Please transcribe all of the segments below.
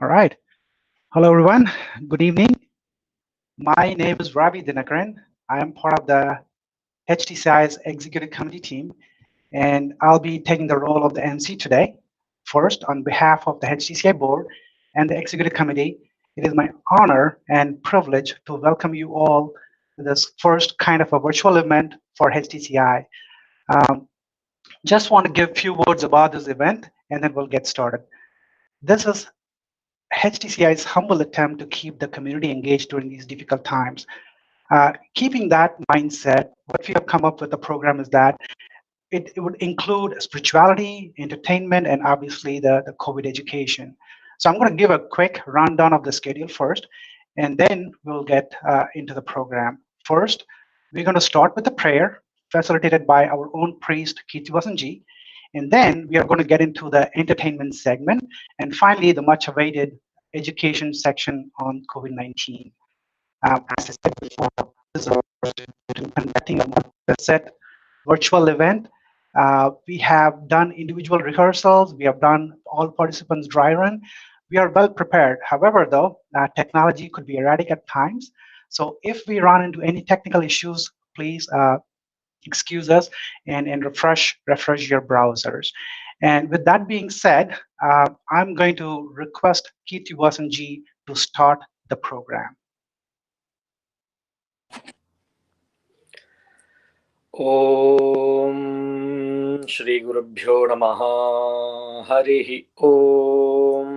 All right. Hello, everyone. Good evening. My name is Ravi Dinakaran. I am part of the HTCI's executive committee team, and I'll be taking the role of the MC today. First, on behalf of the HTCI board and the executive committee, it is my honor and privilege to welcome you all to this first kind of a virtual event for HTCI. Um, just want to give a few words about this event, and then we'll get started. This is HTCI's humble attempt to keep the community engaged during these difficult times. Keeping that mindset, what we have come up with the program is that it would include spirituality, entertainment, and obviously the COVID education. So I'm going to give a quick rundown of the schedule first, and then we'll get into the program. First, we're going to start with a prayer facilitated by our own priest, Kirti Vasanji. And then we are going to get into the entertainment segment. And finally, the much awaited education section on COVID-19. As I said before, this is our first conducting a set virtual event. We have done individual rehearsals. We have done all participants dry run. We are well prepared. However, though, technology could be erratic at times. So if we run into any technical issues, please excuse us and refresh your browsers. And with that being said, I'm going to request Kirti Vasanji to start the program. Om Shri Gurubhyo Namaha Harihi Om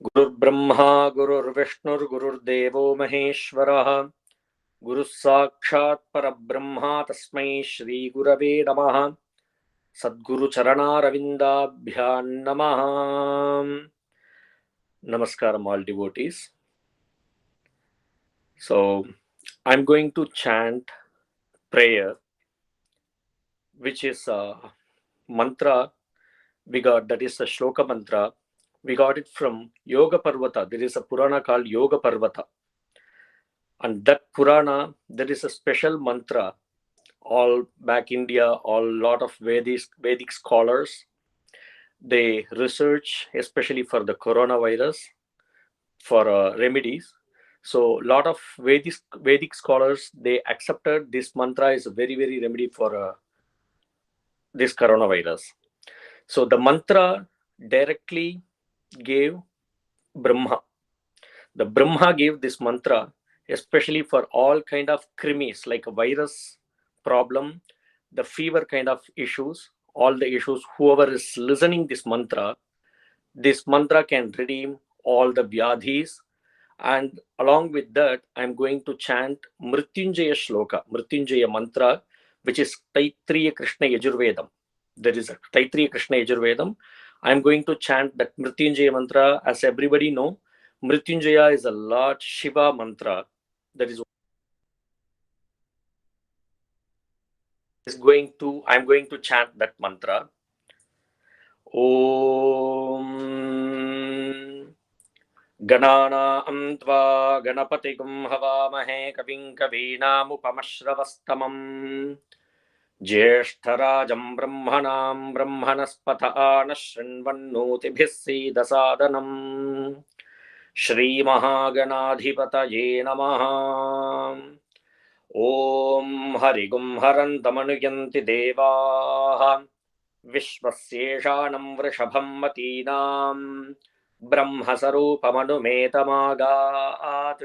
Gurur Brahma Gurur Vishnur Gurur Devo Maheshwara Guru Sakshat Parabrahma Tasmai Shri Gurave Namaha Sadguru Charana Ravindabhyan Namaha. Namaskaram all devotees. So I'm going to chant prayer, which is a mantra we got, that is the shloka mantra. We got it from Yoga Parvata. There is a Purana called Yoga Parvata. And that Purana, there is a special mantra. All back India, all lot of Vedic scholars, they research, especially for the coronavirus, for remedies. So lot of Vedic scholars, they accepted this mantra is a very, very remedy for this coronavirus. So the mantra directly gave Brahma. The Brahma gave this mantra, especially for all kind of krimis, like a virus problem, the fever kind of issues, all the issues. Whoever is listening this mantra can redeem all the vyadhis. And along with that, I'm going to chant Mrityunjaya Shloka, Mrityunjaya mantra, which is Taitriya Krishna Yajurvedam. There is a Taitriya Krishna Yajurvedam. I'm going to chant that Mrityunjaya mantra. As everybody know, Mrityunjaya is a Lord Shiva mantra. That is I'm going to chant that mantra. Om Ganana Tva Ganapatigum Havamahe Kavim Kavinamupamashravastamam Jyeshtarajam Brahmanam Brahmanaspatha Anashrinvannotibhis Sidasadanam Shri Mahaganadhipataye Namaha. Om Harigum Harantamanugyanti Devaha Vishvasyeshanam Vrishabham Matinam Brahmasarupamanumetamagat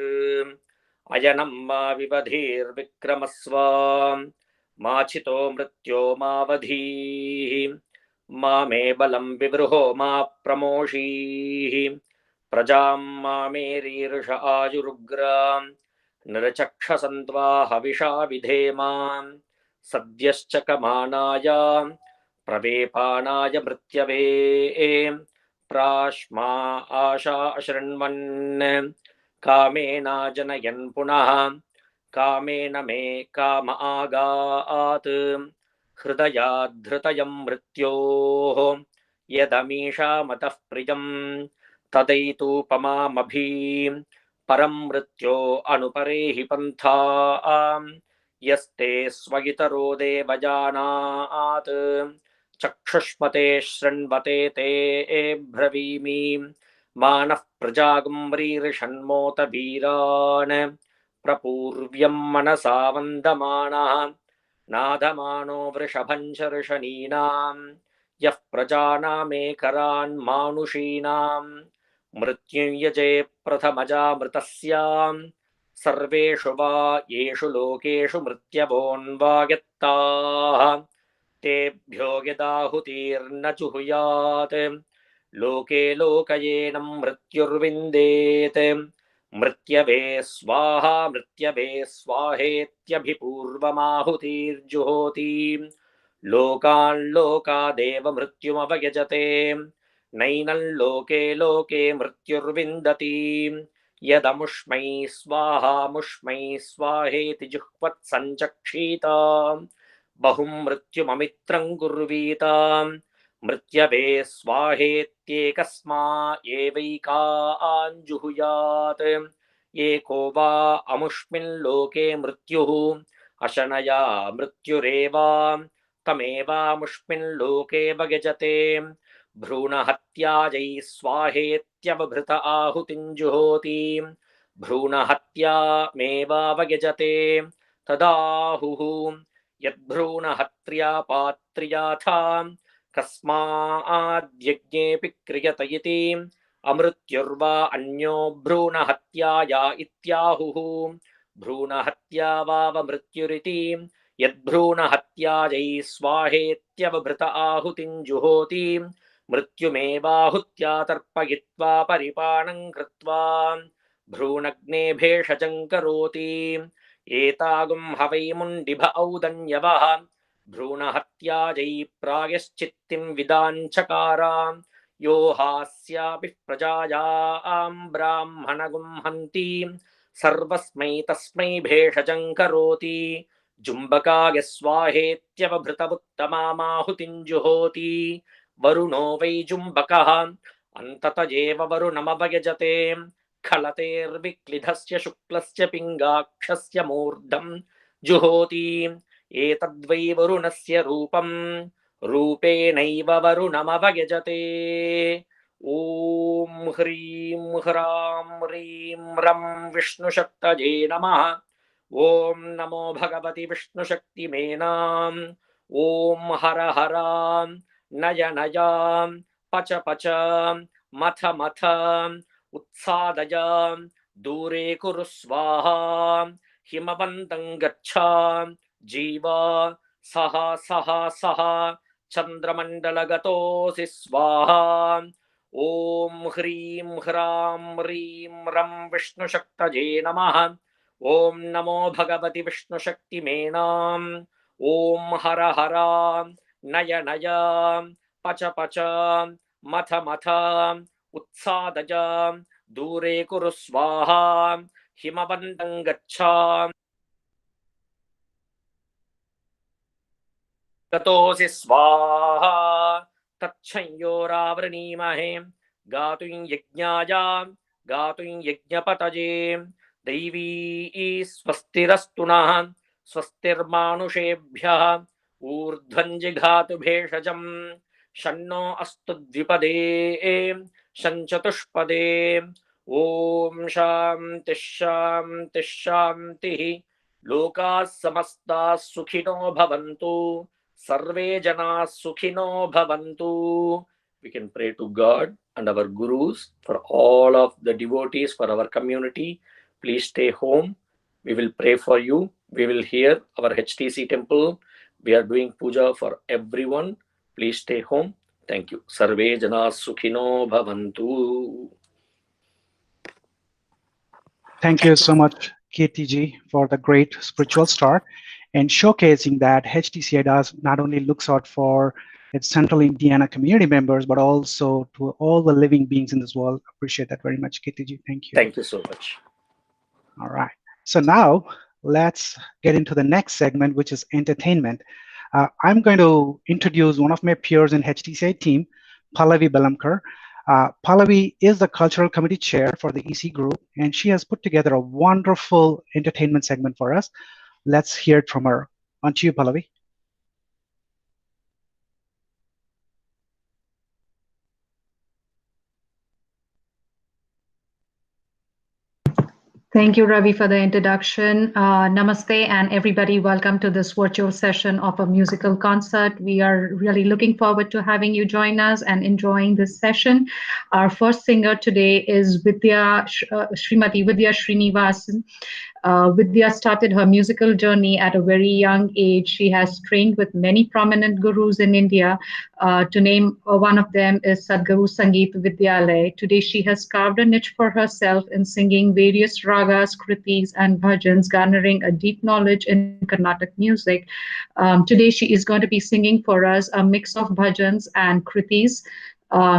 Ayanam ma vivadhir vikramasva Machito mrityo mavadhi Ma me balam vivruho ma pramoshi Prajam ma meri risha ajurugram Nirachakshasantva havisha vidhema Sadyascha kamanaya Pravepanaya mrityave Prashma asha ashranvan Kamena janayan punah Kamena me kama agaat Hridaya dhritayam mrityoh Yadamisha matah priyam Tadaitu pamamabhi Param mrityo anuparehi pantha Yaste swagitaro devajanaat चक्षुष्पते शृण्वते ते ब्रवीमि मानः प्रजागम्भीर्षण्मोत वीरान् प्रपूर्व्यं मनसा वन्दमानः नादमानो वृषभं शर्षणीनां यः प्रजानामेकरान् मानुषीणां मृत्युञ्यजे प्रथमजामृतस्यां सर्वेषु वा येषु लोकेषु मृत्यवोऽन्वागत्ताः तेभ्यो यदाहुतिर्न जुहुयात् लोके लोकयेनं मृत्युर्विन्देत् मृत्यवे स्वाहेत्यभिपूर्वमाहुतिर्जुहोति लोकान् लोकादेव मृत्युमवयजते नैनं लोके लोके मृत्युर्विन्दति यदमुष्मै स्वाहामुष्मै स्वाहेति जुह्वत्सञ्चक्षीत बहुं मृत्युममित्रं कुर्वीत मृत्यवे स्वाहेत्येकस्मा एवैकाञ्जुहुयात् एको वा अमुष्मिन् लोके मृत्युः अशनया मृत्युरेव तमेवामुष्मिन् लोके वयजते भ्रूणहत्यायै स्वाहेत्यवभृत आहुतिं जुहोति भ्रूणहत्यामेवावयजते तदाहुः यद्भ्रूणहत्या पात्र्याथा कस्माद्यज्ञेऽपि क्रियत इति अमृत्युर्वा अन्यो भ्रूणहत्याया इत्याहुः भ्रूणहत्या वावमृत्युरिति यद्भ्रूणहत्यायै स्वाहेत्यवभृत आहुतिं जुहोति मृत्युमेवाहुत्या तर्पयित्वा परिपाणं कृत्वा भ्रूणग्ने भेषजं करोति एतागुं हवै मुण्डिभ औदन्यवः भ्रूणहत्यायै प्रायश्चित्तिं विदाञ्चकार यो हास्यापि प्रजायां ब्राह्मणगुं हन्ति सर्वस्मै तस्मै भेषजं करोति जुम्बकाय स्वाहेत्यवभृतमुत्तमामाहुतिं जुहोति वरुणो वै जुम्बकः अन्तत एव वरुणमवयजते खलतेर्विक्लिधस्य शुक्लस्य पिङ्गाक्षस्य मूर्धं जुहोति एतद्वै वरुणस्य रूपं रूपेणैव वरुणमवयजते ॐ ह्रीं ह्रां ह्रीं रं विष्णुशक्तये नमः ॐ नमो भगवति विष्णुशक्तिमेनाम् ॐ हर हर नय नय पच पच मथ मथ उत्सादय दूरे कुरु स्वाहा हिमवन्तं गच्छ जीव सह सह सह चन्द्रमण्डलगतोऽसि स्वाहा ॐ ह्रीं ह्रां ह्रीं रं विष्णुशक्तये नमः ॐ नमो भगवति विष्णुशक्तिमेनाम् ॐ हर हर नय नय पच पच मथ मथ उत्सादय दूरे कुरु स्वाहा हिमवन्तं गच्छ ततोऽसि स्वाहा तच्छंयोरावृणीमहे गातुं यज्ञाय गातुं यज्ञपतये दैवी स्वस्तिरस्तु नः स्वस्तिर्मानुषेभ्यः ऊर्ध्वं जिघातु भेषजं शन्नो अस्तु द्विपदे शञ्चतुष्पदे ॐ शान्तिः शान्तिः शान्तिः लोकाः समस्ताः सुखिनो भवन्तु सर्वे जनाः सुखिनो भवन्तु. We can pray to God and our gurus for all of the devotees, for our community. Please stay home. We will pray for you. We will hear our HTC temple. We are doing puja for everyone. Please stay home. Thank you. Sarve jana sukhino bhavantu. Thank you so much, KTG, for the great spiritual start and showcasing that HTCI does not only looks out for its Central Indiana community members, but also to all the living beings in this world. Appreciate that very much, KTG. Thank you. Thank you so much. All right. So now let's get into the next segment, which is entertainment. I'm going to introduce one of my peers in HTCI team, Pallavi Belamkar. Pallavi is the cultural committee chair for the EC group, and she has put together a wonderful entertainment segment for us. Let's hear it from her. On to you, Pallavi. Thank you, Ravi, for the introduction. Namaste, and everybody, welcome to this virtual session of a musical concert. We are really looking forward to having you join us and enjoying this session. Our first singer today is Srimati Vidya Srinivasan. Vidya started her musical journey at a very young age. She has trained with many prominent gurus in India. To name one of them is Sadguru Sangeet Vidyalaya. Today, she has carved a niche for herself in singing various ragas, kritis, and bhajans, garnering a deep knowledge in Carnatic music. Today, she is going to be singing for us a mix of bhajans and kritis.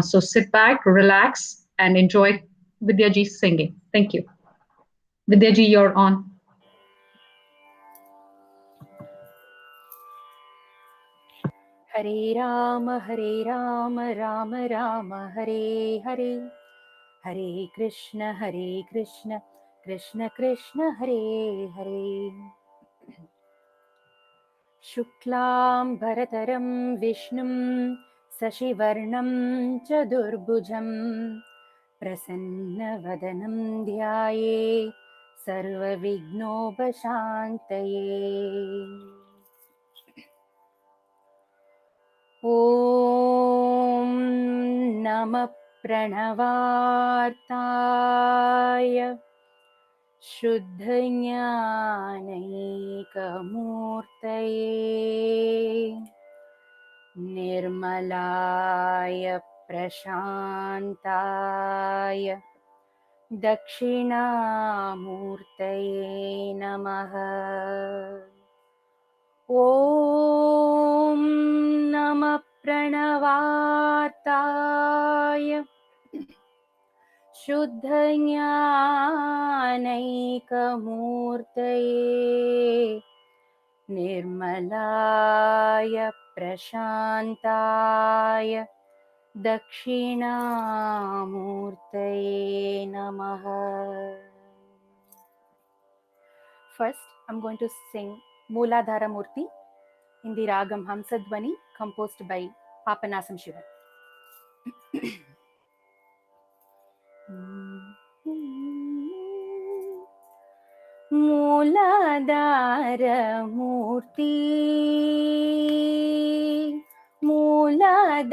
So sit back, relax, and enjoy Vidyaji's singing. Thank you. Vidyaji, you're on. Hare Rama, Rama Rama, Hare Hare. Hare Krishna, Krishna Krishna, Hare Hare. Shuklam Bharataram Vishnum Sashivarnam Chadurbhujam Prasanna Vadanam Dhyaye Sarva Vignobashantaye. ॐ नमः प्रणवार्ताय शुद्धज्ञानैकमूर्तये निर्मलाय प्रशान्ताय दक्षिणामूर्तये नमः। ॐ नमः प्रणवार्ताय शुद्धज्ञानैकमूर्तये निर्मलाय प्रशान्ताय दक्षिणामूर्तये नमः। First, I'm going to sing Mooladhara Murti in the Ragam Hamsadvani, composed by Papanasam Shivan. Mooladhara Murti, Mooladhara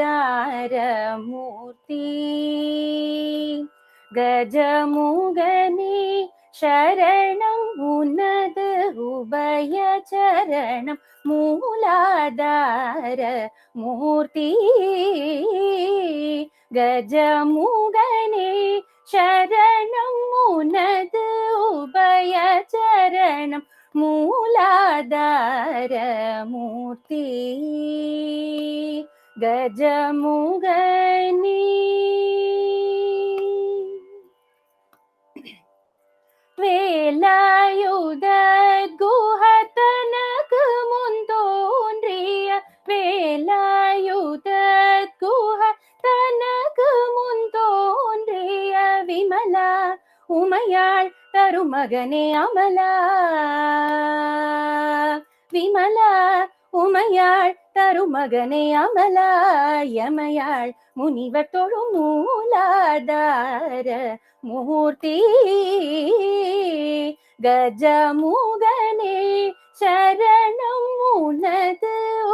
Murti, Gajamugani Sharanam Munad Ubaya Charanam Mooladhara Murti, Gajamugani Sharanam Munad Ubaya Charanam Mooladhara Murti, Gajamugani. Velayudat Guhatanak Mundondriya, Velayudat Guhatanak Mundondriya, Vimala Umayal Tarumagane Amala, Vimala Umayal Tarumagane Amala, Yamayal Munivatolu Mooladhara Murti, Gajamugane Sharanam Munad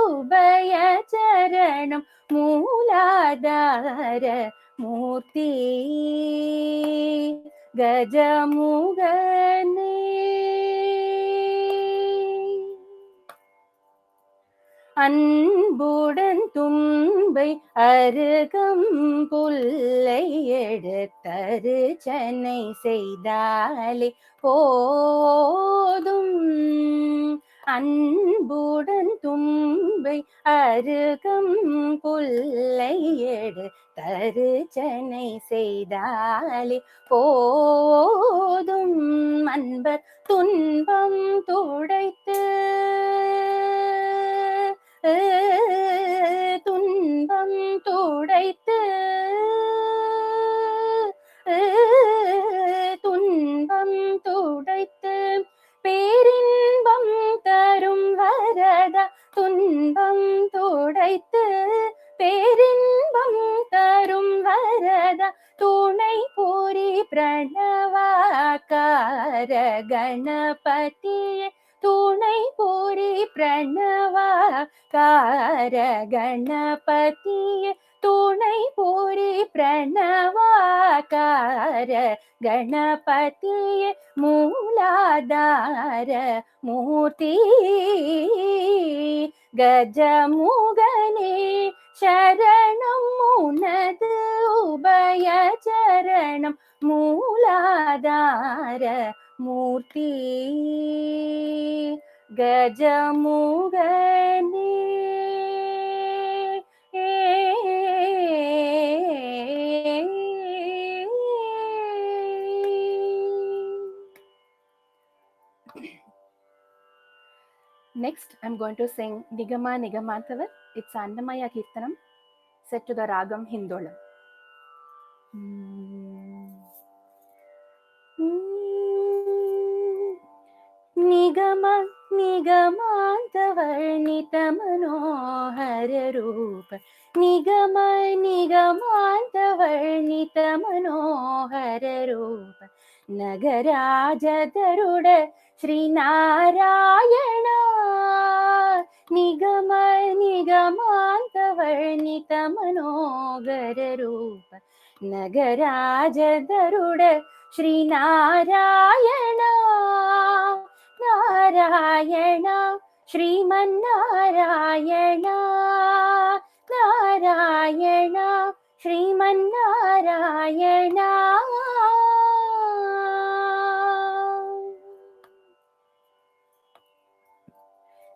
Ubaya Charanam Mooladhara Murti, Gajamugane. அன்புடன் தும்பை அருகம் புல்லை எடுத்தரு சென்னை செய்தாலே போதும். அன்புடன் தும்பை அருகம் புல்லை எடுத்தரு சென்னை செய்தாலே போதும். அன்பர் துன்பம் துடைத்து துன்பம் துடைத்து துன்பம் துடைத்து பேரின்பம் தரும் வரதா, துன்பம் துடைத்து பேரின்பம் தரும் வரதா, துணை பூரி பிரணவாகாரா, गणपतिये तुणै पुरी प्रणवाकार गणपतिये तुणै पुरी प्रणवाकार गणपतिये मूलाधार मूर्ति गजमुगने शरणं मुनद उभय चरणं मूलाधार मूर्ति गजमुगने Next, I'm going to sing Nigama Nigamantavar. It's Annamaya Kirtanam set to the Ragam Hindolam. Nigama Nigamantavernita Manohara Rupa Nigama Nigamantavernita Manohara Rupa Nagarajadaruda Shri Narayana Nigama Nigamantavernita Manohara Rupa Nagarajadaruda Shri Narayana Narayana Shriman Narayana Narayana Shriman Narayana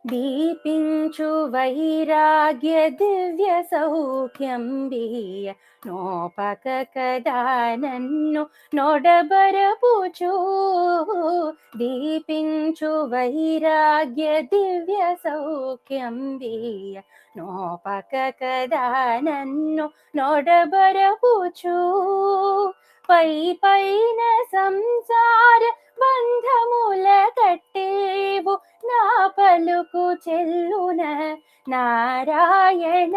దీపించు వైరాగ్య దివ్య సౌఖ్యం బియ్య నోపక కదా నన్ను నొడబరపుచు దీపించు వైరాగ్య దివ్య సౌఖ్యం బియ్య నోపక కదా నన్ను నొడబరపుచు పై పైన సంసార బంధముల కట్టేవు నా పలుకు చెల్లున నారాయణ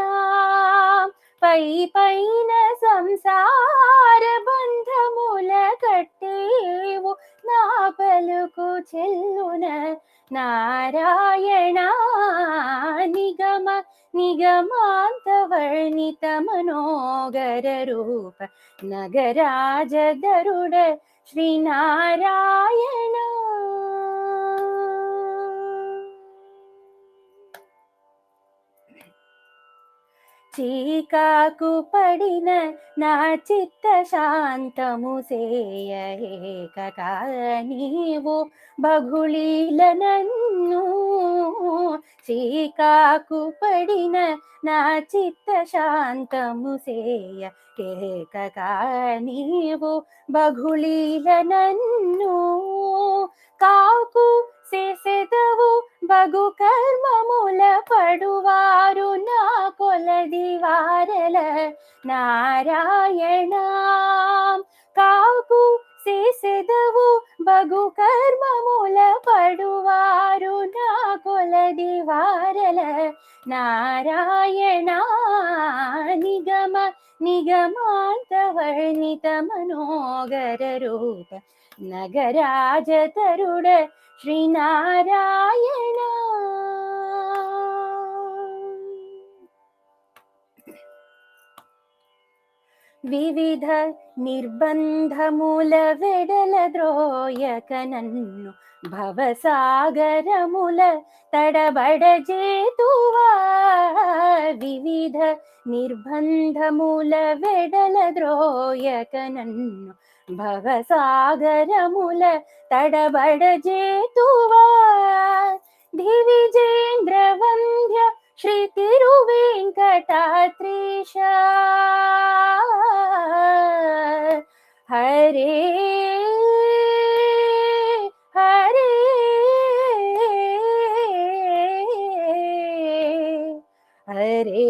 పై పైన సంసార బంధముల కట్టేవు నా పలుకు చెల్లున నారాయణ నిగమ నిగమాంతవర్ణిత మనోగర రూప నగరాజదరుడ శ్రీనారాయణ చీకాకు పడిన నా చిత్త శాంతము సేయ ఏకకా నీవు బగుళీల నన్ను చీకాకు పడిన నా చిత్త శాంతము సేయ ఏకకా నీవు బగుళీల నన్ను కాకు చేసెదవు బగు కర్మముల పడువారు నా కొలది వారల నారాయణ కాకు చేసెదవు బగు కర్మముల పడువారు నా కొలది వారల నారాయణ నిగమ నిగమాంతవర్ణిత మనోగర రూప నగరాజతరుడ శ్రీనారాయణ వివిధ నిర్బంధముల వెడల ద్రోయక నన్ను భవసాగరముల తడబడజేతువా వివిధ నిర్బంధముల వెడల ద్రోయక నన్ను భవసాగరముల తడబడజేతువా దివిజేంద్ర వంద్య శ్రీ తిరువేంకటాద్రీశ హరే హరే హరే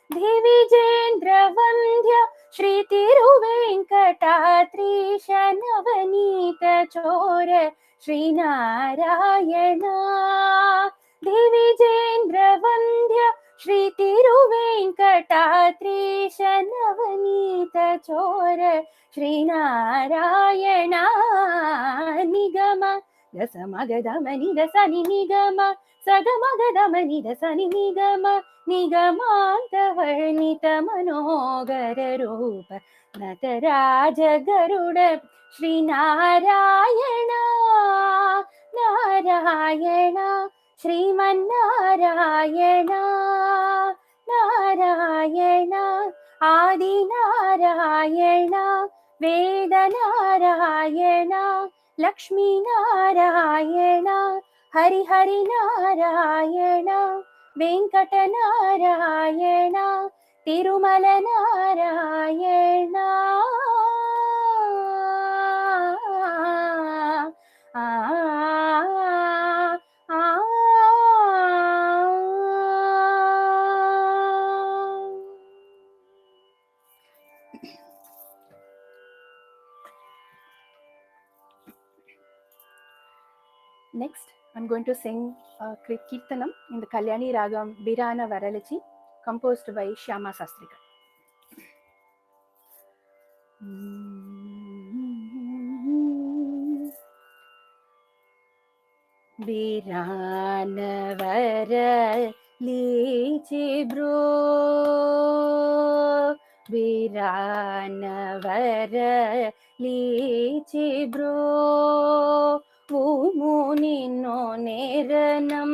దివిజేంద్ర వంద్య శ్రీ తిరువేంకటాద్రీశ నవనీత చోర శ్రీనారాయణ దివిజేంద్ర వంద్య శ్రీ తిరువేంకటాద్రీశ నవనీత चोर श्रीनारायण निगम दस मगधमनि दस निगम सगमगधमनि दस निगम निगमान्तवर्णित मनोगर रूप नटराज गरुड Shrinarayan Narayan Sriman Narayana Narayan Adinarayana वेदनारायण Laxminarayan हरिहरिनारायण वेङ्कटनारायण तिरुमलनारायण Next, I'm going to sing Kirtanam in the Kalyani Ragam Birana Varalachi, composed by Shyama Sastrika. Birana Varalichi bro, Birana Varalichi bro. Muni no neranam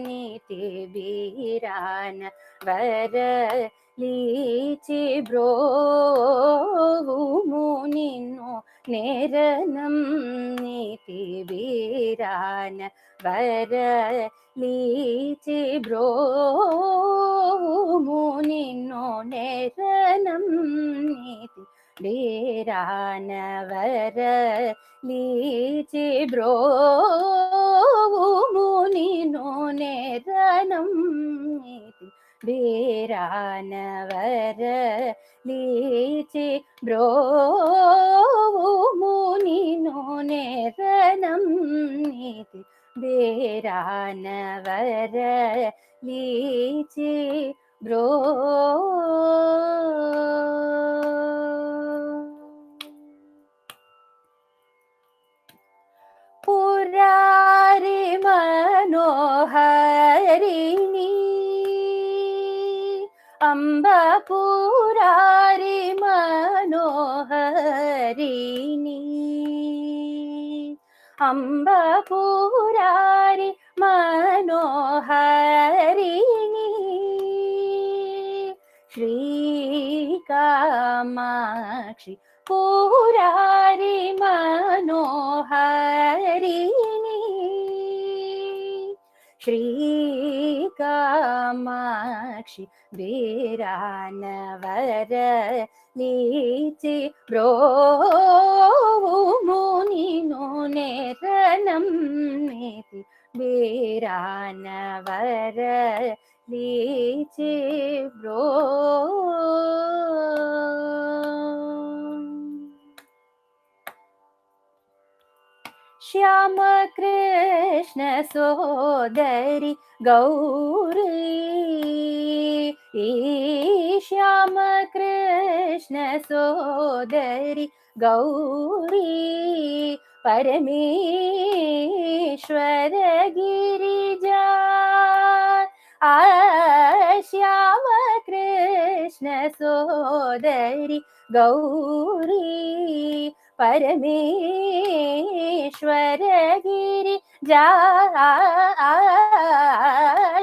niti birana vara lichi bro. Muni no neranam niti birana vara lichi bro. Muni no neranam niti birana vara lichi bro. Muni no neranam niti birana vara lichi bro. Muni no neranam niti birana vara lichi bro. Purari manoharini Amba purari manoharini Amba purari manoharini Shri Kamakshi Purari manoharini Shri Kamakshi Birana vara lichi bro. Muni no neranam niti birana vara lichi bro. Shyama Krishna Sodari Gauri Shyama Krishna Sodari Gauri Parameshwara Girija Shyama Krishna Sodari Gauri Parameshwara Girija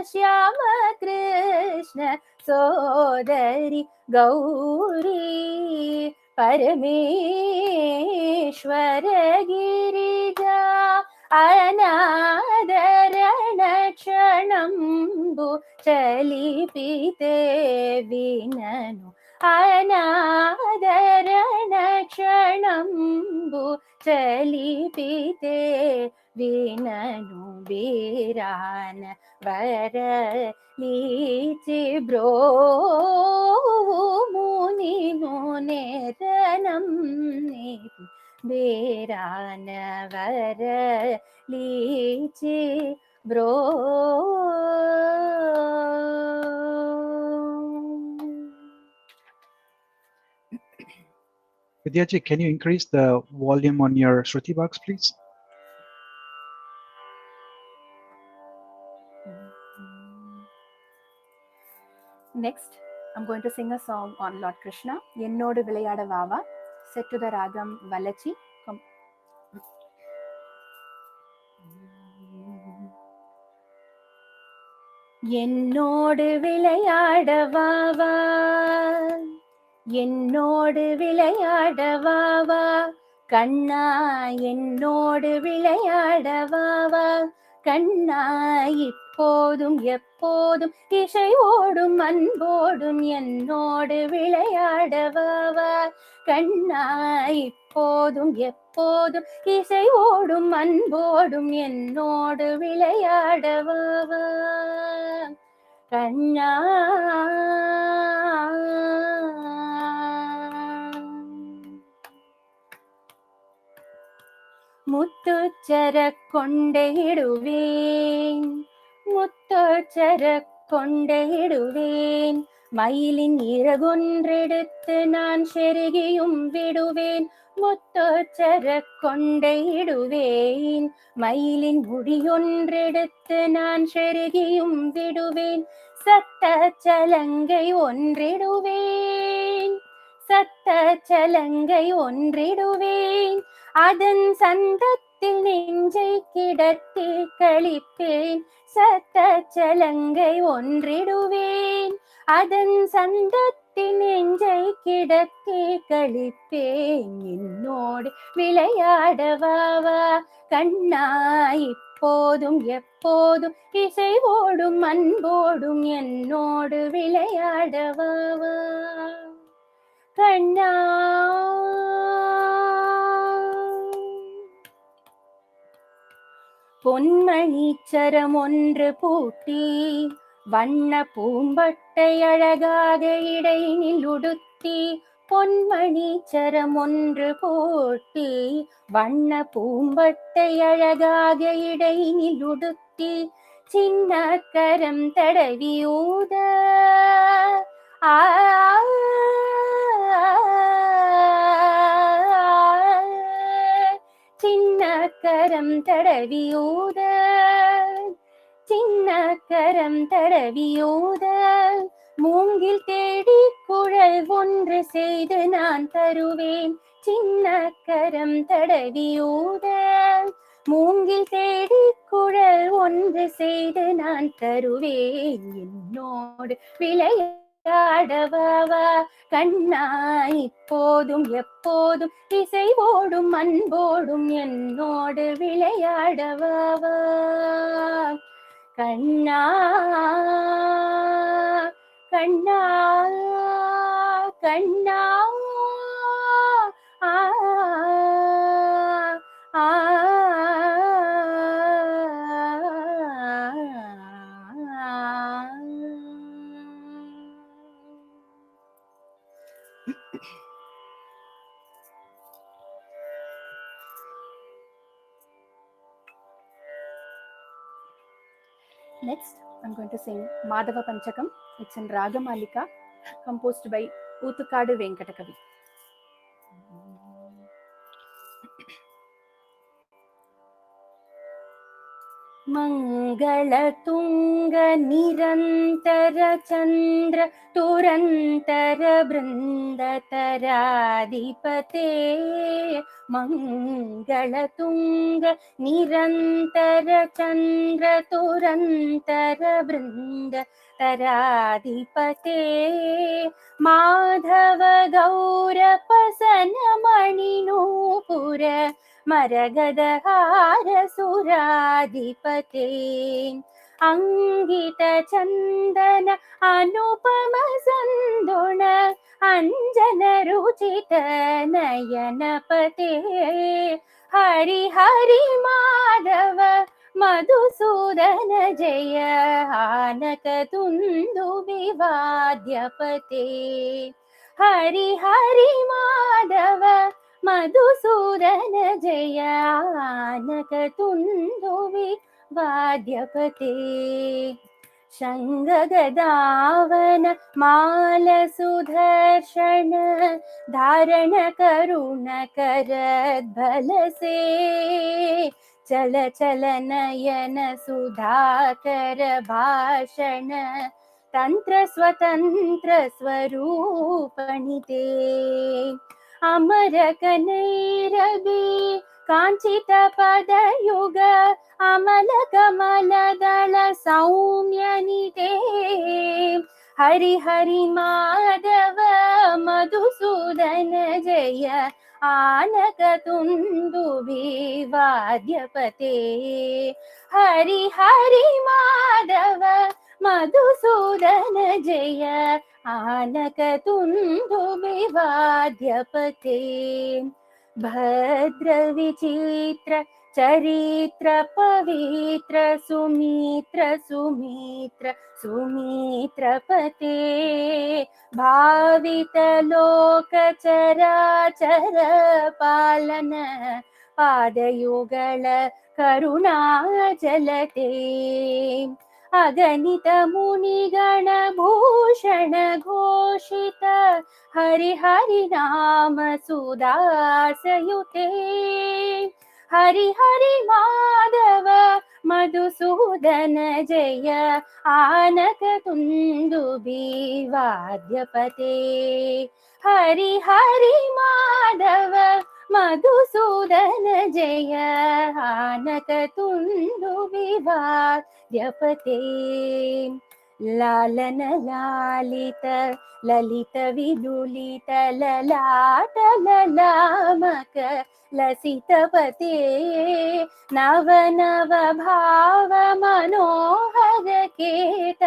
Shyama Krishna Sodari Gauri Parameshwara Girija Anadarana Kshanambu Chalipite Vinanu Anadarana Kshanambu Chalipite Vinanu Birana Vara lichi bro. Muni no neranam niti birana vara lichi bro. Vidyaji, can you increase the volume on your Shruti box, please? Next, I'm going to sing a song on Lord Krishna, Yennodu Vilayada Vava, set to the ragam Valachi. என்னோடு விளையாட வா வா, என்னோடு விளையாட வா வா, கண்ணா என்னோடு விளையாட வா வா, கண்ணா இப்போதும் எப்போதும் இசையோடும் அன்போடும் என்னோடு விளையாட வா வா, கண்ணா இப்போதும் எப்போதும் இசையோடும் அன்போடும் என்னோடு விளையாட வா வா, கண்ணா. முத்துச்சர கொண்டையிடுவேன், முத்துச்சர கொண்டையிடுவேன், மயிலின் இறகொன்றெடுத்து நான் செருகியும் விடுவேன், முத்துச்சர கொண்டையிடுவேன், மயிலின் முடியொன்றெடுத்து நான் செருகியும் விடுவேன், சத்த சலங்கை ஒன்றிடுவேன், சத்த சலங்கை ஒன்றிடுவேன், அதன் சந்தத்தில் நெஞ்சை கிடத்தி கழிப்பேன், சத்த சலங்கை ஒன்றிடுவேன், அதன் சந்தத்தில் நெஞ்சை கிடத்தி கழிப்பேன், என்னோடு விளையாட வா வா, கண்ணா இப்போதும் எப்போதும் இசைவோடும் அன்போடும் என்னோடு விளையாட வா வா, கண்ணா. பொன்மணிச்சரம் ஒன்று பூட்டி, வண்ண பூம்பட்டை அழகாக இடையினில் உடுத்தி, பொன்மணிச்சரம் ஒன்று பூட்டி, வண்ண பூம்பட்டை அழகாக இடையினில் உடுத்தி, சின்ன கரம் தடவி ஊத, ஆ சின்ன கரம் தடவியூத, சின்ன கரம் தடவியூத, மூங்கில் தேடி குழல் ஒன்று செய்து நான் தருவேன், சின்ன கரம் தடவியூத, மூங்கில் தேடி குழல் ஒன்று செய்து நான் தருவேன், என்னோடு விளையாட வா வா, கண்ணா இப்போதும் எப்போதும் இசைவோடும் அன்போடும் என்னோடு விளையாட வா வா, கண்ணா கண்ணா கண்ணா. ஆ ஆ Next, I'm going to sing Madhava Panchakam. It's in Ragamalika, composed by Utukadu Venkatakavi. मंगलतुंग निरंतर चंद्र तुरंतर बृंदतराधिपते, मंगलतुंग निरंतर चंद्र तुरंतर बृंदतराधिपते, माधव गौरपसन मणिनूपुर मरगदहार सुराधिपते, अंगित चंदन अनुपम संदुण अंजन रुचित नयनपते, हरि हरि माधव मधुसूदन जय आनक तुंदु विवाद्यपते, हरि हरि माधव मधुसूदन जय आनक तुंदु विवाद्यपते, शङ्गगदावन मालसुदर्शन धारण करुण करद्भलसे चल चल नयन सुधाकर भाषण तंत्र स्वतंत्र स्वरूपणिते अमर कनैरवि कांचित पदयुग अमल कमल दल सौम्यनिते हरि हरि माधव मधुसूदन जय आनक तुन्दुभिवाद्यपते हरि हरि माधव मधुसूदन जय आनक तुन्दुभिवाद्यपते भद्र विचित्र चरित्र पवित्र सुमित्र सुमित्र सुमित्रपते भावित लोक चराचर पालन पादयुगल करुणा चलते अगणित मुनिगण भूषण घोषित हरि हरि नाम सुदासयुते हरि हरि माधव मधुसूदन जय आनक तुन्दुभिवाद्यपते हरि हरि माधव मधुसूदन जय आनक तुन्दुभिवाद्यपते लालन लालित ललित विलुलित ललाट ललामक लसितपते नव नव भाव मनोहर केत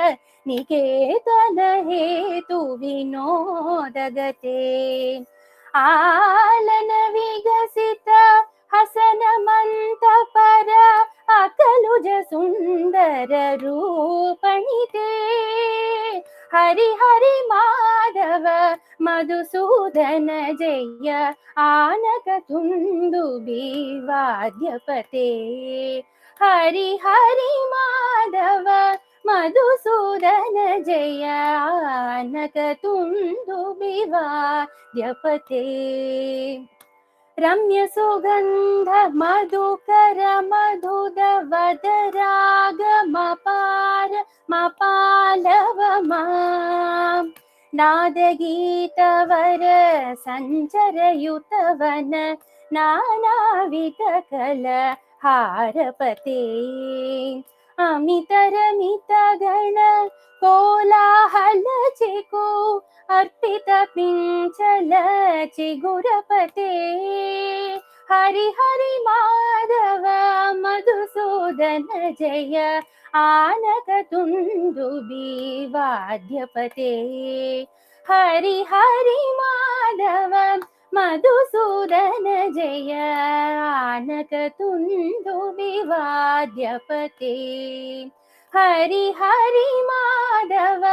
निकेतन हेतु विनोदगते आलन विगसित हसन मंत पर अकलुज सुंदर रूपणिते हरि हरि माधव मधुसूदन जय आनक तुन्दुभिवाद्यपते हरि हरि माधव मधुसूदन जय आनक तुन्दुभिवाद्यपते रम्य सुगंध मधुकर मधुद वदरागम पार मपालवमा नाद गीत वर संचरयुत वन नानाविध कल हारपते अमित रमित गण कोलाहल चिको अर्पित पिंचल चिगुरपते हरि हरि माधव मधुसूदन जय आनक तुन्दुभिवाद्यपते हरि हरि माधव मधुसूदन जय आनक तुन्दुभिवाद्यपते हरि हरि माधव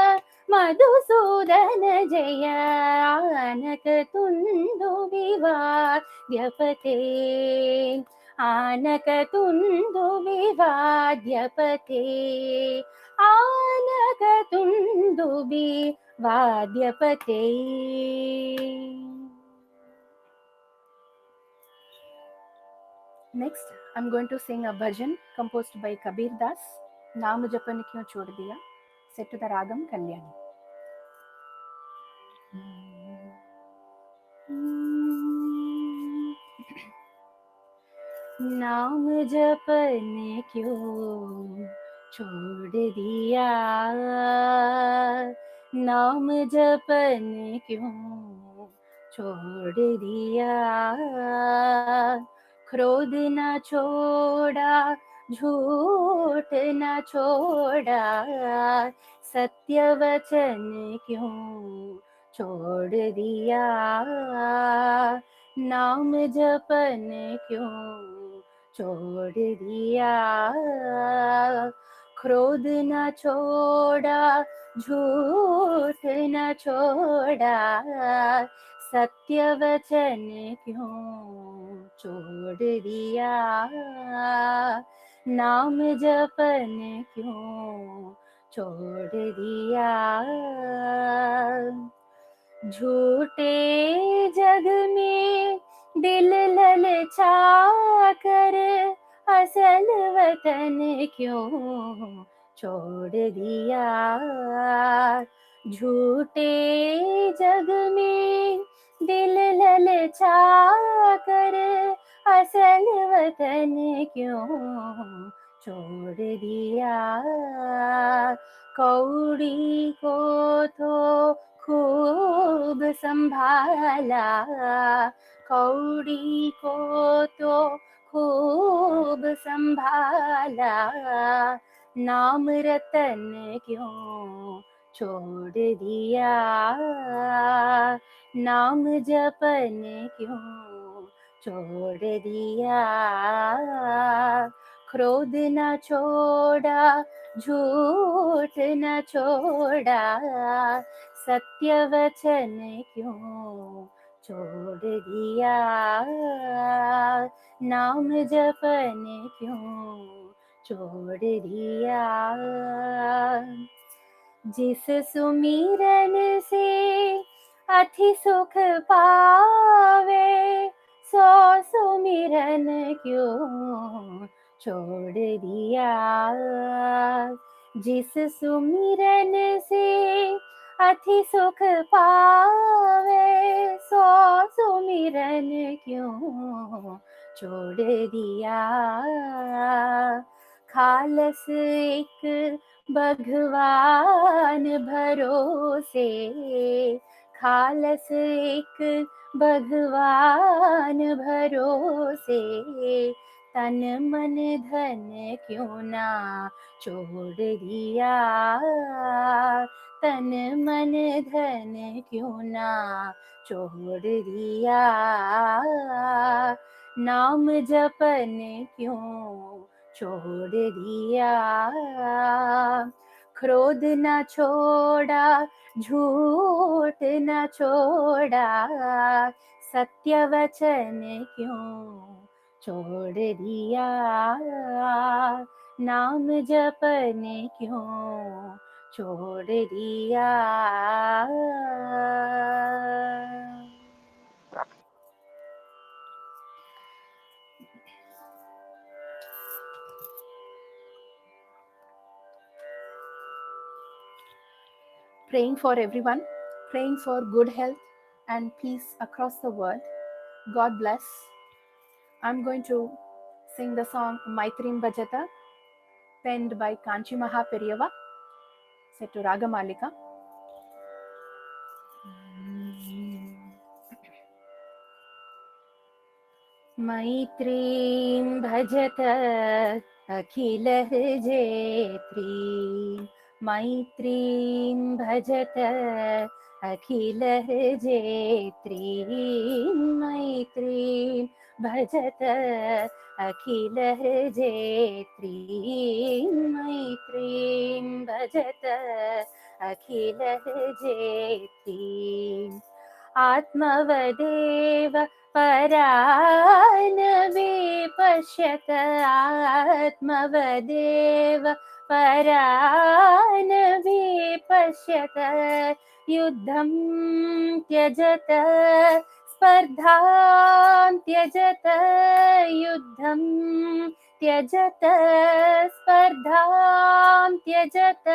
मधुसूदन जय आनक तुन्दुभिवाद्यपते आनक तुन्दुभिवाद्यपते आनक तुन्दुभिवाद्यपते. Next, I'm going to sing a bhajan composed by Kabir Das. नाम जपन क्यों छोड़ दिया, set to the ragam Kalyani. नाम जपन क्यों छोड़ दिया, नाम जपन क्यों छोड़ दिया, क्रोध न छोड़ा झूठ न छोड़ा, सत्य वचन क्यों छोड़ दिया, नाम जपन क्यों छोड़ दिया, क्रोध न छोड़ा झूठ न छोड़ा, सत्य वचन क्यों छोड़ दिया, नाम जपन क्यों छोड़ दिया। झूठे जग में दिल ललचा कर असल वतन क्यों छोड़ दिया। झूठे जग में दिल ललचा कर असल वतन क्यों छोड़ दिया। कौड़ी को तो खूब संभाला, कौड़ी को तो खूब संभाला, नाम रतन क्यों छोड़ दिया। नाम जपन क्यों छोड़ दिया। क्रोध न छोड़ा, झूठ न छोड़ा, सत्य वचन क्यों छोड़ दिया। नाम जपन क्यों छोड़ दिया। जिस सुमिरन से अति सुख पावे, सो सुमिरन क्यों छोड़ दिया। जिस सुमिरन से अति सुख पावे, सो सुमिरन क्यों छोड़ दिया। खालस एक भगवान भरोसे, खालस एक भगवान भरोसे, तन मन धन क्यों ना छोड़ दिया। तन मन धन क्यों ना छोड़ दिया। नाम जपन क्यों छोड़ दिया। क्रोध न छोड़ा, झूठ न छोड़ा, सत्य वचन क्यों छोड़ दिया। नाम जपन क्यों छोड़ दिया। Praying for everyone, praying for good health and peace across the world. God bless. I'm going to sing the song Maitrim Bhajata, penned by Kanchi Mahaperiyava, set to Ragamalika. Maitrim Bhajata अखिल जेत्री, मैत्रीं भजत अखिल जेत्री, मैत्रीं भजत अखिल जेत्री, मैत्रीं भजत अखिल जेत्री। आत्मवदेव परान् विपश्यत, आत्मवदेव परान् विपश्यत, युद्धं त्यजत स्पर्धां त्यजत, युद्धं त्यजत स्पर्धां त्यजत,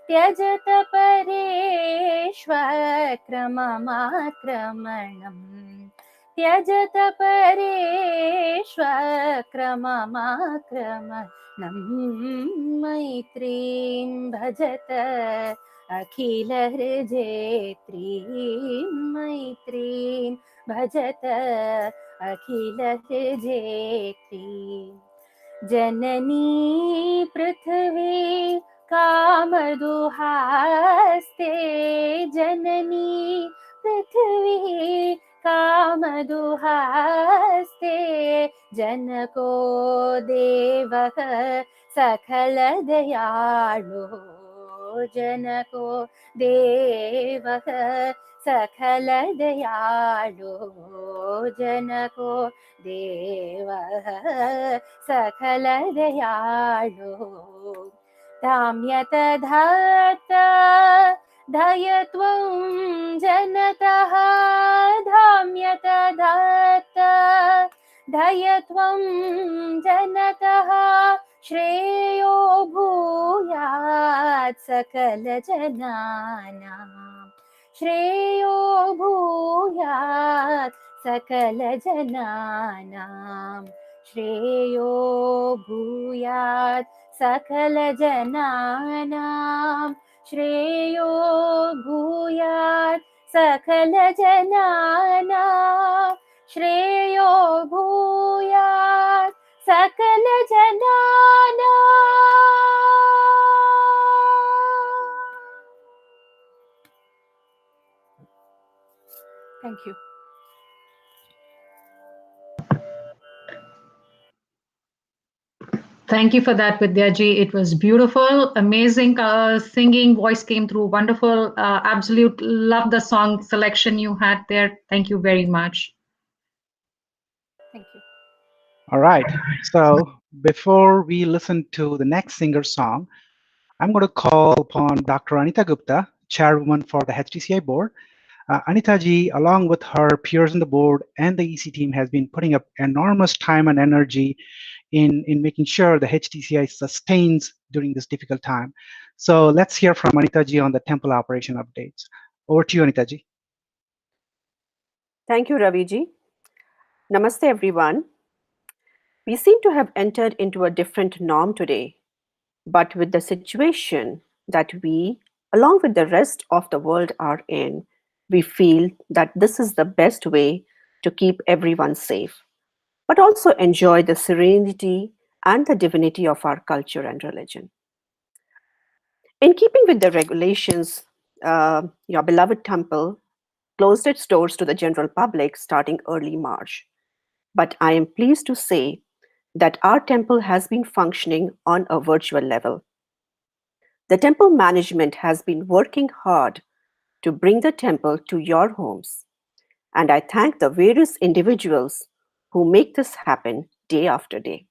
त्यजत परेष्वक्रममाक्रमणम्, त्यजत परेष्वक्रममाक्रमणम्। मैत्रीं भजत अखिल जेत्री, मैत्रीं भजत अखिल जेत्री। जननी पृथ्वी कामदुहास्ते, जननी पृथ्वी कामदुहास्ते, जनको देवः सकल दयाळु, जनको देवः सकल दयाळु, जनको देवः सकल दयाळु। धाम्यत धात धयत्वं जनतः धाम्यत धात धयत्वं जनतः श्रेयो भूयात् सकलजनानां श्रेयो भूयात् सकलजनानां श्रेयो भूयात् सकलजनानां श्रेयो भूयात् सकलजनानां श्रेयो भूयात् सकलजनानां. Thank you. Thank you for that, Vidyaji. It was beautiful, amazing singing, voice came through, wonderful. Absolute love the song selection you had there. Thank you very much. Thank you. All right. So before we listen to the next singer song, I'm going to call upon Dr. Anita Gupta, chairwoman for the HTCI board. Anita ji, along with her peers on the board and the EC team, has been putting up enormous time and energy in making sure the HTCI sustains during this difficult time. So let's hear from Anita ji on the temple operation updates. Over to you, Anita ji. Thank you, Ravi ji. Namaste, everyone. We seem to have entered into a different norm today, but with the situation that we, along with the rest of the world, are in, we feel that this is the best way to keep everyone safe, but also enjoy the serenity and the divinity of our culture and religion. In keeping with the regulations, your beloved temple closed its doors to the general public starting early March. But I am pleased to say that our temple has been functioning on a virtual level. The temple management has been working hard to bring the temple to your homes, and I thank the various individuals who make this happen day after day.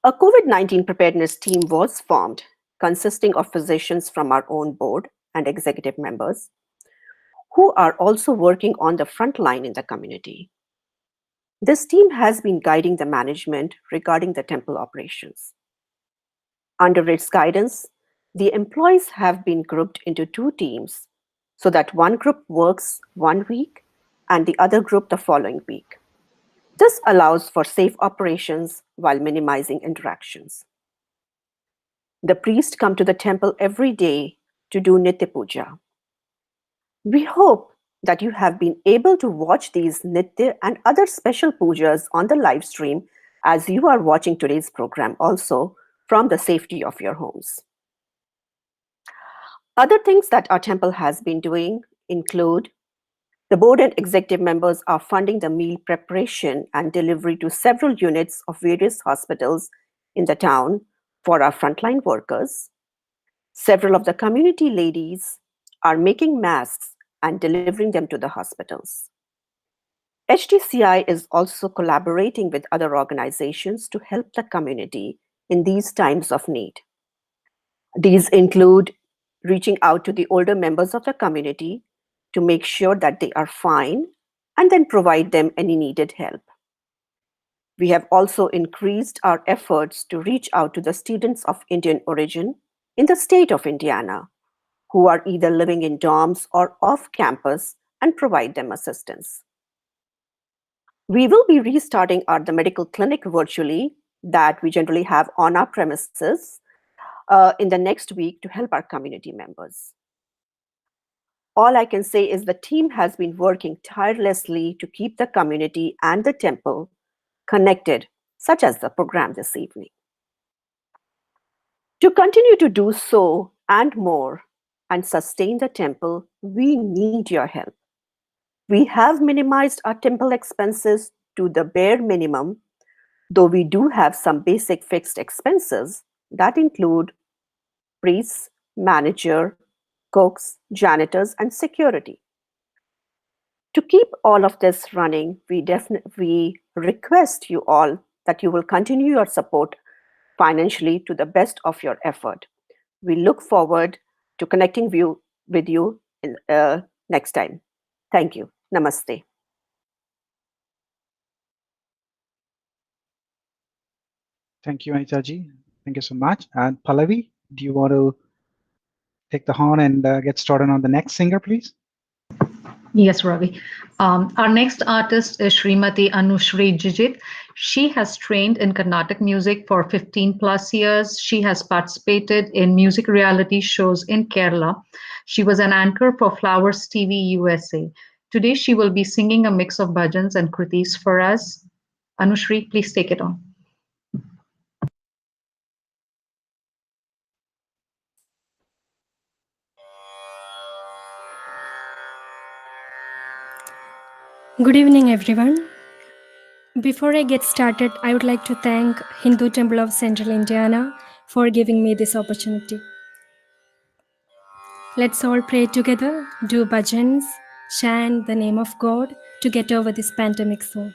A COVID-19 preparedness team was formed, consisting of physicians from our own board and executive members, who are also working on the front line in the community. This team has been guiding the management regarding the temple operations. Under its guidance, the employees have been grouped into two teams so that one group works 1 week and the other group the following week. This allows for safe operations while minimizing interactions. The priests come to the temple every day to do Nitya Puja. We hope that you have been able to watch these Nitya and other special pujas on the live stream as you are watching today's program also from the safety of your homes. Other things that our temple has been doing include the board and executive members are funding the meal preparation and delivery to several units of various hospitals in the town for our frontline workers. Several of the community ladies are making masks and delivering them to the hospitals. HTCI is also collaborating with other organizations to help the community in these times of need. These include reaching out to the older members of the community to make sure that they are fine and then provide them any needed help. We have also increased our efforts to reach out to the students of Indian origin in the state of Indiana who are either living in dorms or off campus and provide them assistance. We will be restarting the medical clinic virtually that we generally have on our premises in the next week to help our community members. All I can say is the team has been working tirelessly to keep the community and the temple connected, such as the program this evening. To continue to do so and more and sustain the temple, we need your help. We have minimized our temple expenses to the bare minimum, though we do have some basic fixed expenses that include priests, manager, cooks, janitors, and security. To keep all of this running, we request you all that you will continue your support financially to the best of your effort. We look forward to connecting with you next time. Thank you. Namaste. Thank you, Anita ji. Thank you so much. And Pallavi, do you want to take the horn and get started on the next singer, please? Yes, Ravi. Our next artist is Srimati Anushri Jijit. She has trained in Carnatic music for 15 plus years. She has participated in music reality shows in Kerala. She was an anchor for Flowers TV USA. Today, she will be singing a mix of bhajans and kritis for us. Anushri, please take it on. Good evening, everyone. Before I get started, I would like to thank Hindu Temple of Central Indiana for giving me this opportunity. Let's all pray together, do bhajans, chant the name of God to get over this pandemic soon.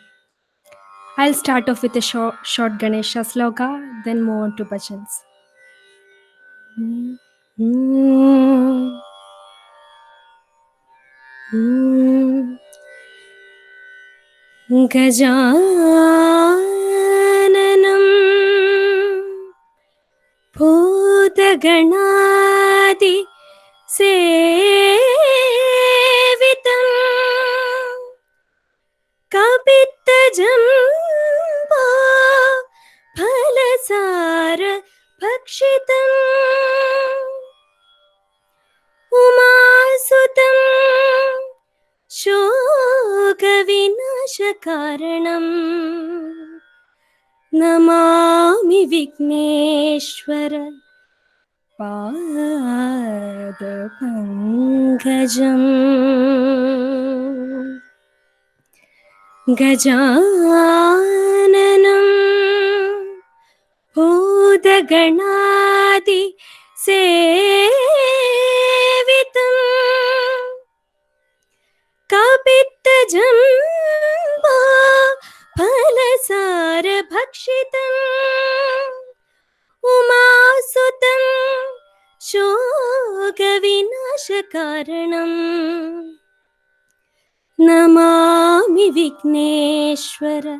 I'll start off with a short Ganesha sloka, then move on to bhajans. Gajananam Bhutaganaadi Sevitam Kapittajamba Phalasara Bhakshitam Umasutam Shokavinashakaranam Namami Vigneshwara Padapankajam Gajananam Bhutaganaadi Sevitam Kapittajamba Phalasara Bhakshitam Umasutam Shokavinashakaranam Namami Vigneshwara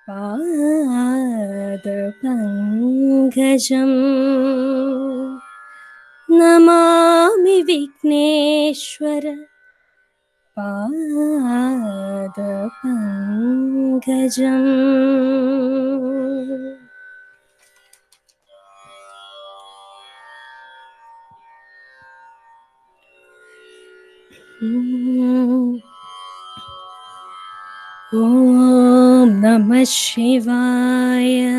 Padapankajam Namami Vigneshwara Padapankajam. Om Namah Shivaya.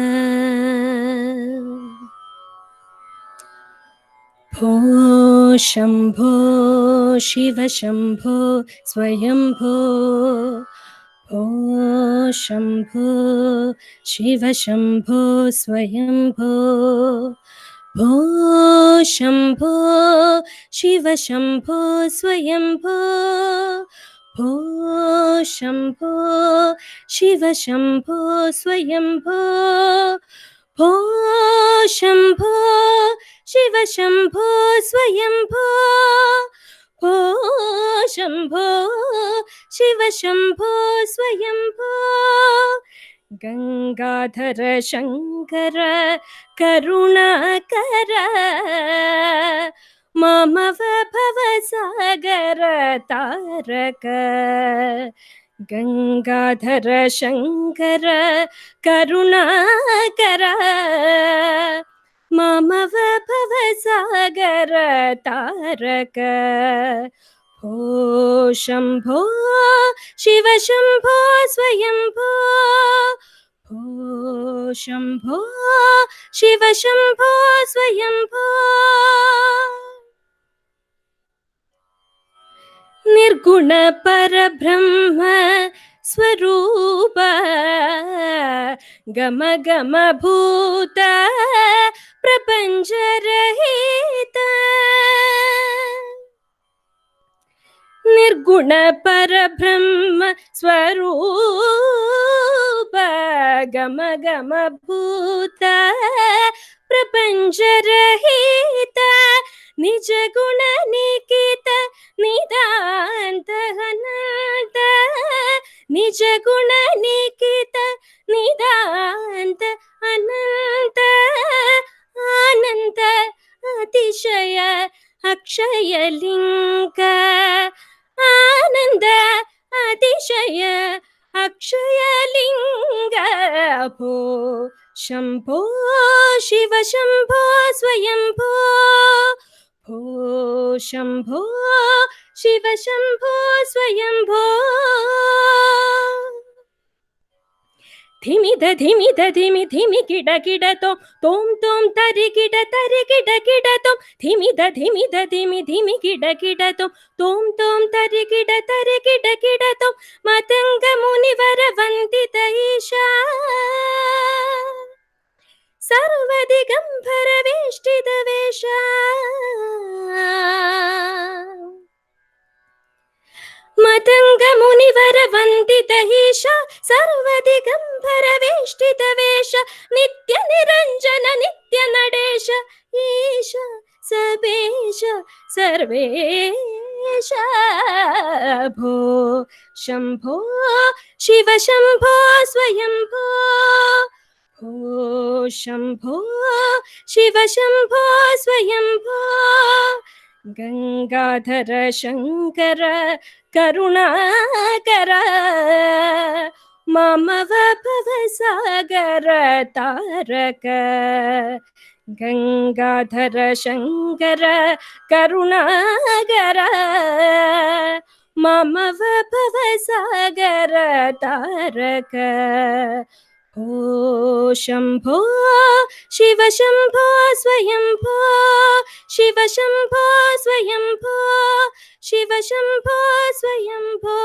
Bho Shambho Shiva Shambho Swayambho. Bho Shambho Shiva Shambho Swayambho. Bho Shambho Shiva Shambho Swayambho. Bho Shambho Shiva Shambho Swayambho. Bho Shambho Shiva Shambho Swayambho. Bho Shambho Shiva Shambho Swayambho. Gangadhara Shankara Karunakara Mama Vibhava Sagara Taraka. Gangadhara Shankara Karunakara Mama Vibhava Sagara Taraka. Bho Shambho Shiva Shambho Swayambho. Bho Shambho Shiva Shambho Swayambho. Nirguna Parabrahma Swarupa Gama Gama Bhuta Prapanjarahita. Nirguna Parabrahma Swarupa गम गम भूत प्रपंच रहित निज गुण निकित निदान्त अनंत निज गुण निकित निदान्त अनंत आनंद अतिशय अक्षय लिंग आनंद अतिशय अक्षय लिंग भो शंभो शिव शंभो स्वयंभो भो शंभो शिव शंभो स्वयंभो धिमि धिमि धिमि धिमि गिड गिड तोम तोम तरि गिड गिड तोम धिमि धिमि धिमि धिमि गिड गिड तोम तोम तरि गिड गिड तोम मतंग मुनिवर वंदित ईशा सर्वदिगंबर वेष्टित वेशा मतंग मुनिवर वंदित ईशा सर्वदिगंबर वेष्टित वेश नित्य निरंजन नित्य नडेश ईश सबेश सर्वेश भो शंभो शिव शंभो स्वयंभो भो शंभो शिव शंभो स्वयंभो गंगाधर शंकर करुणाकर मम भव सागर तारक गंगाधर शंकर करुणाकर मम भव सागर तारक भो Shambho Shiv Shambho Swayambho Shiv Shambho Swayambho Shiv Shambho Swayambho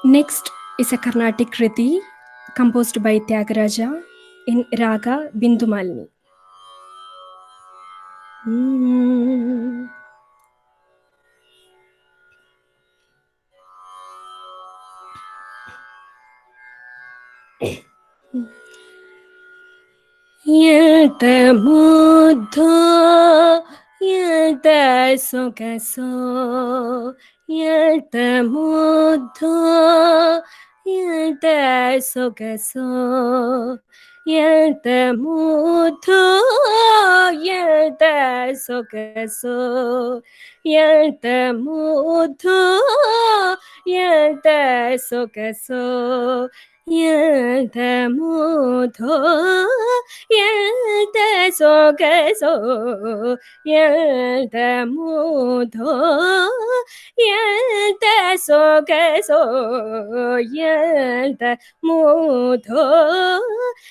Next is a Carnatic Kriti composed by Tyagaraja in Raga Bindumalini. Yata mudho yata sogaso yata mudho yata sogaso yata mudho yata sogaso yata mudho yata sogaso yata mudho yata sogaso yata mudho yata sogaso yata mudho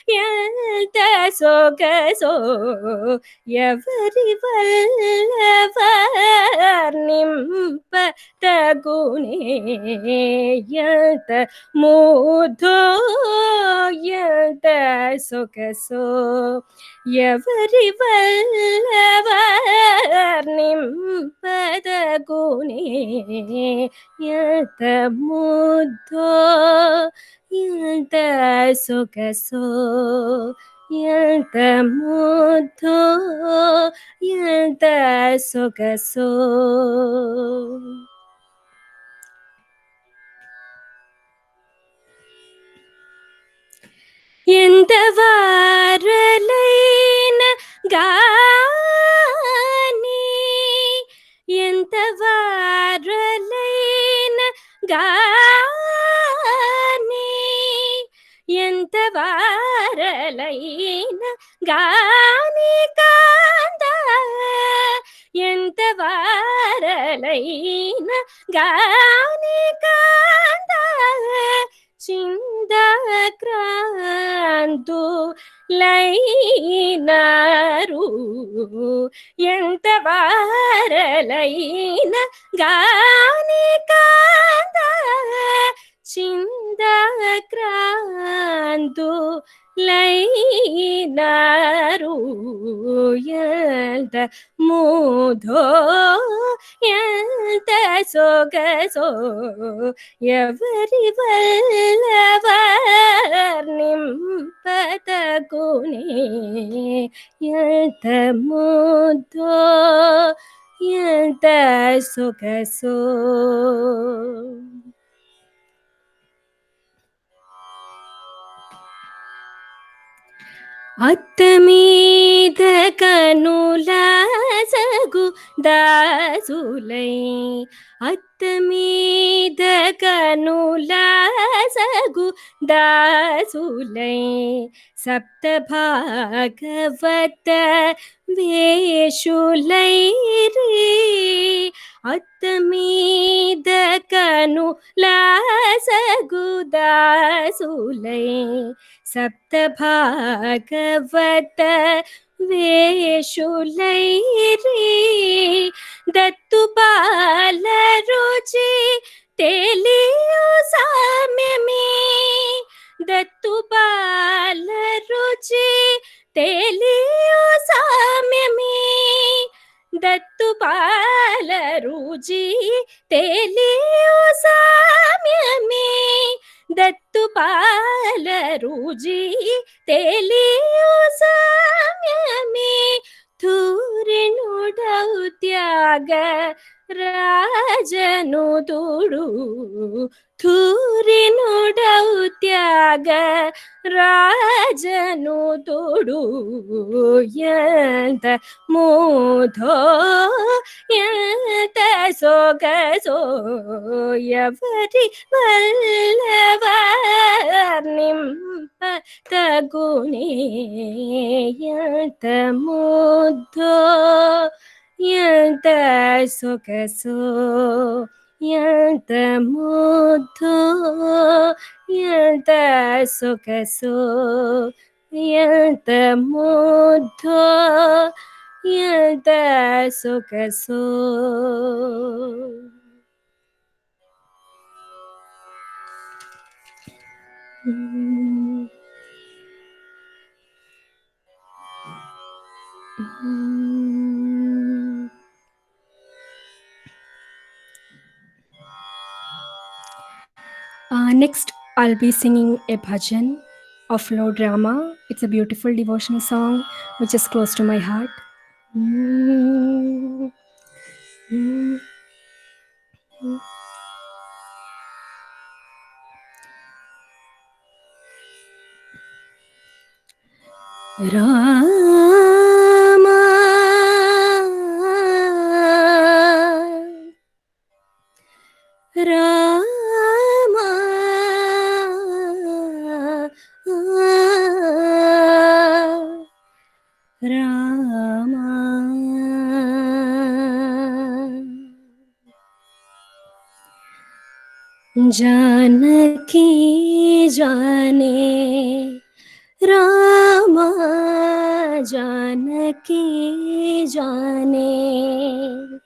yata sogaso yavari vallavar nimpa tagune yata mudho yata sogaso yavari vallavar nimpa tagune yata mudho yata sogaso yata mudho yata sogaso. ఎంతవారలైన గాని ఎంతవారలైన గాని ఎంతవారలైన గాని కాంద ఎంతవారలైన గాని కాంద చిందక్రాంతు లైనారు ఎంతవారలైన గాని కాంద చిందక్రాంతు లైనారు ఎంత ಮೂಧೋ ಎಂತ ಸೊಗಸೋ ఎవరి వల్లవర్ నింపతగునే ఎంత ముద్దో ఎంత సొగసో అత్తమీద కనుల సగు దాసులై అత్తమీద కనుల సగు దాసులై సప్త భాగవత వేషులై రే అత్తమీద కనుల సగు దాసులై సప్త భాగవత వేషులై రే దత్తు బాల రుచి తెలియు సామ్యమే దత్తు బాల రుచి తెలియు సామ్యమే దత్తు బాల రుచి తెలియు సామ్యమే దత్తు బాల రుచి తెలియు సామ్యమే ధూరిణుడౌ త్యాగ రాజనుదుడు ధూరిణుడౌ త్యాగ రాజనుదుడు ఎంత మూధో ఎంత సొగసో ఎవరి వల్లవర్ నింపతగునే ఎంత ముద్దో ఎంత సొగసో ఎంత ముద్దో ఎంత సొగసో ఎంత ముద్దో ఎంత సొగసో Next, I'll be singing a bhajan of Lord Rama. It's a beautiful devotional song which is close to my heart. Rama Rama Rama Janaki jane Rama Janaki jane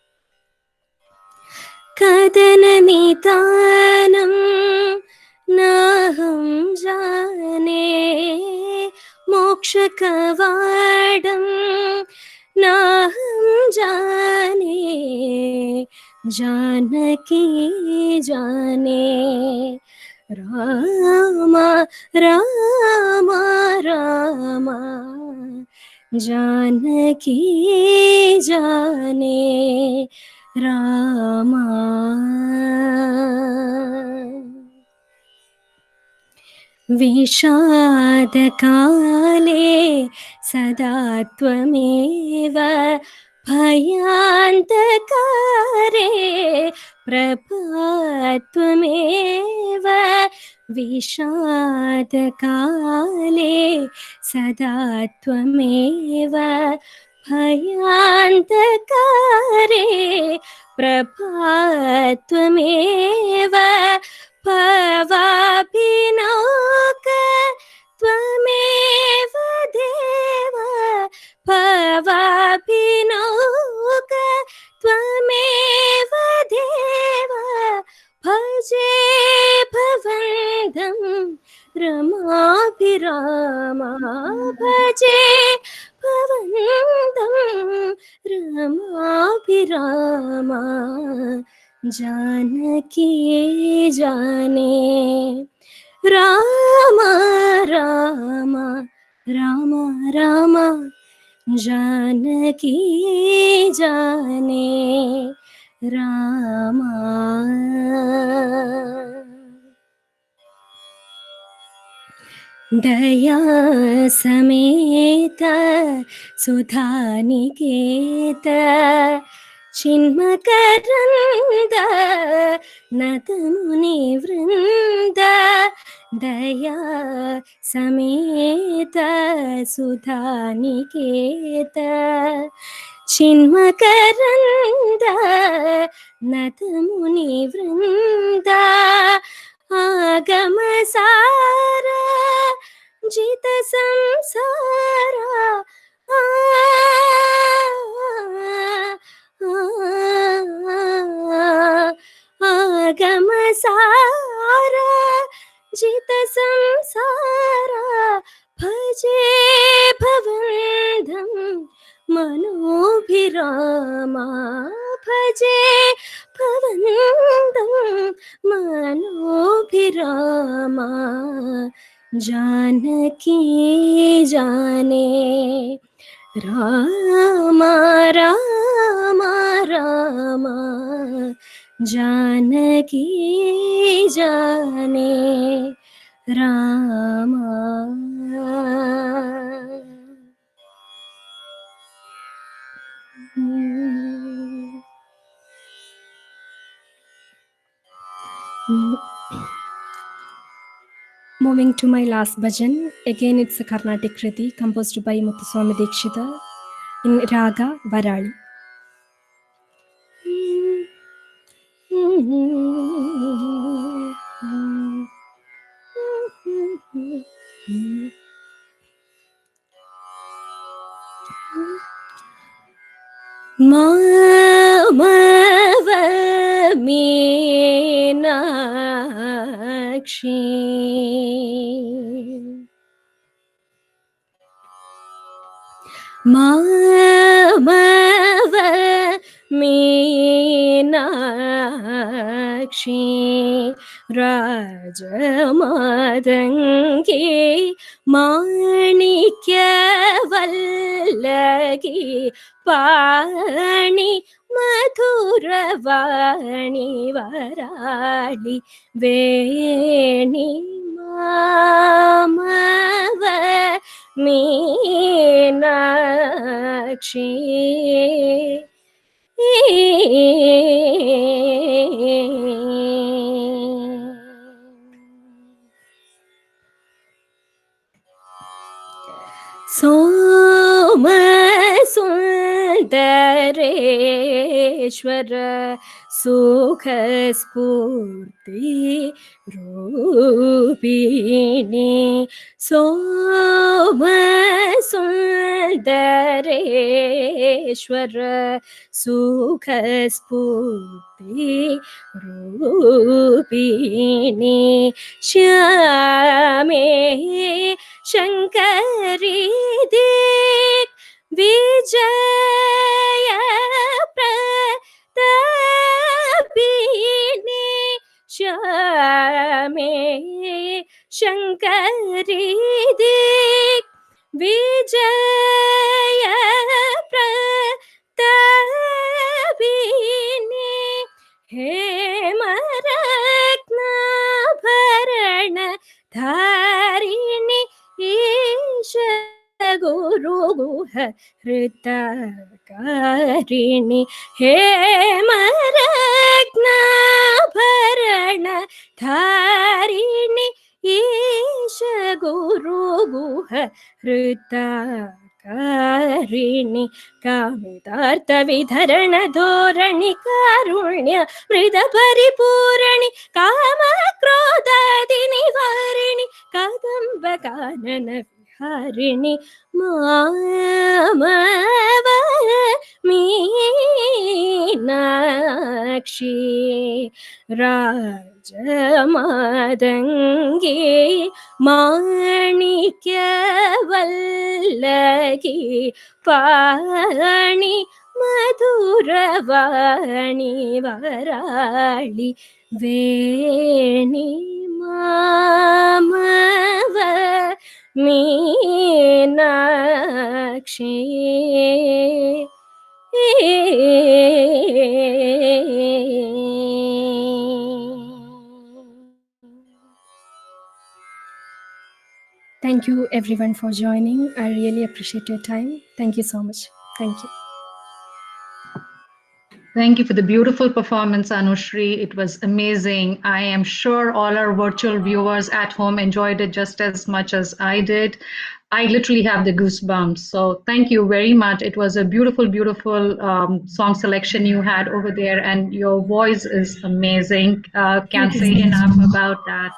कदन नितानम नाहम जाने मोक्ष कवाडम नाहम जाने जानकी जाने रामा रामा रामा जानकी जाने रामा विषादकाले सदा त्वमेव भयान्तकारे प्रभात्वमेव विषादकाले सदा त्वमेव भयान्तकारे प्रभात्वमेव भवाभिनौक त्वमेव देव भवाभिनौक त्वमेव देव भजे भवन्दं रमाभिरामा भजे भवन्दं रमाभिरामा जानकी जाने राम राम राम राम जानकी जाने राम दया समेत सुधानिकेत चिन्मकरन्द नतमुनिवृन्द दया समेत सुधानिकेत चिन्मकरन्द नतमुनिवृन्द आगमसार जित संसारा आगमसार जित संसारा भजे भवन्तं मनोभिरामा भजे भवन्तं मनोभिरामा जानकी जाने राम राम राम जानकी जाने Ram Moving to my last bhajan, again it's a Carnatic Kriti composed by Muthuswami Dikshita in Raga Varali. Mava Meenakshi Mava Meenakshi Rajamadangi Manikya Vallagi Pani Madhuravani Varali Veni Mamava Meenakshi Soma Sundareshwara Sukha Spurti Rupini Soma Sundareshwara Sukha Spurti Rupini Shyame Shankari Dik Vijaya Pratapini Shyame Shankari Dik Vijaya Pratapini Hemaratna Bharana Dharini Isha Guru Guha Hrita-karini Hemaratna Bharana Dharini Isha Guru Guha Hrita-karini Kamitartha Vidharana Dhorani Karunya Mrida Paripurani Kama Krodha Dinivarini Kadamba Kanana हरिणि मामव Meenakshi राजमादङ्गी माणिक्यवल्लकी पाणि मधुरवाणि वराळि वेणि मामव Meenakshi Thank you everyone for joining. I really appreciate your time. Thank you so much. Thank you. Thank you for the beautiful performance, Anushri. It was amazing. I am sure all our virtual viewers at home enjoyed it just as much as I did. I literally have the goosebumps. So thank you very much. It was a beautiful, beautiful song selection you had over there, and your voice is amazing. Can't say enough about that.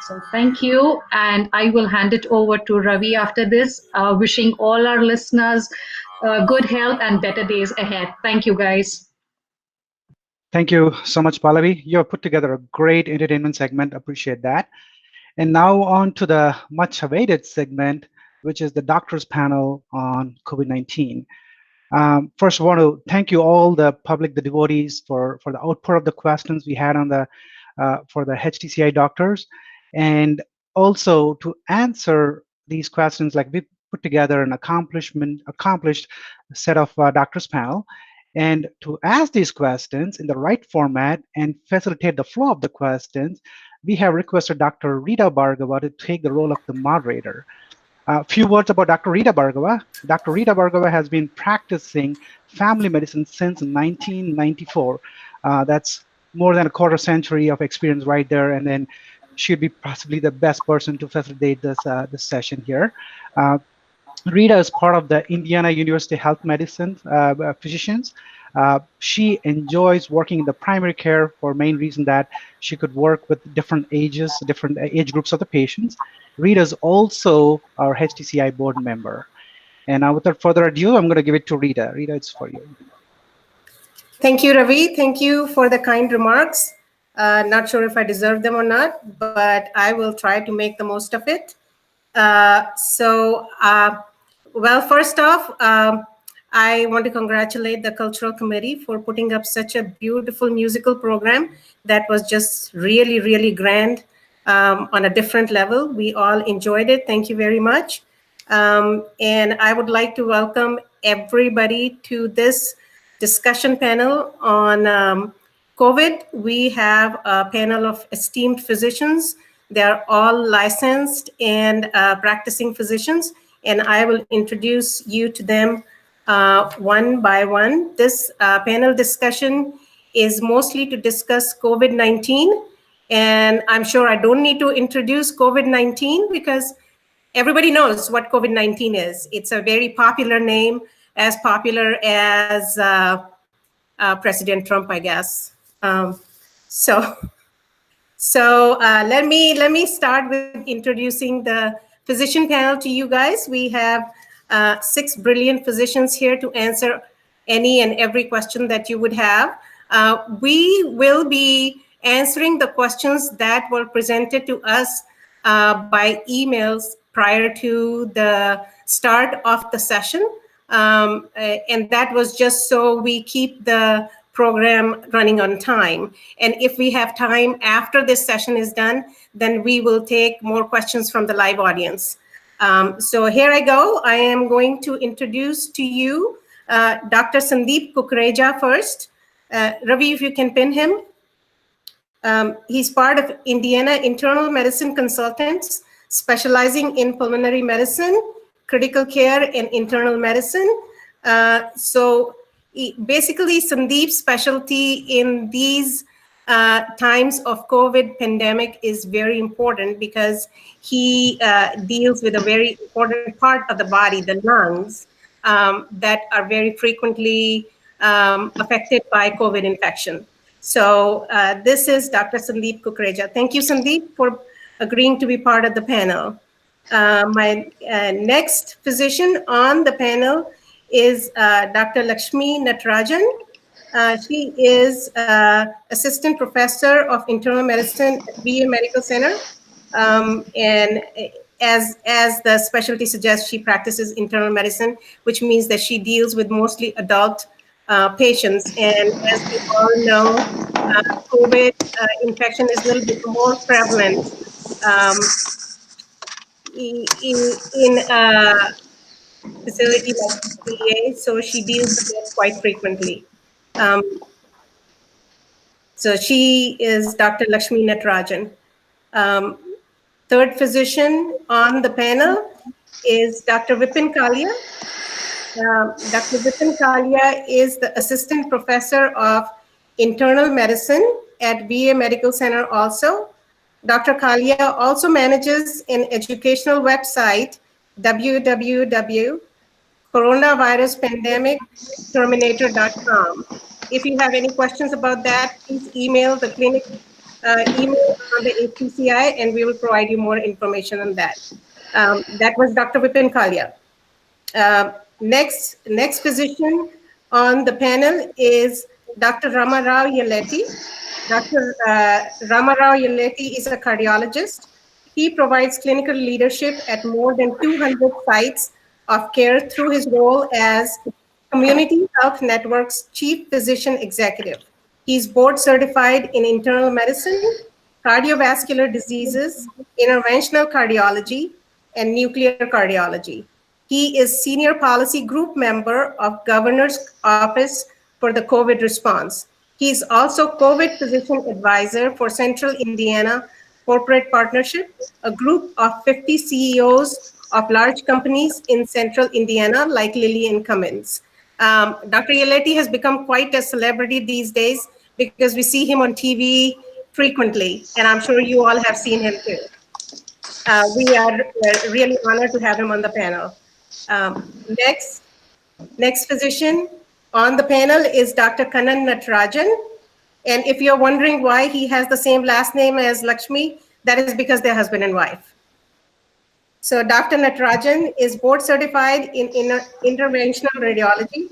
So thank you. And I will hand it over to Ravi after this, wishing all our listeners good health and better days ahead. Thank you, guys. Thank you so much, Pallavi. You have put together a great entertainment segment. Appreciate that. And now on to the much awaited segment, which is the doctor's panel on COVID-19. First, I want to thank you all, the public, the devotees, for the output of the questions we had on the for the HTCI doctors, and also to answer these questions. Like, we put together an accomplished set of doctors panel, and to ask these questions in the right format and facilitate the flow of the questions, we have requested Dr. Rita Bhargava to take the role of the moderator. A few words about Dr. Rita Bhargava. Dr. Rita Bhargava has been practicing family medicine since 1994. That's more than a quarter century of experience right there, and then she'd be possibly the best person to facilitate this session here. Rita is part of the Indiana University Health Medicine physicians. She enjoys working in the primary care for main reason that she could work with different ages, different age groups of the patients. Rita is also our HTCI board member. And now, without further ado, I'm going to give it to Rita. Rita, it's for you. Thank you, Ravi. Thank you for the kind remarks. Not sure if I deserve them or not, but I will try to make the most of it. Well, first off, I want to congratulate the Cultural Committee for putting up such a beautiful musical program that was just really, really grand on a different level. We all enjoyed it. Thank you very much. And I would like to welcome everybody to this discussion panel on COVID. We have a panel of esteemed physicians. They are all licensed and practicing physicians, and I will introduce you to them one by one. This panel discussion is mostly to discuss COVID-19, and I'm sure I don't need to introduce COVID-19 because everybody knows what COVID-19 is. It's a very popular name, as popular as President Trump, I guess. Let me start with introducing the physician panel to you guys. We have 6 brilliant physicians here to answer any and every question that you would have. We will be answering the questions that were presented to us by emails prior to the start of the session. And that was just so we keep the program running on time. And if we have time after this session is done, then we will take more questions from the live audience. So here I go. I am going to introduce to you Dr. Sandeep Kukreja first. Ravi, if you can pin him. He's part of Indiana Internal Medicine Consultants, specializing in pulmonary medicine, critical care, and internal medicine. Basically, Sandeep's specialty in these times of COVID pandemic is very important because he deals with a very important part of the body, the lungs, that are very frequently affected by COVID infection. So this is Dr. Sandeep Kukreja. Thank you, Sandeep, for agreeing to be part of the panel. My next physician on the panel is Dr. Lakshmi Natarajan. She is assistant professor of internal medicine at VA Medical Center. And as the specialty suggests, she practices internal medicine, which means that she deals with mostly adult patients. And as we all know, COVID infection is a little bit more prevalent in a facility like VA, so she deals with it quite frequently. Um, so she is Dr. Lakshmi Natarajan. Um, Third physician on the panel is Dr. Vipin Kalia. Dr. Vipin Kalia is the assistant professor of internal medicine at VA Medical Center also. Dr. Kalia also manages an educational website, www.coronaviruspandemicterminator.com. If you have any questions about that, please email the clinic email on the HTCI, and we will provide you more information on that. That was Dr. Vipin Kalia. Next physician on the panel is Dr. Ramarao Yeleti. Dr. Ramarao Yeleti is a cardiologist. He provides clinical leadership at more than 200 sites of care through his role as Community Health Network's Chief Physician Executive. He's board certified in internal medicine, cardiovascular diseases, interventional cardiology, and nuclear cardiology. He is senior policy group member of Governor's Office for the COVID response. He is also COVID physician advisor for Central Indiana Corporate Partnership, a group of 50 CEOs of large companies in Central Indiana like Lilly and Cummins. Dr. Yeleti has become quite a celebrity these days because we see him on TV frequently, and I'm sure you all have seen him too. We are really honored to have him on the panel. Next physician on the panel is Dr. Kannan Natarajan. And if you're wondering why he has the same last name as Lakshmi, that is because they're husband and wife. So Dr. Natarajan is board certified in interventional radiology.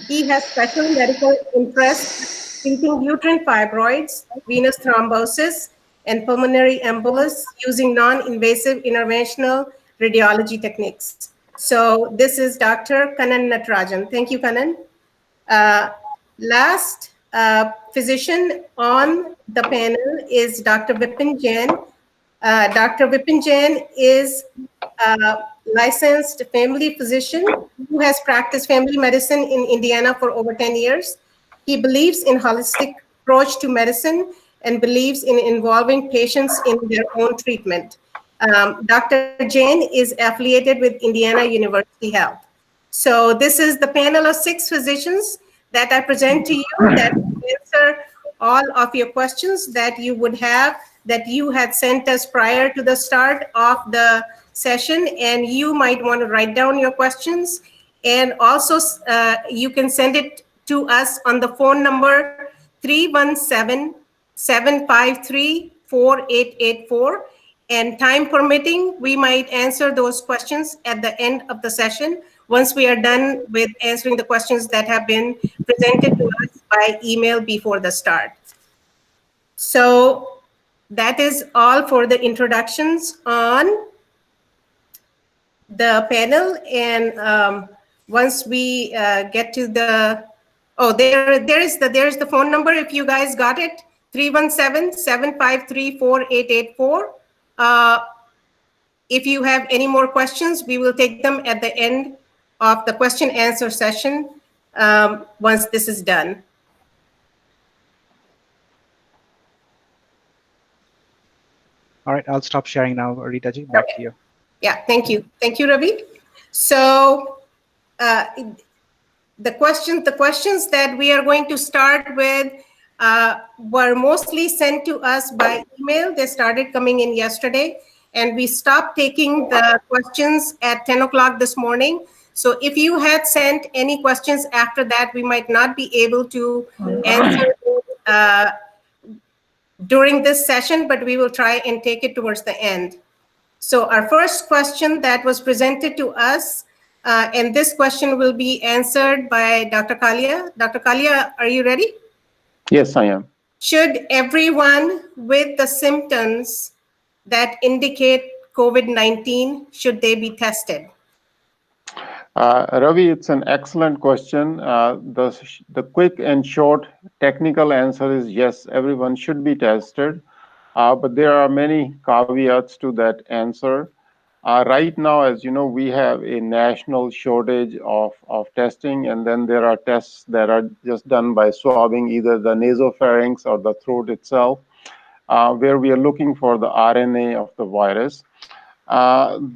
He has special medical interest treating uterine fibroids, venous thrombosis, and pulmonary embolus using non-invasive interventional radiology techniques. So this is Dr. Kannan Natarajan. Thank you, Kannan. Last physician on the panel is Dr. Vipin Jain. Dr. Vipin Jain is a licensed family physician who has practiced family medicine in Indiana for over 10 years. He believes in holistic approach to medicine and believes in involving patients in their own treatment. Dr. Jain is affiliated with Indiana University Health. So this is the panel of 6 physicians that I present to you that answer all of your questions that you would have, that you had sent us prior to the start of the session, and you might want to write down your questions. And also you can send it to us on the phone number 317-753-4884. And time permitting, we might answer those questions at the end of the session once we are done with answering the questions that have been presented to us by email before the start. So that is all for the introductions on the panel. And once we get to the, oh, there's the phone number if you guys got it, 317-753-4884. If you have any more questions, we will take them at the end of the question answer session once this is done. All right, I'll stop sharing now, Ritaji, back to you. Yeah, thank you. Thank you, Ravi. So the questions that we are going to start with were mostly sent to us by email. They started coming in yesterday, and we stopped taking the questions at 10 o'clock this morning. So if you had sent any questions after that, we might not be able to answer during this session, but we will try and take it towards the end. So our first question that was presented to us, and this question will be answered by Dr. Kalia. Dr. Kalia, are you ready? Yes, I am. Should everyone with the symptoms that indicate COVID-19, should they be tested? Ravi, it's an excellent question. The quick and short technical answer is yes, everyone should be tested. But there are many caveats to that answer. Right now, as you know, we have a national shortage of testing, and then there are tests that are just done by swabbing either the nasopharynx or the throat itself, where we are looking for the RNA of the virus.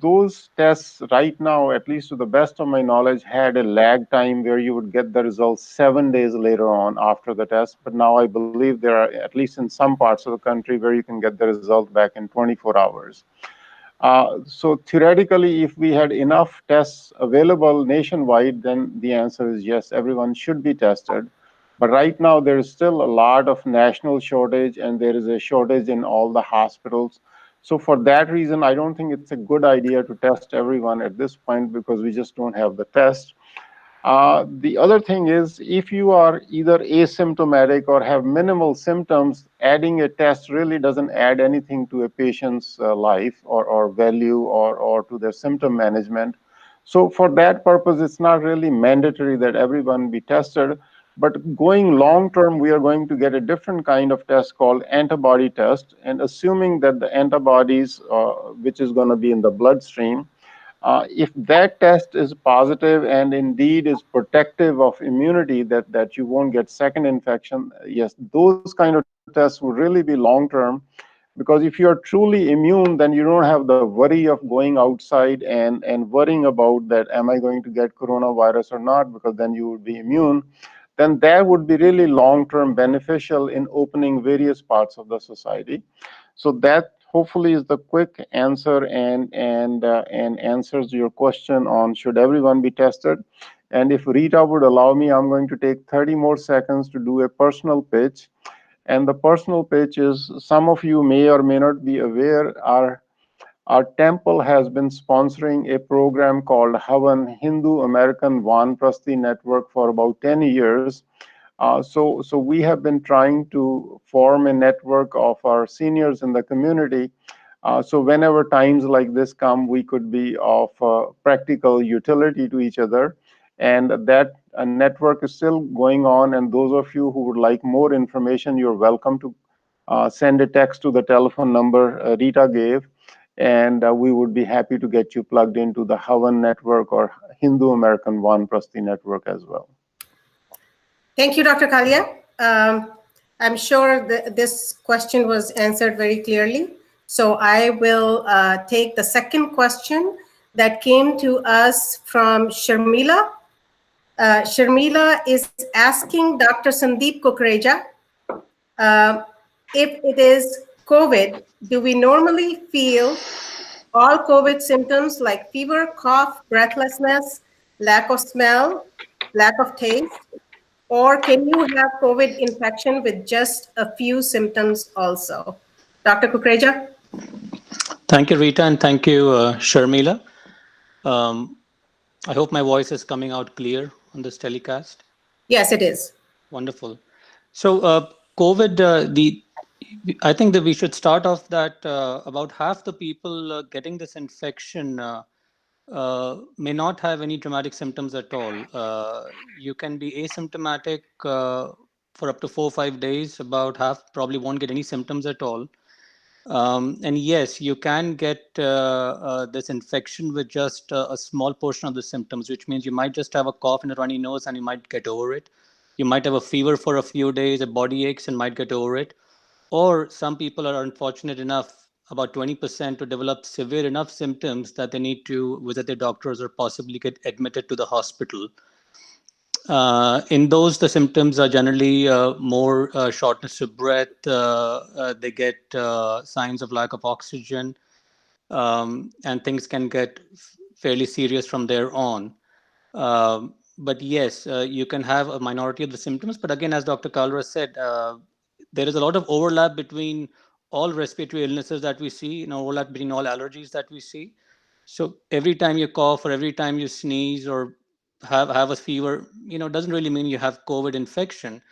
Those tests right now, at least to the best of my knowledge, had a lag time where you would get the results 7 days later on after the test. But now I believe there are, at least in some parts of the country, where you can get the result back in 24 hours. So theoretically, if we had enough tests available nationwide, then the answer is yes, everyone should be tested. But right now, there is still a lot of national shortage, and there is a shortage in all the hospitals. So for that reason, I don't think it's a good idea to test everyone at this point because we just don't have the test. The other thing is, if you are either asymptomatic or have minimal symptoms, adding a test really doesn't add anything to a patient's life or value or to their symptom management. So for that purpose, it's not really mandatory that everyone be tested. But going long term, we are going to get a different kind of test called antibody test. And assuming that the antibodies, which is going to be in the bloodstream, if that test is positive and indeed is protective of immunity, that you won't get second infection, yes, those kind of tests would really be long-term. Because if you are truly immune, then you don't have the worry of going outside and worrying about that, am I going to get coronavirus or not, because then you would be immune. Then that would be really long-term beneficial in opening various parts of the society. So that hopefully is the quick answer and answers your question on should everyone be tested. And if Rita would allow me, I'm going to take 30 more seconds to do a personal pitch. And the personal pitch is, some of you may or may not be aware, our temple has been sponsoring a program called Havan Hindu American Vanprasthi Network for about 10 years. So we have been trying to form a network of our seniors in the community. So whenever times like this come, we could be of practical utility to each other. And that network is still going on. And those of you who would like more information, you're welcome to send a text to the telephone number Rita gave. And we would be happy to get you plugged into the Havan network or Hindu American Vanprasthi network as well. Thank you, Dr. Kalia. I'm sure this question was answered very clearly. So I will take the second question that came to us from Sharmila. Sharmila is asking Dr. Sandeep Kukreja, if it is COVID, do we normally feel all COVID symptoms like fever, cough, breathlessness, lack of smell, lack of taste? Or can you have COVID infection with just a few symptoms also? Dr. Kukreja? Thank you, Rita, and thank you, Sharmila. I hope my voice is coming out clear on this telecast. Yes, it is. Wonderful. So COVID, I think that we should start off that about half the people getting this infection may not have any dramatic symptoms at all. You can be asymptomatic for up to 4 or 5 days. About half probably won't get any symptoms at all. And yes, you can get this infection with just a small portion of the symptoms, which means you might just have a cough and a runny nose and you might get over it. You might have a fever for a few days, a body aches and might get over it. Or some people are unfortunate enough, about 20%, to develop severe enough symptoms that they need to visit their doctors or possibly get admitted to the hospital. In those, the symptoms are generally more shortness of breath. They get signs of lack of oxygen, and things can get fairly serious from there on. But yes, you can have a minority of the symptoms. But again, as Dr. Kalra said, there is a lot of overlap between all respiratory illnesses that we see, overlap between all allergies that we see. So every time you cough or every time you sneeze or have a fever, doesn't really mean you have COVID infection.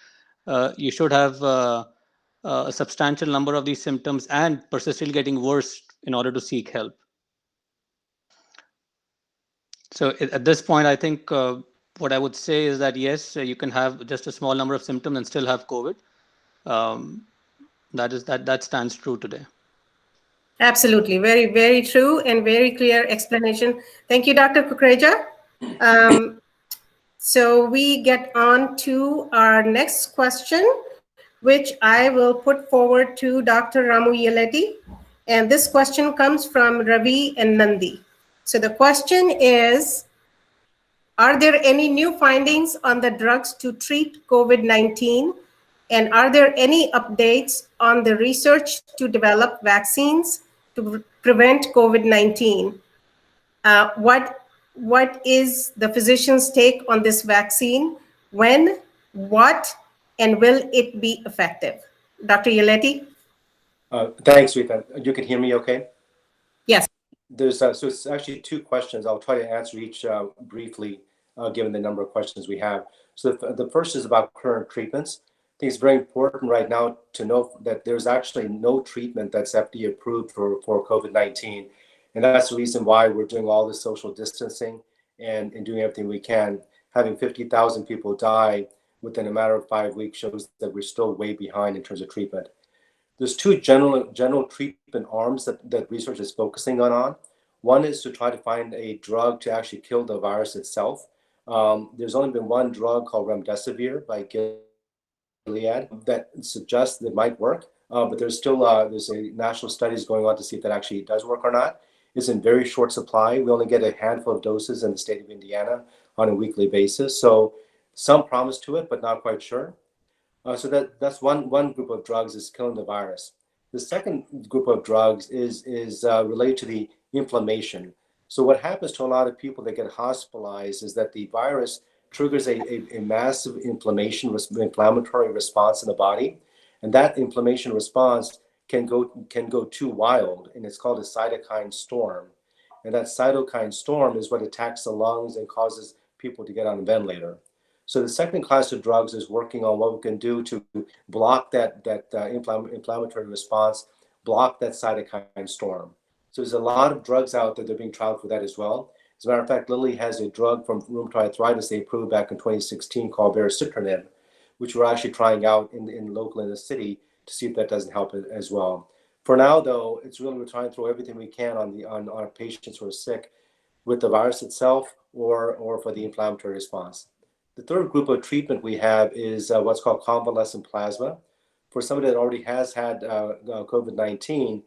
You should have a substantial number of these symptoms and persistently getting worse in order to seek help. So at this point, I think what I would say is that yes, you can have just a small number of symptoms and still have COVID. That stands true today. Absolutely. Very, very true and very clear explanation. Thank you, Dr. Kukreja. So we get on to our next question, which I will put forward to Dr. Ramu Yeleti. And this question comes from Ravi and Nandi. So the question is, are there any new findings on the drugs to treat COVID-19? And are there any updates on the research to develop vaccines to prevent COVID-19? What is the physician's take on this vaccine? When, what, and will it be effective? Dr. Yeleti? Thanks, Rita. You can hear me okay? Yes. So it's actually two questions. I'll try to answer each briefly, given the number of questions we have. So the first is about current treatments. I think it's very important right now to note that there's actually no treatment that's FDA approved for COVID-19. And that's the reason why we're doing all this social distancing and doing everything we can. Having 50,000 people die within a matter of 5 weeks shows that we're still way behind in terms of treatment. There's two general treatment arms that research is focusing on. One is to try to find a drug to actually kill the virus itself. There's only been one drug called remdesivir by Gilead that suggests that it might work, but there's still there's a national studies going on to see if that actually does work or not. It's in very short supply. We only get a handful of doses in the state of Indiana on a weekly basis. So some promise to it, but not quite sure. So that's one group of drugs is killing the virus. The second group of drugs is related to the inflammation. So what happens to a lot of people that get hospitalized is that the virus triggers a massive inflammatory response in the body, and that inflammation response can go too wild, and it's called a cytokine storm. And that cytokine storm is what attacks the lungs and causes people to get on a ventilator. So the second class of drugs is working on what we can do to block that inflammatory response, block that cytokine storm. So there's a lot of drugs out there that are being trialed for that as well. As a matter of fact, Lilly has a drug from rheumatoid arthritis they approved back in 2016 called baricitinib, which we're actually trying out locally in the city to see if that doesn't help as well. For now, though, it's really we're trying to throw everything we can on our patients who are sick with the virus itself or for the inflammatory response. The third group of treatment we have is what's called convalescent plasma. For somebody that already has had COVID-19,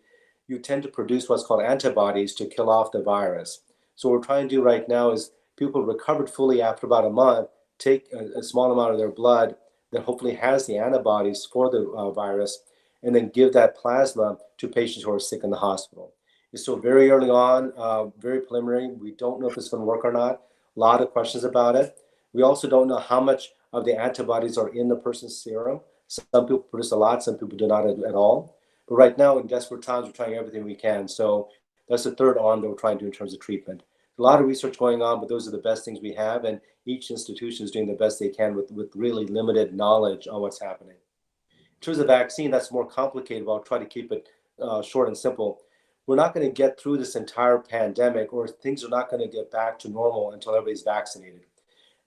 you tend to produce what's called antibodies to kill off the virus. So what we're trying to do right now is people recovered fully after about a month, take a small amount of their blood that hopefully has the antibodies for the virus, and then give that plasma to patients who are sick in the hospital. It's still very early on, very preliminary. We don't know if it's going to work or not. A lot of questions about it. We also don't know how much of the antibodies are in the person's serum. Some people produce a lot, some people do not at all. But right now, in desperate times, we're trying everything we can. So that's the third arm that we're trying to do in terms of treatment. A lot of research going on, but those are the best things we have. And each institution is doing the best they can with really limited knowledge on what's happening. In terms of vaccine, that's more complicated, but I'll try to keep it short and simple. We're not going to get through this entire pandemic, or things are not going to get back to normal until everybody's vaccinated.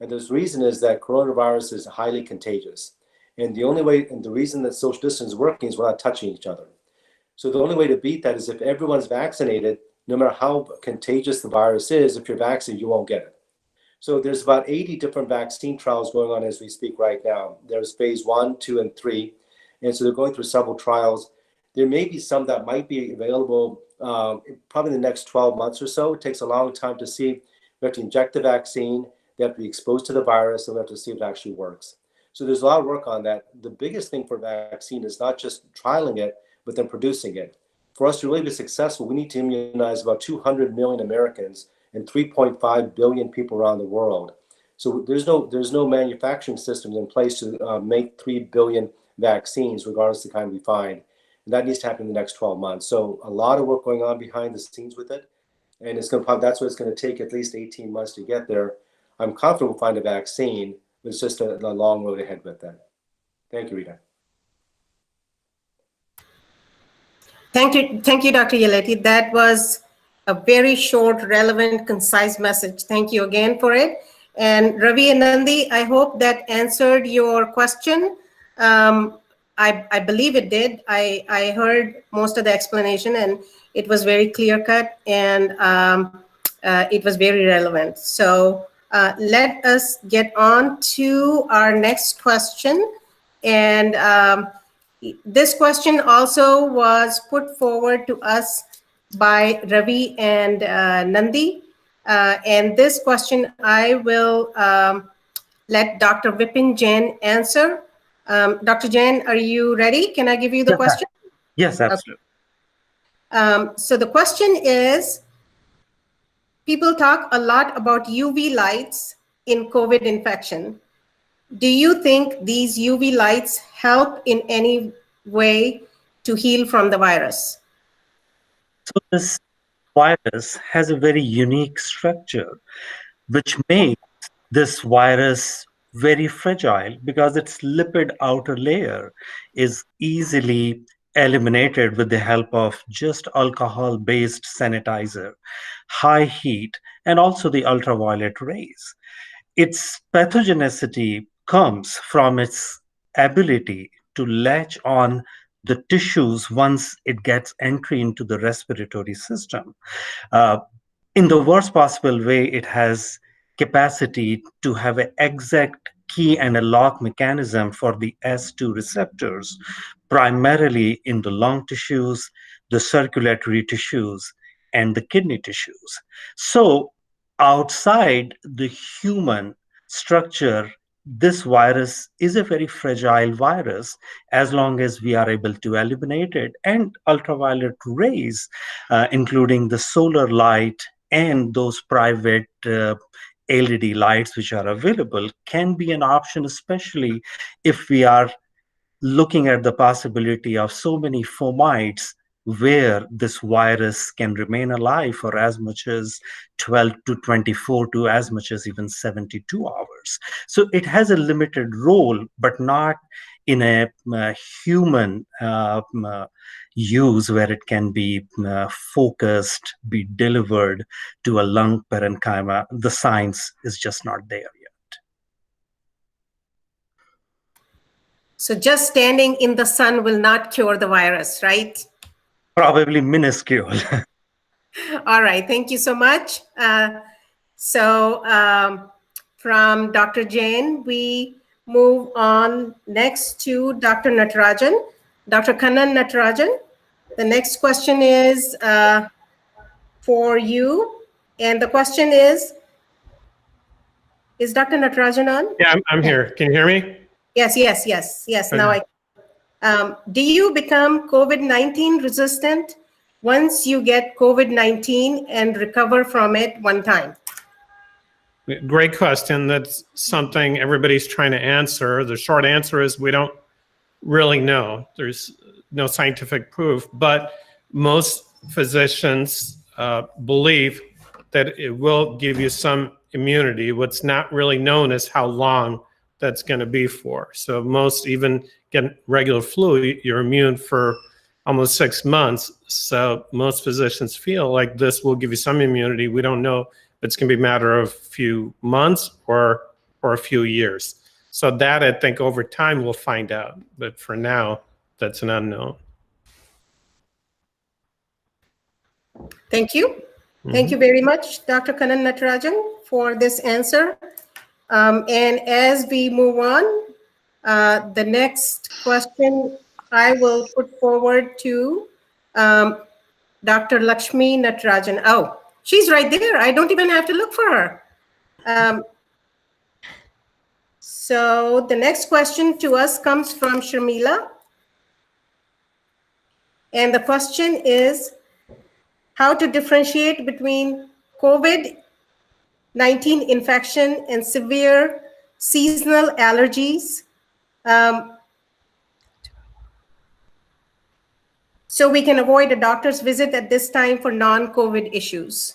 And the reason is that coronavirus is highly contagious. And the only way, and the reason that social distance is working is we're not touching each other. So the only way to beat that is if everyone's vaccinated, no matter how contagious the virus is, if you're vaccinated, you won't get it. So there's about 80 different vaccine trials going on as we speak right now. There's phase 1, 2, and 3. And so they're going through several trials. There may be some that might be available probably in the next 12 months or so. It takes a long time to see. We have to inject the vaccine. They have to be exposed to the virus, and we have to see if it actually works. So there's a lot of work on that. The biggest thing for vaccine is not just trialing it, but then producing it. For us to really be successful, we need to immunize about 200 million Americans and 3.5 billion people around the world. So there's no manufacturing systems in place to make 3 billion vaccines, regardless of the kind we find. And that needs to happen in the next 12 months. So a lot of work going on behind the scenes with it. And it's going to probably, that's what it's going to take at least 18 months to get there. I'm confident we'll find a vaccine, but it's just a long road ahead with that. Thank you, Rita. Thank you, Dr. Yeleti. That was a very short, relevant, concise message. Thank you again for it. And Ravi and Nandi, I hope that answered your question. I believe it did. I heard most of the explanation, and it was very clear cut, and it was very relevant. So let us get on to our next question. And this question also was put forward to us by Ravi and Nandi. And this question I will let Dr. Vipin Jain answer. Dr. Jain, are you ready? Can I give you the question? Yes, absolutely. So the question is, people talk a lot about UV lights in COVID infection. Do you think these UV lights help in any way to heal from the virus? So this virus has a very unique structure, which makes this virus very fragile because its lipid outer layer is easily eliminated with the help of just alcohol-based sanitizer, high heat, and also the ultraviolet rays. Its pathogenicity comes from its ability to latch on the tissues once it gets entry into the respiratory system. In the worst possible way, it has capacity to have an exact key and a lock mechanism for the S2 receptors, primarily in the lung tissues, the circulatory tissues, and the kidney tissues. So outside the human structure, this virus is a very fragile virus as long as we are able to eliminate it. And ultraviolet rays, including the solar light and those private LED lights which are available, can be an option, especially if we are looking at the possibility of so many fomites where this virus can remain alive for as much as 12 to 24 to as much as even 72 hours. So it has a limited role, but not in a human use where it can be focused, be delivered to a lung parenchyma. The science is just not there yet. So just standing in the sun will not cure the virus, right? Probably minuscule. All right, thank you so much. From Dr. Jain, we move on next to Dr. Natarajan, Dr. Kannan Natarajan. The next question is for you. And the question is Dr. Natarajan on? Yeah, I'm here. Can you hear me? Yes. Okay. Now do you become COVID-19 resistant once you get COVID-19 and recover from it one time? Great question. That's something everybody's trying to answer. The short answer is we don't really know. There's no scientific proof, but most physicians believe that it will give you some immunity. What's not really known is how long that's going to be for. So most even get regular flu, you're immune for almost 6 months. So most physicians feel like this will give you some immunity. We don't know if it's going to be a matter of a few months or a few years. So that, I think, over time we'll find out. But for now, that's an unknown. Thank you. Thank you very much, Dr. Kannan Natarajan, for this answer. And as we move on, the next question I will put forward to Dr. Lakshmi Natarajan. Oh, she's right there. I don't even have to look for her. So the next question to us comes from Sharmila. And the question is how to differentiate between COVID-19 infection and severe seasonal allergies. so we can avoid a doctor's visit at this time for non-COVID issues?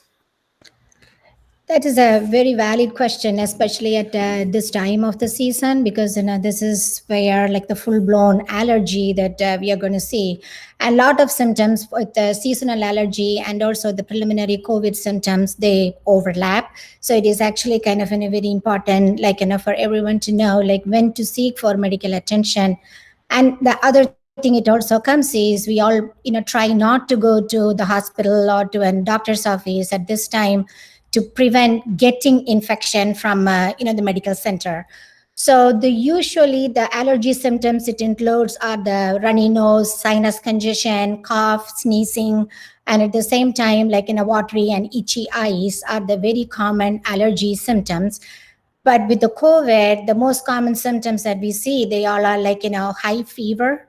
That is a very valid question, especially at this time of the season, because this is where like the full-blown allergy that we are going to see, and a lot of symptoms with the seasonal allergy and also the preliminary COVID symptoms, they overlap. So it is actually kind of very important, like for everyone to know like when to seek for medical attention. And the other thing it also comes is we all try not to go to the hospital or to a doctor's office at this time to prevent getting infection from the medical center. So usually the allergy symptoms it includes are the runny nose, sinus congestion, cough, sneezing, and at the same time like watery and itchy eyes are the very common allergy symptoms. But with the COVID, the most common symptoms that we see, they all are like high fever.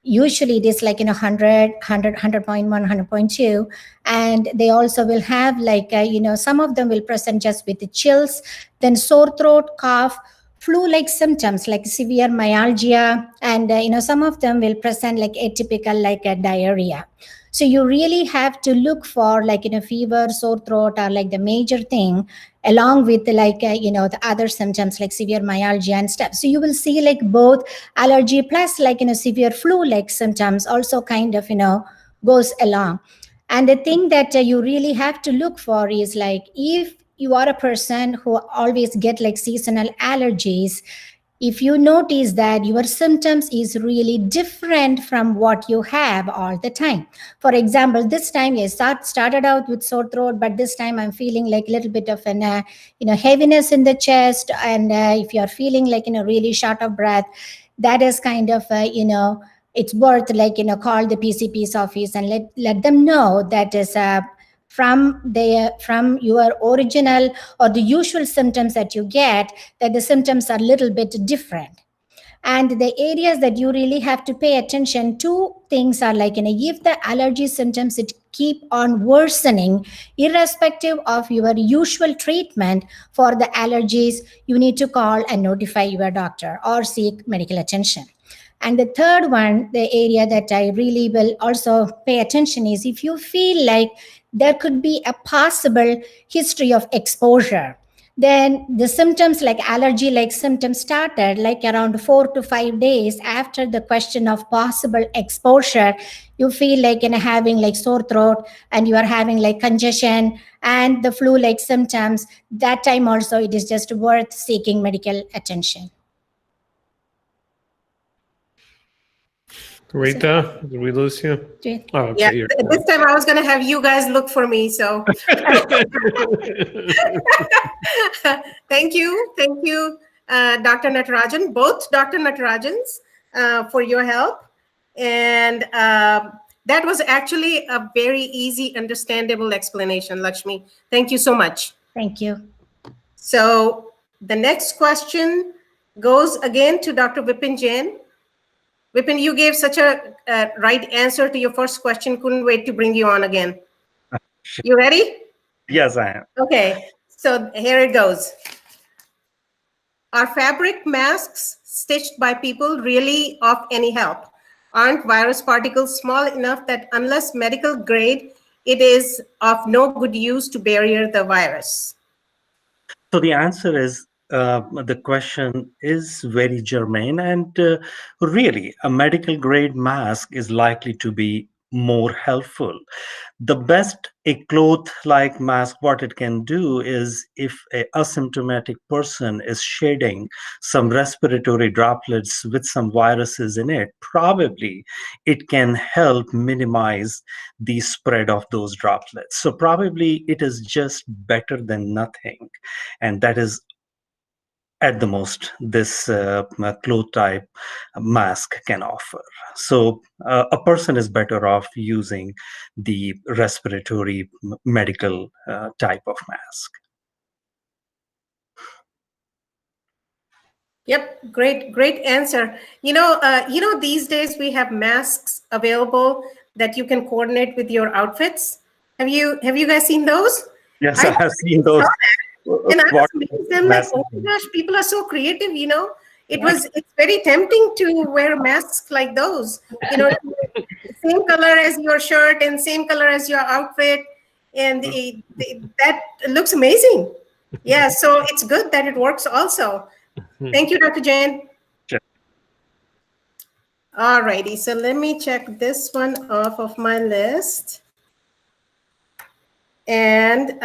Usually it is like 100, 100.1, 100.2. And they also will have like, some of them will present just with the chills, then sore throat, cough, flu-like symptoms like severe myalgia. And, some of them will present like atypical like diarrhea. So you really have to look for like, fever, sore throat are like the major thing, along with like, the other symptoms like severe myalgia and stuff. So you will see like both allergy plus like, severe flu-like symptoms also kind of, goes along. And the thing that you really have to look for is like, if you are a person who always get like seasonal allergies, if you notice that your symptoms is really different from what you have all the time. For example, this time I started out with sore throat, but this time I'm feeling like a little bit of an heaviness in the chest. And if you're feeling like really short of breath, that is kind of it's worth like call the PCP's office and let them know that is from your original or the usual symptoms that you get, that the symptoms are a little bit different. And the areas that you really have to pay attention to things are like, if the allergy symptoms it keep on worsening, irrespective of your usual treatment for the allergies, you need to call and notify your doctor or seek medical attention. And the third one, the area that I really will also pay attention is if you feel like there could be a possible history of exposure, then the symptoms like allergy like symptoms started like around 4 to 5 days after the question of possible exposure. You feel like having like sore throat and you are having like congestion and the flu like symptoms, that time also it is just worth seeking medical attention. Rita, did we lose you? Oh, okay, yeah, this time I was going to have you guys look for me. So thank you, Dr. Natarajan, both Dr. Natarajans, for your help. And that was actually a very easy, understandable explanation, Lakshmi. Thank you so much. Thank you. So the next question goes again to Dr. Vipin Jain. Vipin, you gave such a right answer to your first question. Couldn't wait to bring you on again. You ready? Yes, I am. Okay, so here it goes. Are fabric masks stitched by people really of any help? Aren't virus particles small enough that unless medical grade, it is of no good use to barrier the virus? So the answer is, the question is very germane, and really a medical grade mask is likely to be more helpful. The best a cloth-like mask, what it can do is, if an asymptomatic person is shedding some respiratory droplets with some viruses in it, probably it can help minimize the spread of those droplets. So probably it is just better than nothing. And that is at the most this cloth type mask can offer. So a person is better off using the respiratory medical type of mask. Yep, great answer. These days we have masks available that you can coordinate with your outfits. Have you guys seen those? Yes, I have seen those. And I was amazed. I'm like, oh my gosh, people are so creative, It's very tempting to wear masks like those, same color as your shirt and same color as your outfit, and that looks amazing. Yeah, so it's good that it works also. Thank you, Dr. Jain. Sure. All righty, so let me check this one off of my list. And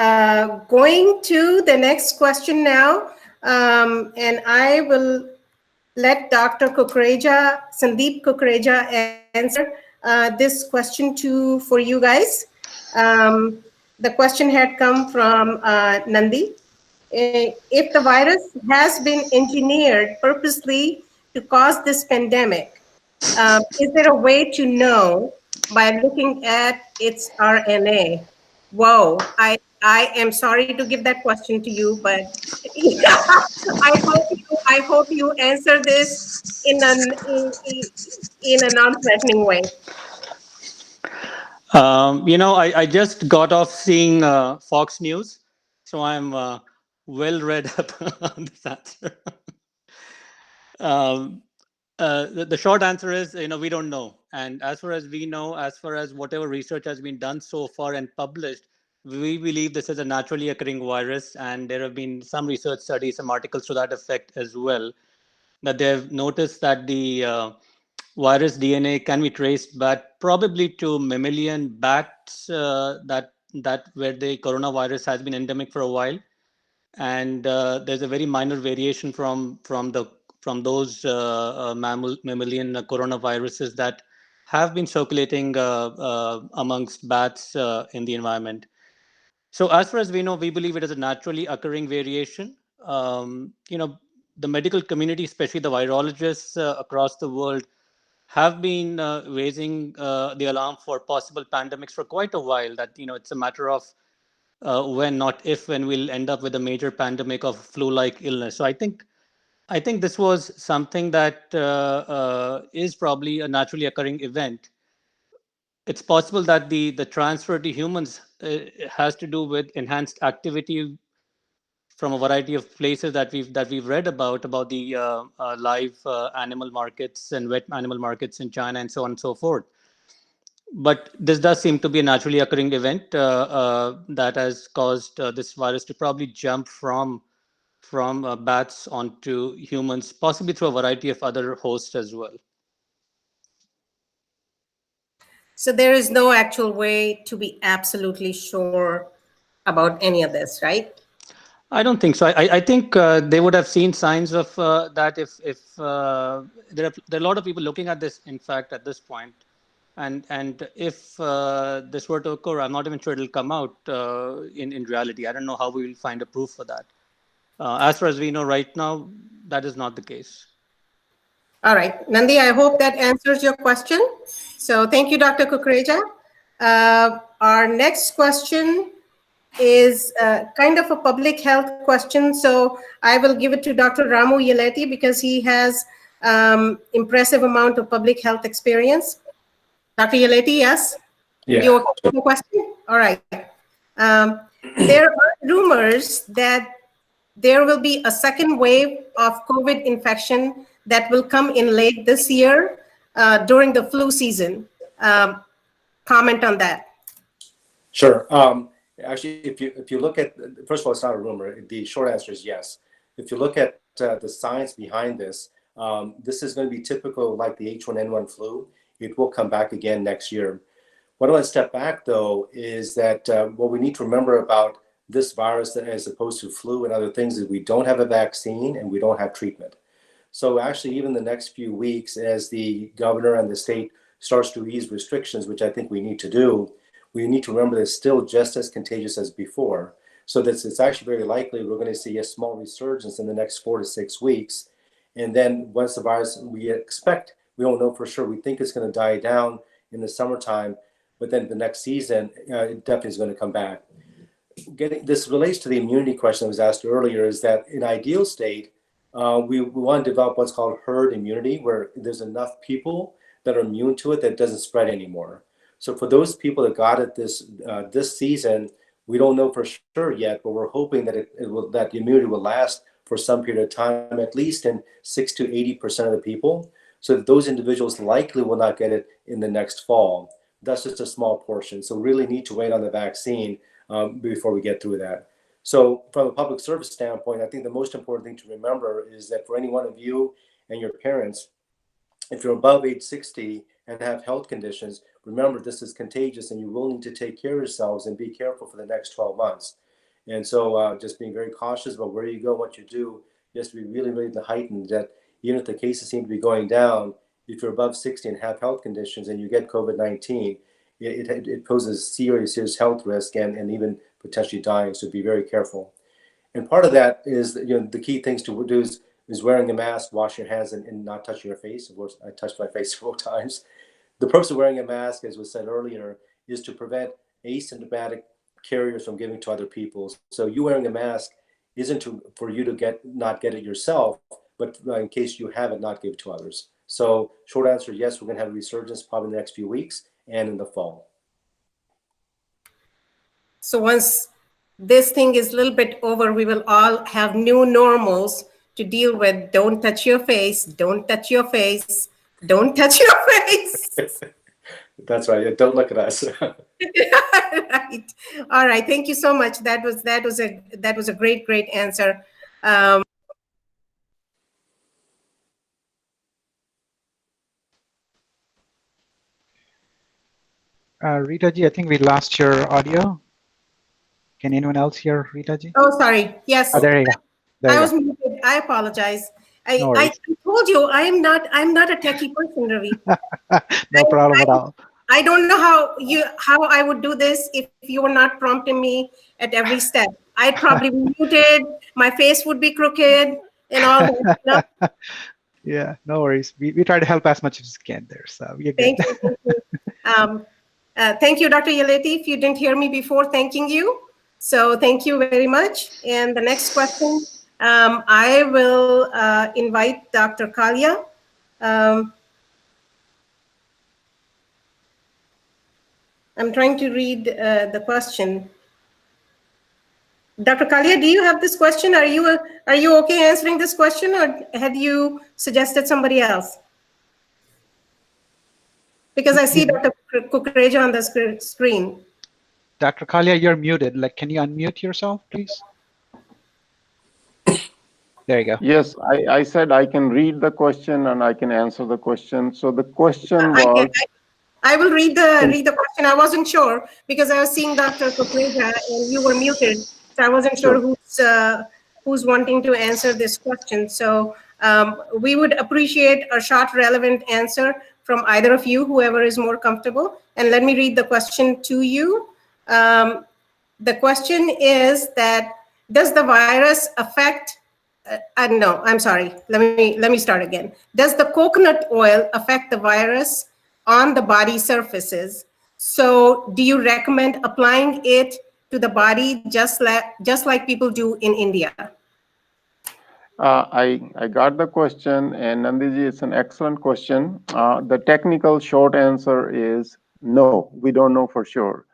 going to the next question now, and I will let Dr. Sandeep Kukreja answer this question for you guys. The question had come from Nandi. If the virus has been engineered purposely to cause this pandemic, is there a way to know by looking at its RNA? Whoa, I am sorry to give that question to you, but I hope you answer this in a non-threatening way. I just got off seeing Fox News, so I'm well read up on this answer. The short answer is, we don't know. And as far as we know, as far as whatever research has been done so far and published, we believe this is a naturally occurring virus. And there have been some research studies, some articles to that effect as well, that they've noticed that the virus DNA can be traced back probably to mammalian bats that where the coronavirus has been endemic for a while. And there's a very minor variation from those mammalian coronaviruses that have been circulating amongst bats in the environment. So as far as we know, we believe it is a naturally occurring variation. The medical community, especially the virologists across the world, have been raising the alarm for possible pandemics for quite a while. That it's a matter of when, not if, when we'll end up with a major pandemic of flu-like illness. So I think this was something that is probably a naturally occurring event. It's possible that the transfer to humans has to do with enhanced activity from a variety of places that we've read about the live animal markets and wet animal markets in China and so on and so forth. But this does seem to be a naturally occurring event that has caused this virus to probably jump from bats onto humans, possibly through a variety of other hosts as well. So there is no actual way to be absolutely sure about any of this, right? I don't think so. I think they would have seen signs of that if there are a lot of people looking at this, in fact, at this point. And if this were to occur, I'm not even sure it'll come out in reality. I don't know how we will find a proof for that. As far as we know right now, that is not the case. All right, Nandi, I hope that answers your question. So thank you, Dr. Kukreja. Our next question is kind of a public health question. So I will give it to Dr. Ramu Yeleti because he has impressive amount of public health experience. Dr. Yeleti, yes? Yeah. Your question? All right. There are rumors that there will be a second wave of COVID infection that will come in late this year during the flu season. Comment on that. Sure. Actually, if you look at, first of all, it's not a rumor. The short answer is yes. If you look at the science behind this, this is going to be typical like the H1N1 flu. It will come back again next year. What I want to step back, though, is that what we need to remember about this virus, as opposed to flu and other things, is we don't have a vaccine and we don't have treatment. So actually, even the next few weeks, as the governor and the state starts to ease restrictions, which I think we need to do, we need to remember that it's still just as contagious as before. So that it's actually very likely we're going to see a small resurgence in the next 4 to 6 weeks. And then once the virus, we expect, we don't know for sure, we think it's going to die down in the summertime, but then the next season, it definitely is going to come back. This relates to the immunity question that was asked earlier, is that in ideal state, we want to develop what's called herd immunity, where there's enough people that are immune to it that it doesn't spread anymore. So for those people that got it this season, we don't know for sure yet, but we're hoping that that the immunity will last for some period of time, at least in 6 to 80% of the people. So that those individuals likely will not get it in the next fall. That's just a small portion. So really need to wait on the vaccine before we get through that. So from a public service standpoint, I think the most important thing to remember is that for any one of you and your parents, if you're above age 60 and have health conditions, remember this is contagious and you will need to take care of yourselves and be careful for the next 12 months. And so just being very cautious about where you go, what you do, you have to be really, really heightened that even if the cases seem to be going down, if you're above 60 and have health conditions and you get COVID-19, it poses serious health risk and even potentially dying. So be very careful. And part of that is, the key things to do is wearing a mask, wash your hands, and not touching your face. Of course, I touched my face several times. The purpose of wearing a mask, as was said earlier, is to prevent asymptomatic carriers from giving to other people. So you wearing a mask isn't for you to not get it yourself, but in case you have it, not give to others. So short answer, yes, we're going to have a resurgence probably in the next few weeks and in the fall. So once this thing is a little bit over, we will all have new normals to deal with. Don't touch your face. Don't touch your face. Don't touch your face. That's right. Don't look at us. Right. All right. Thank you so much. That was a great answer. Rita ji, I think we lost your audio. Can anyone else hear Rita ji? Oh, sorry. Yes. Oh, there you go. There I you was go. muted. I apologize. No I told you I'm not a techie person, Ravi. No problem at all. I don't know how I would do this if you were not prompting me at every step. I'd probably be muted. My face would be crooked and all that stuff. Yeah, no worries. We try to help as much as we can there. So we are good. Thank you. Thank you, Dr. Yeleti. If you didn't hear me before, thanking you. So thank you very much. And the next question, I will invite Dr. Kalia. I'm trying to read the question. Dr. Kalia, do you have this question? Are you okay answering this question, or had you suggested somebody else? Because I see Dr. Kukreja on the screen. Dr. Kalia, you're muted. Can you unmute yourself, please? There you go. Yes, I said I can read the question and I can answer the question. So the question was... I will read the question. I wasn't sure because I was seeing Dr. Kukreja and you were muted. So I wasn't sure who's wanting to answer this question. So we would appreciate a short, relevant answer from either of you, whoever is more comfortable. And let me read the question to you. The question is that, does the virus affect... no, I'm sorry. Let me start again. Does the coconut oil affect the virus on the body surfaces? So do you recommend applying it to the body just like people do in India? I got the question, and Nandiji, it's an excellent question. The technical short answer is no, we don't know for sure.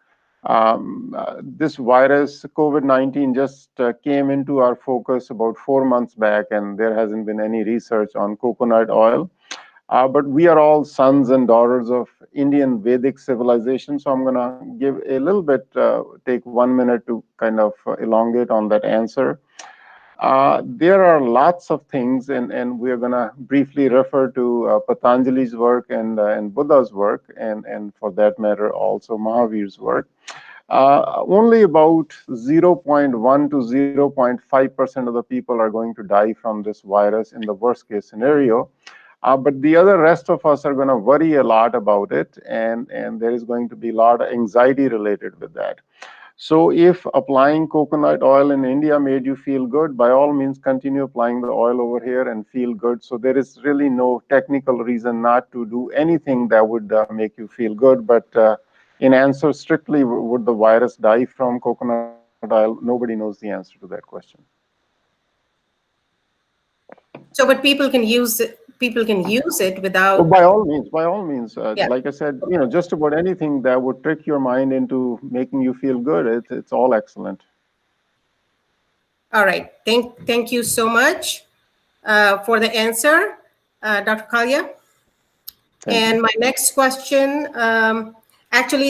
This virus, COVID-19, just came into our focus about 4 months back, and there hasn't been any research on coconut oil. But we are all sons and daughters of Indian Vedic civilization, so I'm going to give a little bit, take 1 minute to kind of elongate on that answer. There are lots of things, and we're going to briefly refer to Patanjali's work and Buddha's work, and for that matter, also Mahavir's work. Only about 0.1 to 0.5% of the people are going to die from this virus in the worst case scenario. But the other rest of us are going to worry a lot about it, and there is going to be a lot of anxiety related with that. So if applying coconut oil in India made you feel good, by all means, continue applying the oil over here and feel good. So there is really no technical reason not to do anything that would make you feel good. But in answer strictly, would the virus die from coconut oil? Nobody knows the answer to that question. So, but people can use it. People can use it without. Well, by all means. Yeah. Like I said, just about anything that would trick your mind into making you feel good, it's all excellent. All right. Thank you so much for the answer, Dr. Kalia. And my next question, actually,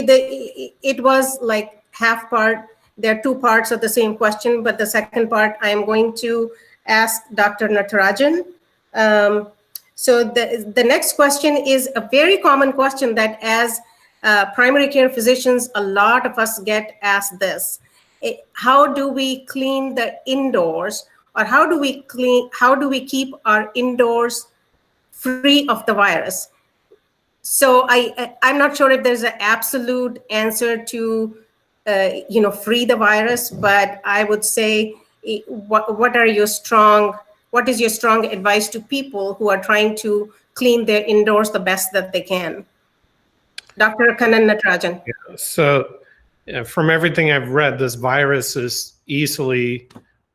it was like half part. There are two parts of the same question, but the second part I am going to ask Dr. Natarajan. So the next question is a very common question that as primary care physicians, a lot of us get asked this. How do we clean the indoors, or how do we keep our indoors free of the virus? So I'm not sure if there's an absolute answer to free the virus, but I would say what is your strong advice to people who are trying to clean their indoors the best that they can? Dr. Kannan Natarajan. Yeah, so from everything I've read, this virus is easily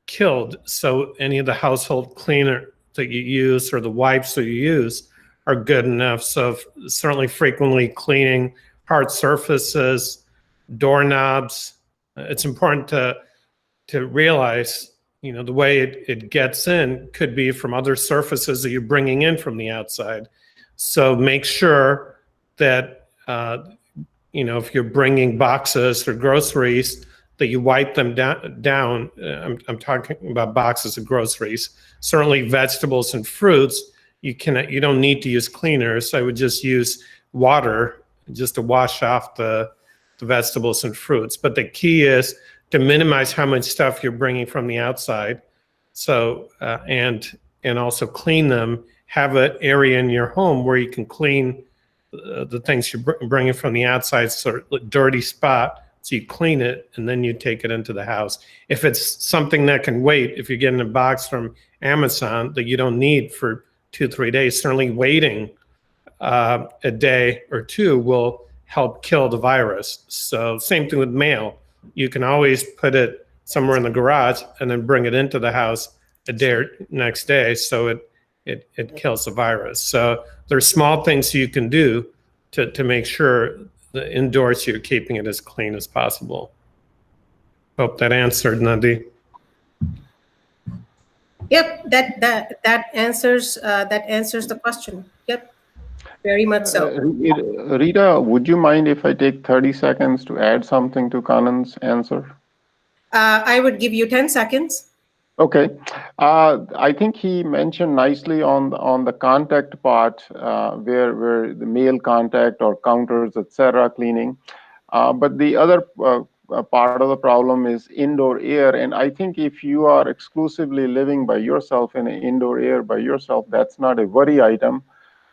killed. So any of the household cleaner that you use or the wipes that you use are good enough. So certainly frequently cleaning hard surfaces, doorknobs. It's important to realize, the way it gets in could be from other surfaces that you're bringing in from the outside. So make sure that, if you're bringing boxes or groceries, that you wipe them down. I'm talking about boxes of groceries. Certainly vegetables and fruits, you don't need to use cleaners. I would just use water just to wash off the vegetables and fruits. But the key is to minimize how much stuff you're bringing from the outside. So, and also clean them. Have an area in your home where you can clean the things you're bringing from the outside, sort of dirty spot, so you clean it and then you take it into the house. If it's something that can wait, if you're getting a box from Amazon that you don't need for 2-3 days, certainly waiting a day or two will help kill the virus. So same thing with mail. You can always put it somewhere in the garage and then bring it into the house a day or next day, so it kills the virus. So there's small things you can do to make sure the indoors you're keeping it as clean as possible. Hope that answered, Nadi. Yep, that answers the question. Yep, very much so. Rita, would you mind if I take 30 seconds to add something to Kanan's answer? I would give you 10 seconds. Okay, I think he mentioned nicely on the contact part, where the mail contact or counters, etc., cleaning. But the other part of the problem is indoor air, and I think if you are exclusively living by yourself in an indoor air by yourself, that's not a worry item.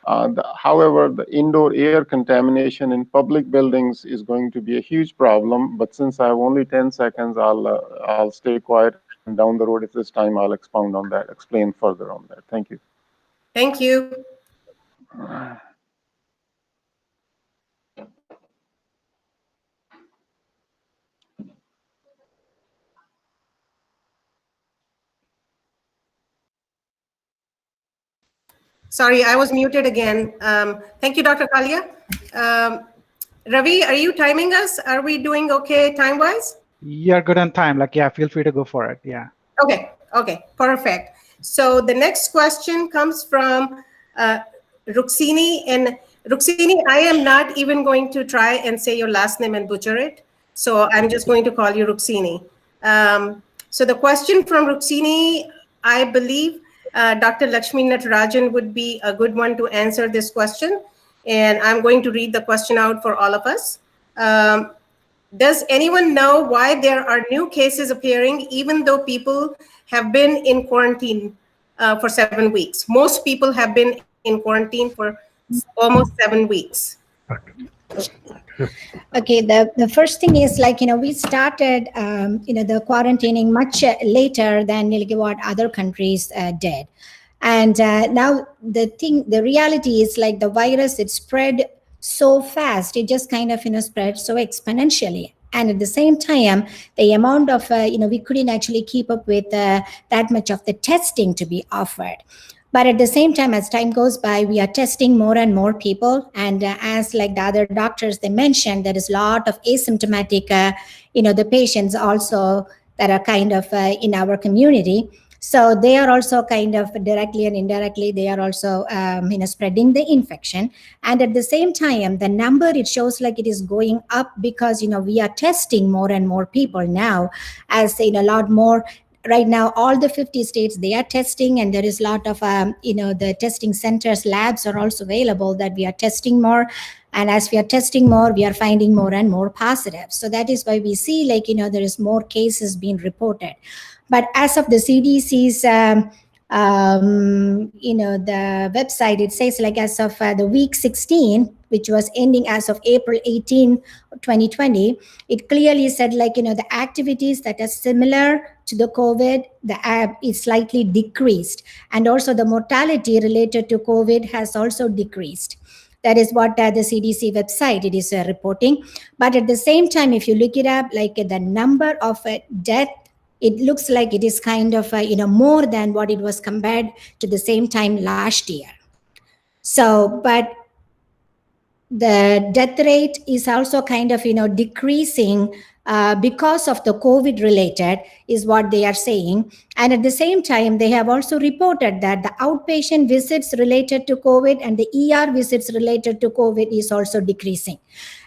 However, the indoor air contamination in public buildings is going to be a huge problem. But since I have only 10 seconds, I'll stay quiet. And down the road, if this time, I'll expound on that, explain further on that. Thank you. Thank you. Sorry, I was muted again. Thank you, Dr. Kalia. Ravi, are you timing us? Are we doing okay time-wise? You're good on time. Feel free to go for it. Yeah. Okay, perfect. So the next question comes from Ruxini. And Ruxini, I am not even going to try and say your last name and butcher it. So I'm just going to call you Ruxini. So the question from Ruxini, I believe Dr. Lakshmi Natarajan would be a good one to answer this question. And I'm going to read the question out for all of us. Does anyone know why there are new cases appearing even though people have been in quarantine for 7 weeks? Most people have been in quarantine for almost 7 weeks. Okay, the first thing is we started the quarantining much later than what other countries did. And now the reality is the virus, it spread so fast, it just kind of spread so exponentially. And at the same time, the amount of we couldn't actually keep up with that much of the testing to be offered. But at the same time, as time goes by, we are testing more and more people. And as the other doctors, they mentioned, there is a lot of asymptomatic, the patients also that are kind of in our community. So they are also kind of directly and indirectly, they are also spreading the infection. And at the same time, the number, it shows like it is going up because we are testing more and more people now, as a lot more. Right now, all the 50 states, they are testing, and there is a lot of the testing centers, labs are also available, that we are testing more. And as we are testing more, we are finding more and more positive. So that is why we see like there is more cases being reported. But as of the CDC's the website, it says like as of the week 16, which was ending as of April 18, 2020, it clearly said like the activities that are similar to the COVID, the app is slightly decreased, and also the mortality related to COVID has also decreased. That is what the CDC website it is reporting. But at the same time, if you look it up, like the number of death, it looks like it is kind of more than what it was compared to the same time last year. So, but the death rate is also kind of decreasing because of the COVID related, is what they are saying. And at the same time, they have also reported that the outpatient visits related to COVID and the ER visits related to COVID is also decreasing.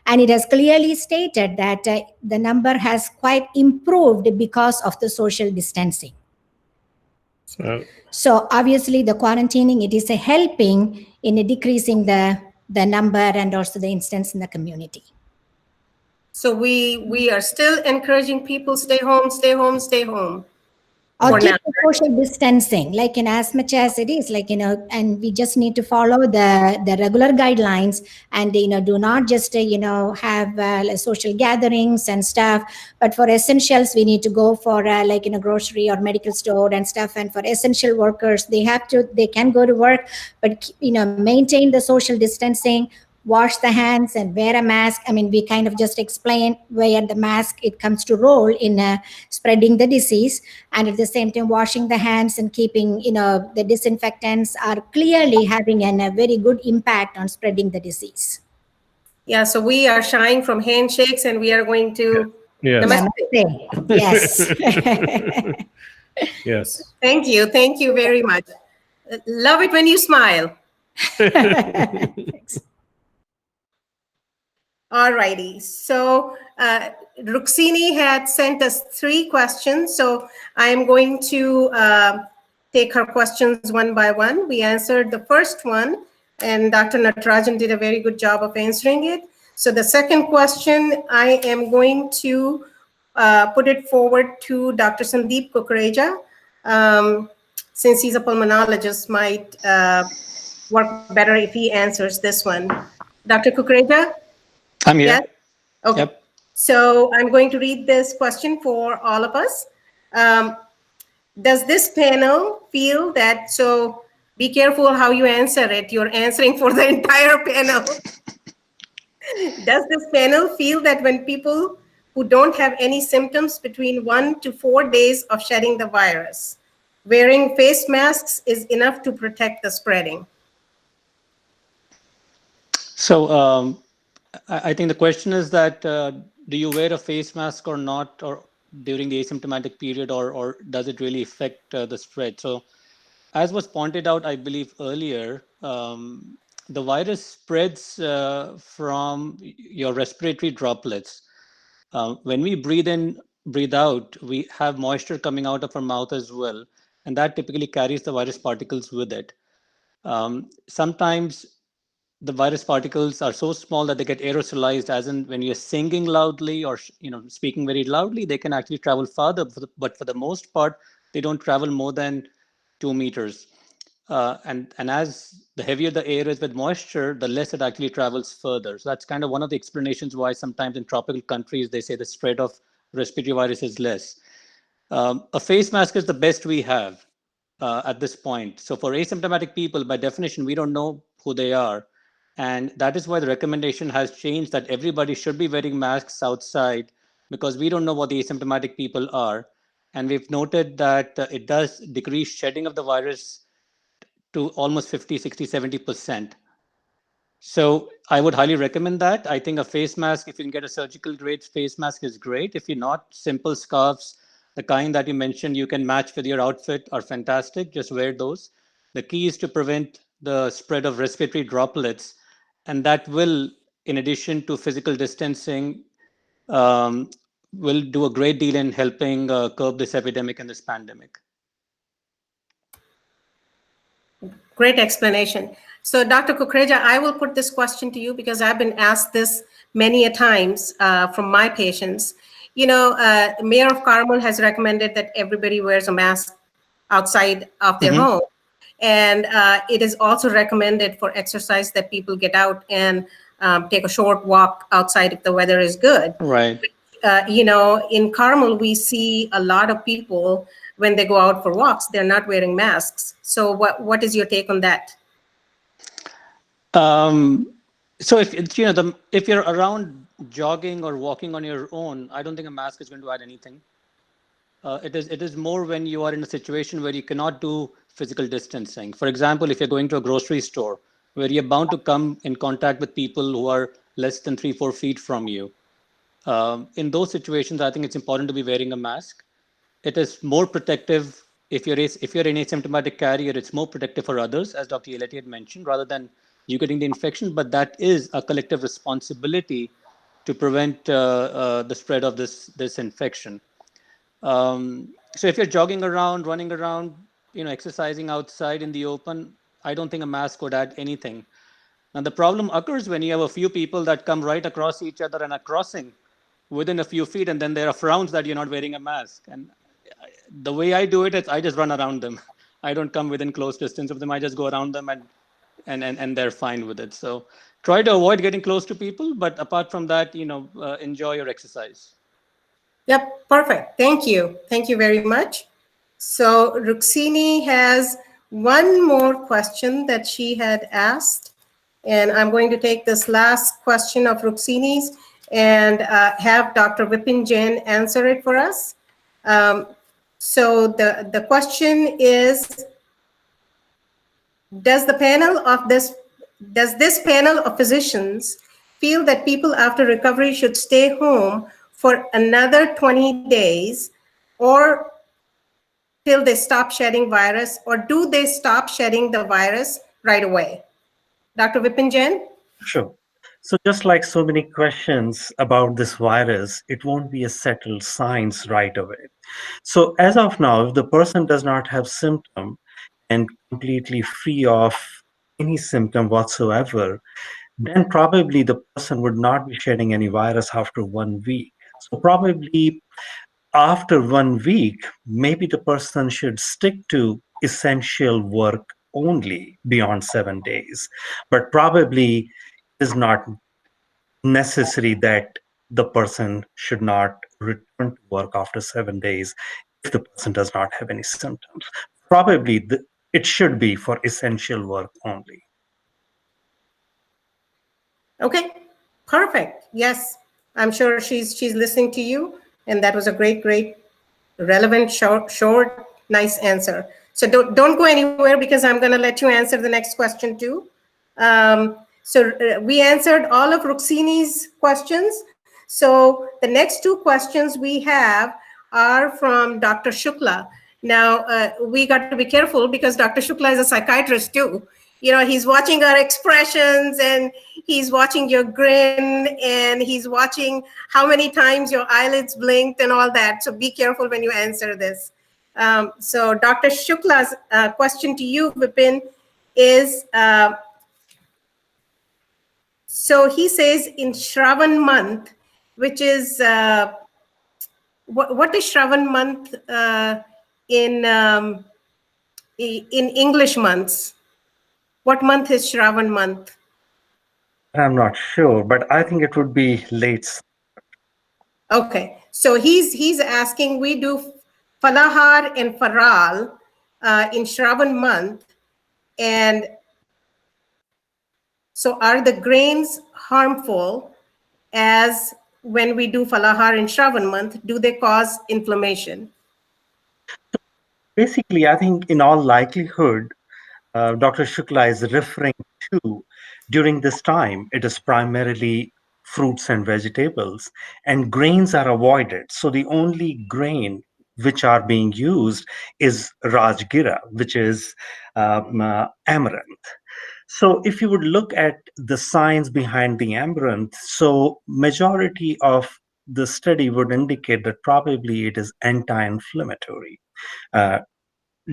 And it has clearly stated that the number has quite improved because of the social distancing. So obviously the quarantining, it is a helping in decreasing the number and also the instance in the community. So we are still encouraging people stay home, stay home, stay home. Or keep the social distancing, like as much as it is, like and we just need to follow the regular guidelines, and do not just have social gatherings and stuff. But for essentials, we need to go for like in a grocery or medical store and stuff. And for essential workers, they can go to work, but maintain the social distancing. Wash the hands and wear a mask. I mean, we kind of just explain where the mask, it comes to role in spreading the disease. And at the same time, washing the hands and keeping, the disinfectants are clearly having a very good impact on spreading the disease. Yeah, so we are shying from handshakes and we are going to Yes. Namaste. Yes. Yes. Thank you very much. Love it when you smile. All righty. So Ruxini had sent us 3 questions. So I'm going to take her questions one by one. We answered the first one, and Dr. Natarajan did a very good job of answering it. So the second question, I am going to put it forward to Dr. Sandeep Kukreja, since he's a pulmonologist, might work better if he answers this one. Dr. Kukreja? I'm here. Yes? Okay. Yep. So I'm going to read this question for all of us. Does this panel feel that, so be careful how you answer it, you're answering for the entire panel. Does this panel feel that when people who don't have any symptoms between 1 to 4 days of shedding the virus, wearing face masks is enough to protect the spreading? So I think the question is that do you wear a face mask or not, or during the asymptomatic period, or does it really affect the spread? So as was pointed out, I believe earlier, the virus spreads from your respiratory droplets. When we breathe in, breathe out, we have moisture coming out of our mouth as well, and that typically carries the virus particles with it. Sometimes the virus particles are so small that they get aerosolized, as in when you're singing loudly or speaking very loudly, they can actually travel farther, but for the most part, they don't travel more than 2 meters. And as the heavier the air is with moisture, the less it actually travels further. So that's kind of one of the explanations why sometimes in tropical countries, they say the spread of respiratory virus is less. A face mask is the best we have at this point. So for asymptomatic people, by definition, we don't know who they are. And that is why the recommendation has changed, that everybody should be wearing masks outside, because we don't know what the asymptomatic people are. And we've noted that it does decrease shedding of the virus to almost 50, 60, 70%. So I would highly recommend that. I think a face mask, if you can get a surgical grade face mask, is great. If you're not, simple scarves the kind that you mentioned you can match with your outfit are fantastic. Just wear those. The key is to prevent the spread of respiratory droplets, and that will, in addition to physical distancing, will do a great deal in helping curb this epidemic and this pandemic. Great explanation. So, Dr. Kukreja, I will put this question to you because I've been asked this many a times from my patients. You know, Mayor of Carmel has recommended that everybody wears a mask outside of their home. And it is also recommended for exercise that people get out and take a short walk outside if the weather is good. Right. You know, in Carmel, we see a lot of people when they go out for walks, they're not wearing masks. So what is your take on that? So if you know if you're around jogging or walking on your own, I don't think a mask is going to add anything. It is more when you are in a situation where you cannot do physical distancing. For example, if you're going to a grocery store where you're bound to come in contact with people who are less than 3-4 feet from you. In those situations, I think it's important to be wearing a mask. It is more protective if you're an asymptomatic carrier. It's more protective for others, as Dr. Yeleti had mentioned, rather than you getting the infection. But that is a collective responsibility to prevent the spread of this infection. So if you're jogging around, running around, exercising outside in the open, I don't think a mask would add anything. Now, the problem occurs when you have a few people that come right across each other and are crossing within a few feet, and then there are frowns that you're not wearing a mask. And the way I do it is I just run around them. I don't come within close distance of them. I just go around them and they're fine with it. So try to avoid getting close to people. But apart from that, enjoy your exercise. Yep, perfect. Thank you. Thank you very much. So Ruxini has one more question that she had asked. And I'm going to take this last question of Ruxini's and have Dr. Vipin Jain answer it for us. So the question is, does this panel of physicians feel that people after recovery should stay home for another 20 days or till they stop shedding virus, or do they stop shedding the virus right away? Dr. Vipin Jain? Sure. So just like so many questions about this virus, it won't be a settled science right away. So as of now, if the person does not have symptom and completely free of any symptom whatsoever, then probably the person would not be shedding any virus after 1 week. So probably after 1 week, maybe the person should stick to essential work only beyond 7 days. But probably it is not necessary that the person should not return to work after 7 days if the person does not have any symptoms. Probably it should be for essential work only. Okay, perfect. Yes, I'm sure she's listening to you, and that was a great, relevant, short, nice answer. So don't go anywhere because I'm going to let you answer the next question too. So we answered all of Ruxini's questions. So the next two questions we have are from Dr. Shukla. Now, we got to be careful because Dr. Shukla is a psychiatrist too. He's watching our expressions and he's watching your grin and he's watching how many times your eyelids blinked and all that. So be careful when you answer this. So Dr. Shukla's question to you, Vipin, is, so he says in Shravan month, which is, what is Shravan month in English months? What month is Shravan month? I'm not sure, but I think it would be late. Okay, so he's asking, we do falahar and faral in Shravan month, and so are the grains harmful as when we do falahar in Shravan month? Do they cause inflammation? Basically, I think in all likelihood, Dr. Shukla is referring to during this time, it is primarily fruits and vegetables, and grains are avoided. So the only grain which are being used is Rajgira, which is amaranth. So if you would look at the science behind the amaranth, so majority of the study would indicate that probably it is anti-inflammatory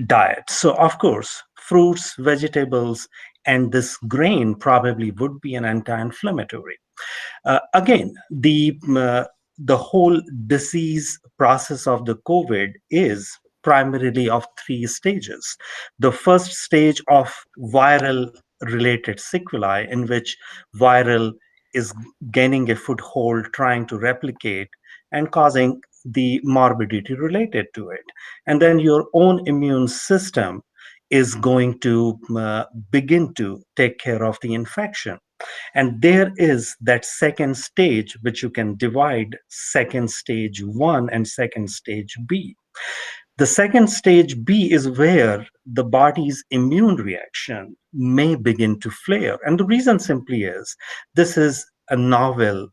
diet. So of course, fruits, vegetables, and this grain probably would be an anti-inflammatory. Again, the whole disease process of the COVID is primarily of 3 stages. The first stage of viral related sequelae, in which viral is gaining a foothold, trying to replicate and causing the morbidity related to it. And then your own immune system is going to begin to take care of the infection. And there is that second stage, which you can divide second stage 1 and second stage B. The second stage B is where the body's immune reaction may begin to flare. And the reason simply is this is a novel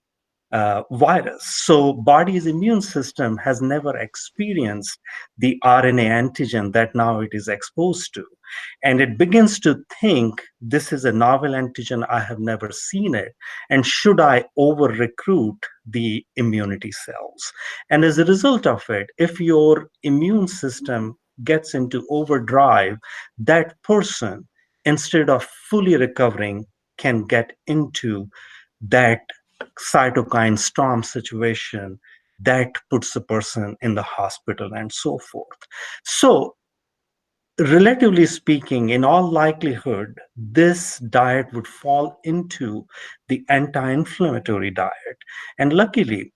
virus. So body's immune system has never experienced the RNA antigen that now it is exposed to. And it begins to think, this is a novel antigen, I have never seen it. And should I over recruit the immunity cells? And as a result of it, if your immune system gets into overdrive, that person, instead of fully recovering, can get into that cytokine storm situation that puts the person in the hospital and so forth. So, relatively speaking, in all likelihood, this diet would fall into the anti-inflammatory diet. And luckily,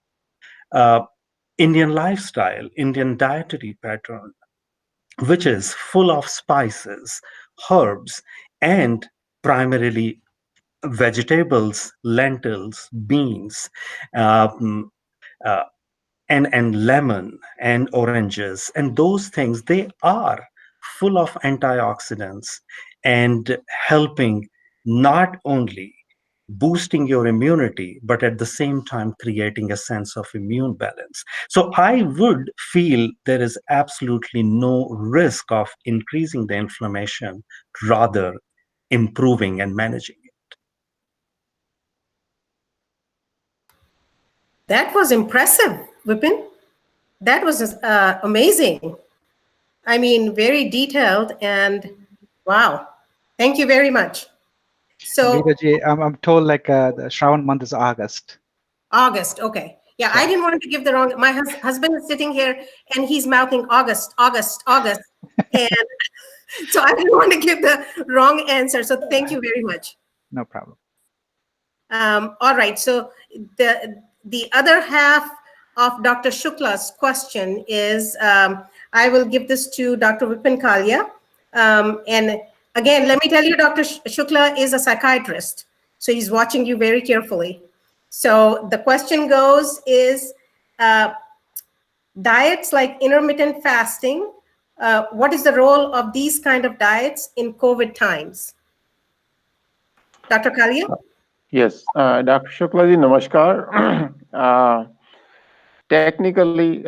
Indian lifestyle, Indian dietary pattern, which is full of spices, herbs, and primarily vegetables, lentils, beans, um, uh, and lemon and oranges, and those things, they are full of antioxidants and helping not only boosting your immunity, but at the same time creating a sense of immune balance. So I would feel there is absolutely no risk of increasing the inflammation, rather improving and managing it. That was impressive, Vipin. That was amazing. I mean, very detailed and wow. Thank you very much. So, Veeraji, I'm told like the Shravan month is August. August, okay. Yeah, I didn't want to give the wrong, my husband is sitting here and he's mouthing August, August, August. And so I didn't want to give the wrong answer. So thank you very much. No problem. All right, so the other half of Dr. Shukla's question is, I will give this to Dr. Vipin Kalia. And again, let me tell you, Dr. Shukla is a psychiatrist, so he's watching you very carefully. So the question goes is, diets like intermittent fasting, what is the role of these kind of diets in COVID times? Dr. Kalia? Yes, Dr. Shuklaji, namaskar. Technically,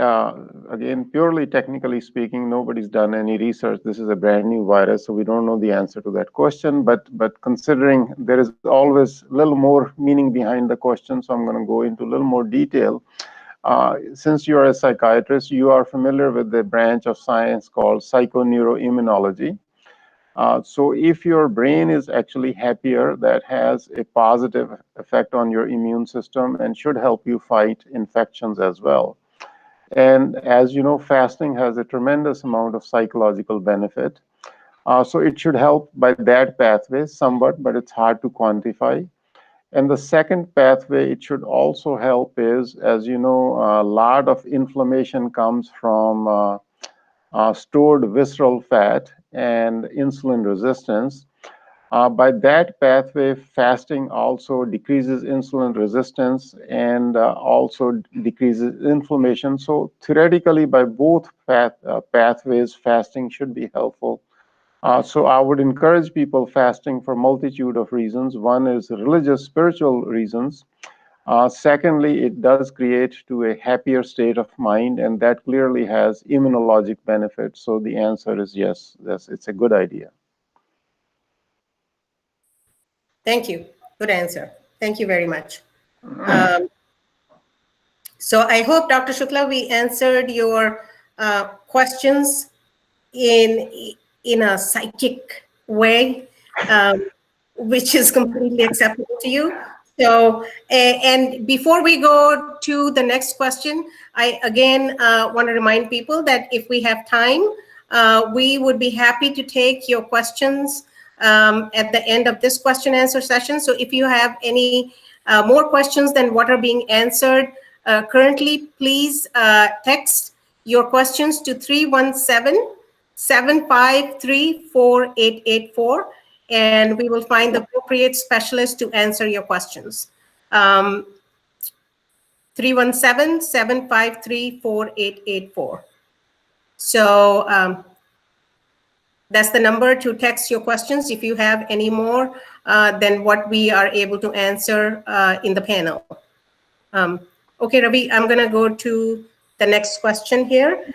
again, purely technically speaking, nobody's done any research. This is a brand new virus, so we don't know the answer to that question. But considering there is always a little more meaning behind the question, so I'm going to go into a little more detail. Since you are a psychiatrist, you are familiar with the branch of science called psychoneuroimmunology. So if your brain is actually happier, that has a positive effect on your immune system and should help you fight infections as well. And as you know, fasting has a tremendous amount of psychological benefit. So it should help by that pathway somewhat, but it's hard to quantify. And the second pathway it should also help is, as you know, a lot of inflammation comes from stored visceral fat and insulin resistance. By that pathway, fasting also decreases insulin resistance and also decreases inflammation. So theoretically, by both pathways, fasting should be helpful. So I would encourage people fasting for a multitude of reasons. One is religious, spiritual reasons. Secondly, it does create to a happier state of mind, and that clearly has immunologic benefits. So the answer is yes, it's a good idea. Thank you. Good answer. Thank you very much. So I hope, Dr. Shukla, we answered your questions in a psychic way, which is completely acceptable to you. So, and before we go to the next question, I again want to remind people that if we have time, we would be happy to take your questions at the end of this question answer session. So if you have any more questions than what are being answered currently, please text your questions to 317-753-4884, and we will find the appropriate specialist to answer your questions. 317-753-4884. So that's the number to text your questions if you have any more than what we are able to answer in the panel. Okay, Ravi, I'm going to go to the next question here,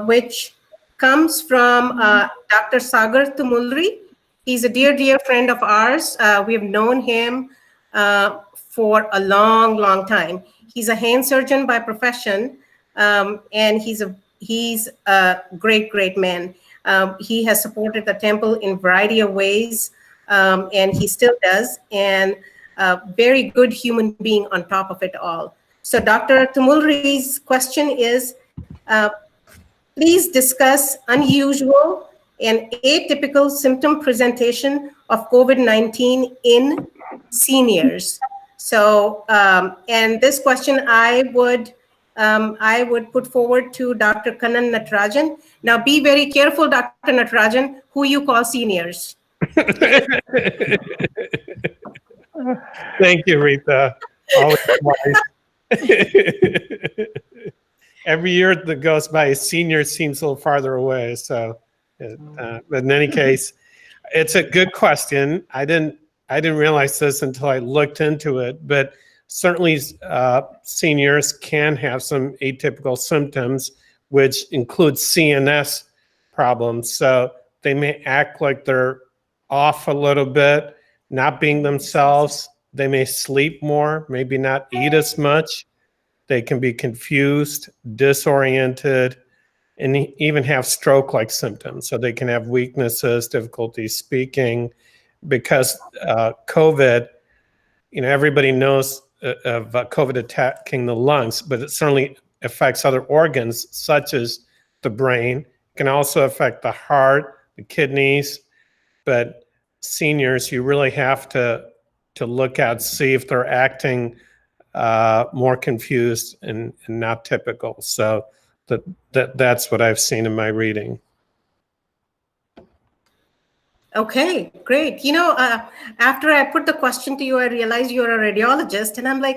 which comes from Dr. Sagar Tumulri. He's a dear, dear friend of ours. We have known him for a long, long time. He's a hand surgeon by profession, and he's a great, great man. He has supported the temple in a variety of ways, and he still does, and a very good human being on top of it all. So Dr. Tumulri's question is, please discuss unusual and atypical symptom presentation of COVID-19 in seniors. So, and this question I would put forward to Dr. Kannan Natarajan. Now be very careful, Dr. Natarajan, who you call seniors. Thank you, Rita. Always wise. Every year that goes by, senior seems a little farther away. So, but in any case, it's a good question. I didn't realize this until I looked into it, but certainly seniors can have some atypical symptoms, which include CNS problems. So they may act like they're off a little bit, not being themselves. They may sleep more, maybe not eat as much. They can be confused, disoriented, and even have stroke-like symptoms. So they can have weaknesses, difficulty speaking, because COVID, everybody knows of COVID attacking the lungs, but it certainly affects other organs such as the brain. It can also affect the heart, the kidneys, but seniors, you really have to look at, see if they're acting more confused and not typical. So that's what I've seen in my reading. Okay, great. After I put the question to you, I realized you're a radiologist, and I'm like,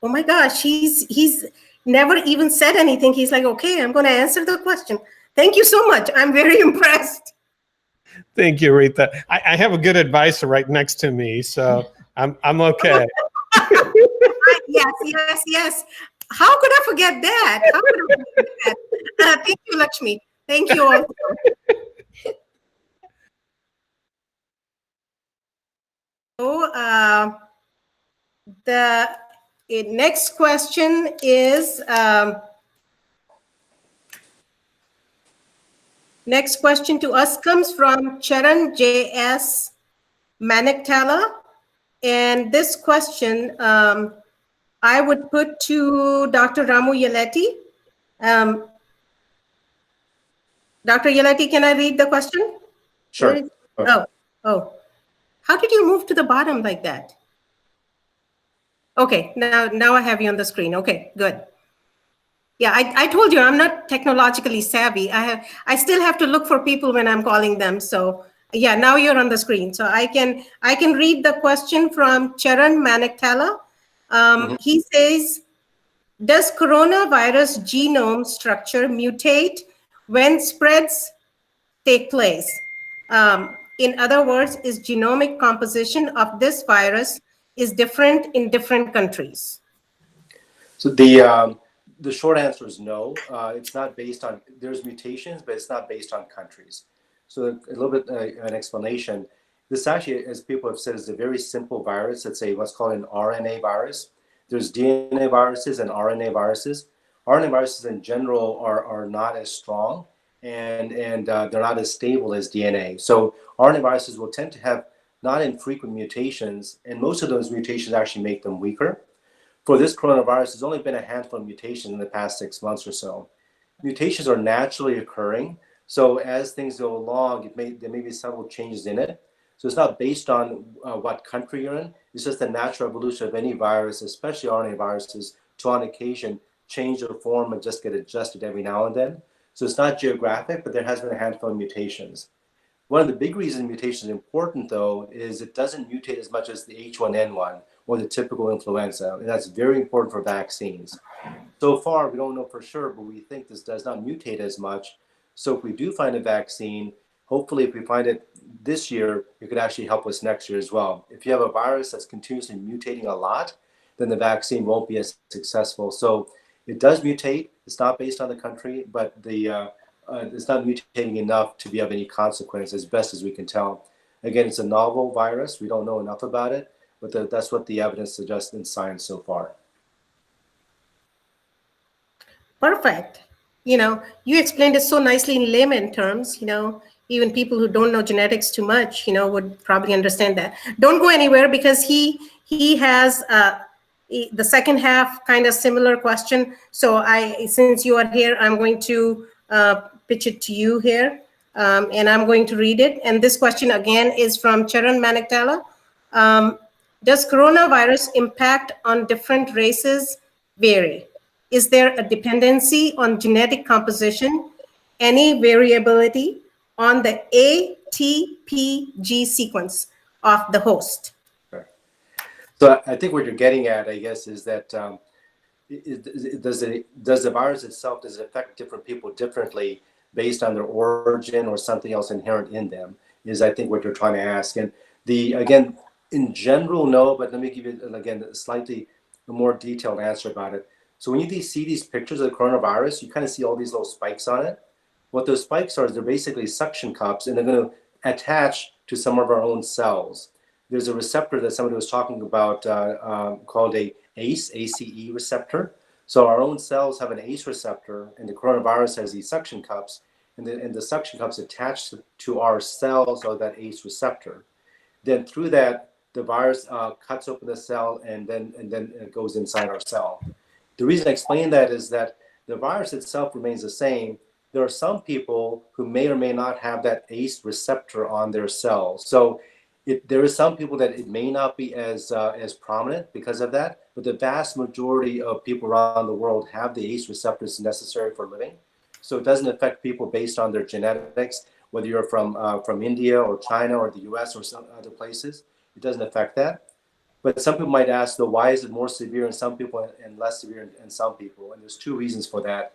oh my gosh, he's never even said anything. He's like, okay, I'm going to answer the question. Thank you so much. I'm very impressed. Thank you, Rita. I have a good advisor right next to me, so I'm okay. Yes. How could I forget that? Thank you, Lakshmi. Thank you all. So the next question is next question to us comes from Charan J.S. Maniktala, and this question I would put to Dr. Ramu Yeleti. Dr. Yeleti, can I read the question? Sure. Oh. How did you move to the bottom like that? Okay, now I have you on the screen. Okay, good. Yeah, I told you I'm not technologically savvy. I still have to look for people when I'm calling them. So yeah, now you're on the screen. So I can read the question from Charan Maniktala. He says, does coronavirus genome structure mutate when spreads take place? In other words, is genomic composition of this virus is different in different countries? So the short answer is no. It's not based on, there's mutations, but it's not based on countries. So a little bit an explanation. This actually, as people have said, is a very simple virus. It's what's called an RNA virus. There's DNA viruses and RNA viruses. RNA viruses in general are not as strong and they're not as stable as DNA. So RNA viruses will tend to have not infrequent mutations, and most of those mutations actually make them weaker. For this coronavirus, there's only been a handful of mutations in the past 6 months or so. Mutations are naturally occurring. So as things go along, there may be several changes in it. So it's not based on what country you're in. It's just the natural evolution of any virus, especially RNA viruses, to on occasion change their form and just get adjusted every now and then. So it's not geographic, but there has been a handful of mutations. One of the big reasons mutation is important, though, is it doesn't mutate as much as the H1N1 or the typical influenza, and that's very important for vaccines. So far, we don't know for sure, but we think this does not mutate as much. So if we do find a vaccine, hopefully if we find it this year, it could actually help us next year as well. If you have a virus that's continuously mutating a lot, then the vaccine won't be as successful. So it does mutate. It's not based on the country, but it's not mutating enough to be of any consequence as best as we can tell. Again, it's a novel virus. We don't know enough about it, but that's what the evidence suggests in science so far. Perfect. You explained it so nicely in layman terms, even people who don't know genetics too much, would probably understand that. Don't go anywhere, because he has the second half kind of similar question. So since you are here, I'm going to pitch it to you here, and I'm going to read it. And this question again is from Charan Maniktala. Does coronavirus impact on different races vary? Is there a dependency on genetic composition, any variability on the ATPG sequence of the host? Sure. So I think what you're getting at, I guess, is that does the virus itself, does it affect different people differently based on their origin or something else inherent in them, is I think what you're trying to ask. And again, in general, no, but let me give you, again, a slightly more detailed answer about it. So when you see these pictures of the coronavirus, you kind of see all these little spikes on it. What those spikes are is they're basically suction cups, and they're going to attach to some of our own cells. There's a receptor that somebody was talking about called a ACE receptor. So our own cells have an ACE receptor, and the coronavirus has these suction cups, and the suction cups attach to our cells of that ACE receptor. Then through that, the virus cuts open the cell, and then it goes inside our cell. The reason I explain that is that the virus itself remains the same. There are some people who may or may not have that ACE receptor on their cells. So there is some people that it may not be as prominent because of that, but the vast majority of people around the world have the ACE receptors necessary for living. So it doesn't affect people based on their genetics, whether you're from India or China or the US or some other places. It doesn't affect that. But some people might ask, though, why is it more severe in some people and less severe in some people? And there's two reasons for that.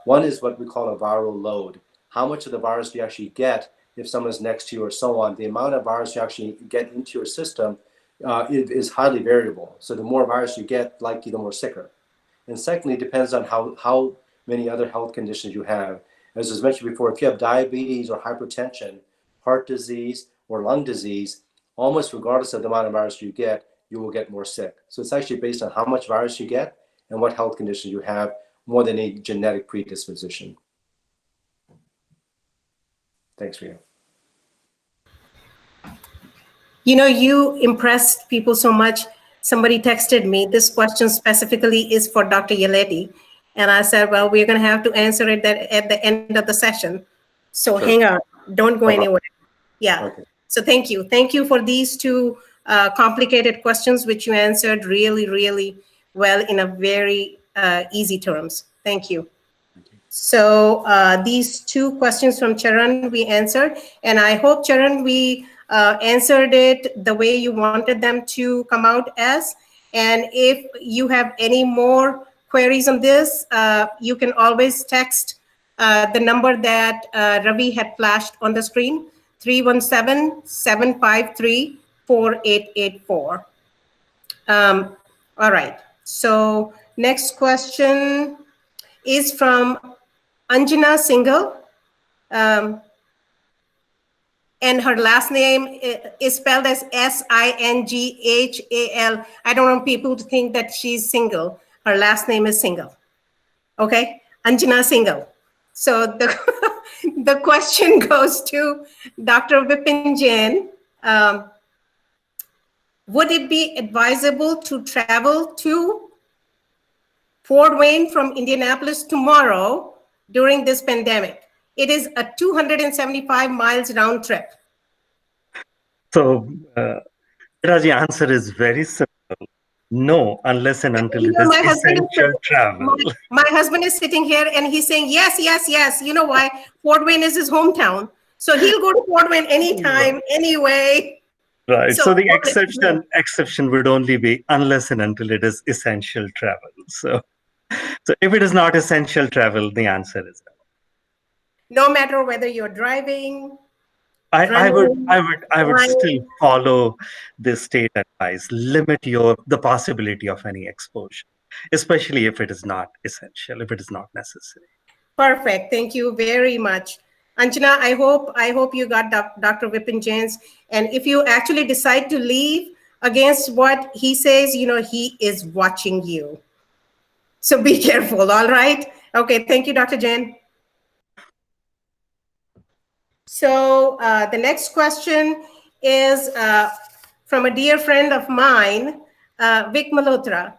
One is what we call a viral load. How much of the virus do you actually get if someone's next to you or so on? The amount of virus you actually get into your system is highly variable. So the more virus you get, likely the more sicker. And secondly, it depends on how many other health conditions you have. As was mentioned before, if you have diabetes or hypertension, heart disease, or lung disease, almost regardless of the amount of virus you get, you will get more sick. So it's actually based on how much virus you get and what health conditions you have, more than a genetic predisposition. Thanks for you. You impressed people so much. Somebody texted me, this question specifically is for Dr. Yeleti. And I said, well, we're going to have to answer it at the end of the session. So sure. Hang on, don't go anywhere. Yeah. Okay. So thank you. Thank you for these two complicated questions, which you answered really, really well in a very easy terms. Thank you. So these two questions from Charan we answered, and I hope, Charan, we answered it the way you wanted them to come out as. And if you have any more queries on this, you can always text the number that Ravi had flashed on the screen, 317-753-4884. All right. So Next question is from Anjana Singhal. And her last name is spelled as Singhal. I don't want people to think that she's single. Her last name is Singhal. Okay, Anjana Singhal. So the, the question goes to Dr. Vipin Jain. Would it be advisable to travel to Fort Wayne from Indianapolis tomorrow during this pandemic? It is a 275 miles round trip. So, Raji, answer is very simple. No, unless and until it is essential travel. My husband is sitting here and he's saying, yes, yes, yes. You know why? Fort Wayne is his hometown. So he'll go to Fort Wayne anytime, anyway. Right. So the exception would only be unless and until it is essential travel. So if it is not essential travel, the answer is no. No matter whether you're driving. I would still follow this state advice. Limit the possibility of any exposure, especially if it is not essential, if it is not necessary. Perfect. Thank you very much. Anjana, I hope you got Dr. Vipin Jain's. And if you actually decide to leave against what he says, you know, he is watching you. So be careful, all right? Okay, thank you, Dr. Jain. So the next question is from a dear friend of mine, Vic Malhotra.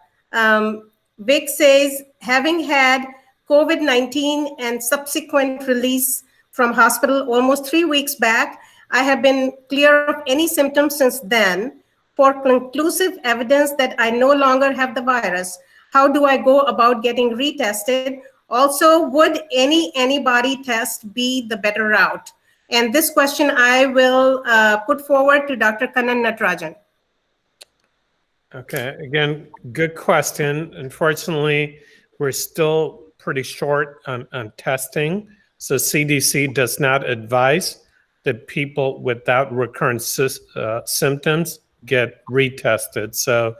Vic says, having had COVID-19 and subsequent release from hospital almost 3 weeks back, I have been clear of any symptoms since then. For conclusive evidence that I no longer have the virus, how do I go about getting retested? Also, would any antibody test be the better route? And this question I will put forward to Dr. Kannan Natarajan. Okay, again, good question. Unfortunately, we're still pretty short on testing. So CDC does not advise that people without recurrent symptoms get retested. So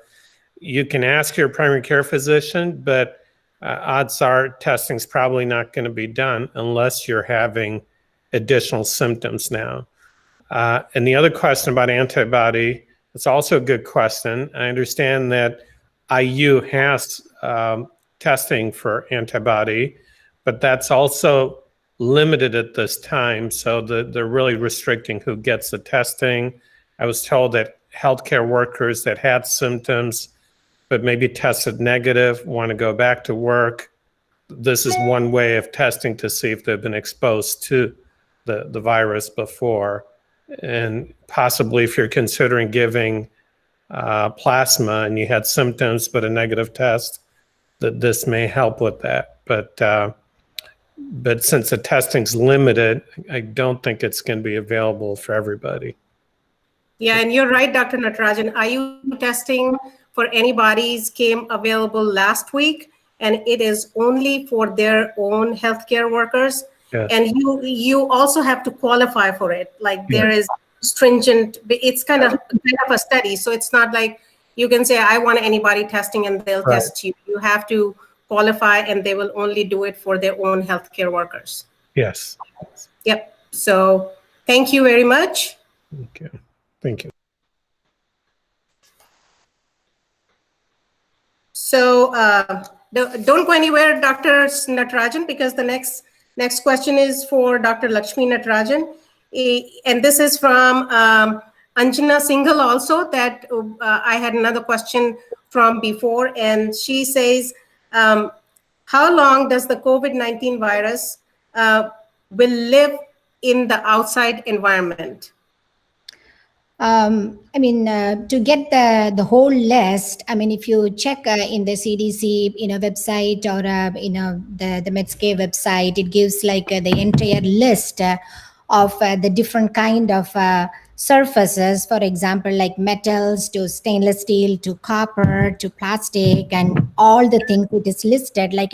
you can ask your primary care physician, but odds are testing's probably not going to be done unless you're having additional symptoms now. And the other question about antibody, it's also a good question. I understand that IU has testing for antibody, but that's also limited at this time. So they're really restricting who gets the testing. I was told that healthcare workers that had symptoms but maybe tested negative want to go back to work. This is one way of testing to see if they've been exposed to the virus before. And possibly if you're considering giving plasma and you had symptoms but a negative test, that this may help with that. But since the testing's limited, I don't think it's going to be available for everybody. Yeah, and you're right, Dr. Natarajan. IU testing for antibodies came available last week, and it is only for their own healthcare workers. Yes. And you also have to qualify for it. Like there is stringent, it's kind of a study. So it's not like you can say, I want antibody testing and they'll test you. You have to qualify and they will only do it for their own healthcare workers. Yes. Yep. So thank you very much. Okay. Thank you. So don't go anywhere, Dr. Natarajan, because the next question is for Dr. Lakshmi Natarajan. And this is from Anjana Singhal also, that I had another question from before. And she says, how long does the COVID-19 virus will live in the outside environment? I mean, to get the whole list, I mean, if you check in the CDC, website or, the Medscape website, it gives like the entire list of the different kind of surfaces, for example, like metals to stainless steel to copper to plastic and all the things it is listed, like,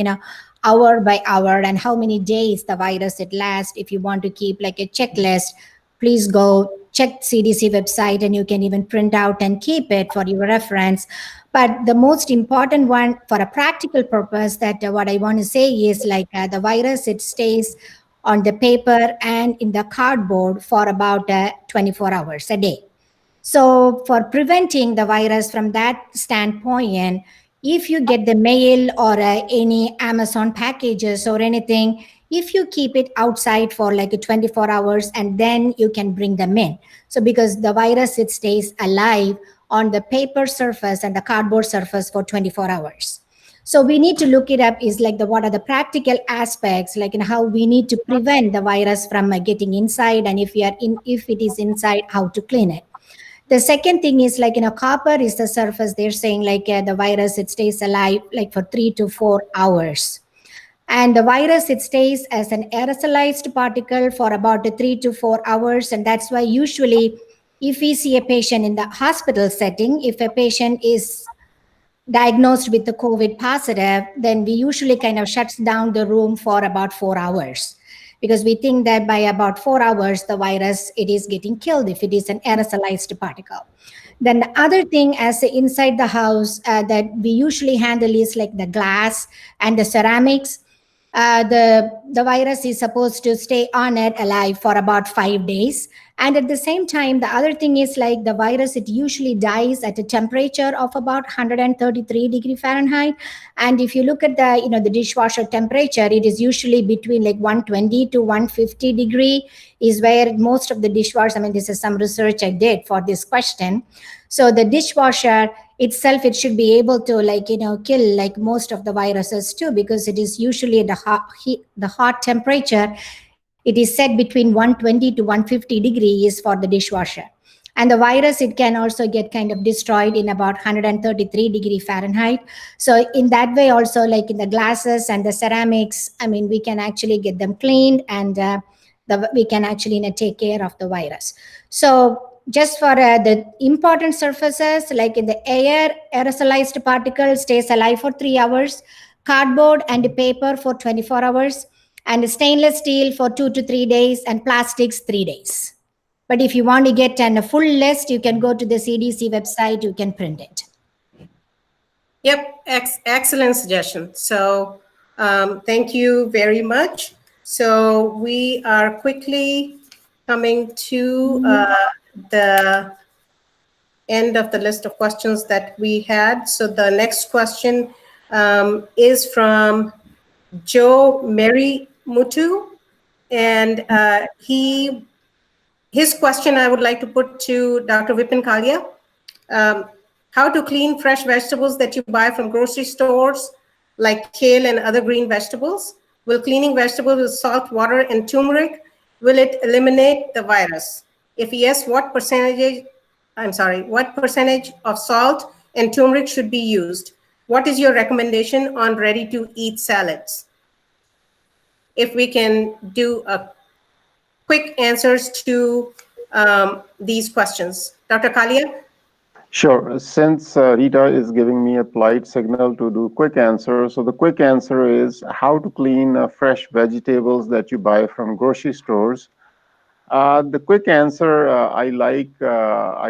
hour by hour and how many days the virus it lasts. If you want to keep like a checklist, please go check CDC website, and you can even print out and keep it for your reference. But the most important one for a practical purpose, that what I want to say is like the virus, it stays on the paper and in the cardboard for about 24 hours a day. So for preventing the virus from that standpoint, if you get the mail or any Amazon packages or anything, if you keep it outside for like 24 hours, and then you can bring them in. So because the virus, it stays alive on the paper surface and the cardboard surface for 24 hours. So we need to look it up is like what are the practical aspects, like in how we need to prevent the virus from getting inside, and if it is inside, how to clean it. The second thing is like, copper is the surface. They're saying like the virus, it stays alive like for 3 to 4 hours. And the virus, it stays as an aerosolized particle for about 3 to 4 hours. And that's why usually if we see a patient in the hospital setting, if a patient is diagnosed with the COVID positive, then we usually kind of shuts down the room for about 4 hours, because we think that by about 4 hours, the virus, it is getting killed if it is an aerosolized particle. Then the other thing as inside the house that we usually handle is like the glass and the ceramics. The virus is supposed to stay on it alive for about 5 days. And at the same time, the other thing is like the virus, it usually dies at a temperature of about 133 degree Fahrenheit. And if you look at the dishwasher temperature, it is usually between like 120 to 150 degree is where most of the dishwashers, I mean, this is some research I did for this question. So the dishwasher itself, it should be able to kill like most of the viruses too, because it is usually at the hot temperature. It is set between 120 to 150 degrees for the dishwasher. And the virus, it can also get kind of destroyed in about 133 degree Fahrenheit. So in that way also, like in the glasses and the ceramics, I mean, we can actually get them cleaned, and we can actually take care of the virus. So just for the important surfaces, like in the air, aerosolized particle stays alive for 3 hours, cardboard and paper for 24 hours, and stainless steel for 2 to 3 days, and plastics 3 days. But if you want to get a full list, you can go to the CDC website, you can print it. Yep, excellent suggestion. So thank you very much. So we are quickly coming to the end of the list of questions that we had. So the next question is from Joe Mary Mutu, and his question I would like to put to Dr. Vipin Kalia. How to clean fresh vegetables that you buy from grocery stores, like kale and other green vegetables? Will cleaning vegetables with salt, water, and turmeric, will it eliminate the virus? If yes, what percentage of salt and turmeric should be used? What is your recommendation on ready-to-eat salads? If we can do a quick answers to these questions. Dr. Kalia? Sure. Since Rita is giving me a polite signal to do quick answer, so the quick answer is how to clean fresh vegetables that you buy from grocery stores. The quick answer, I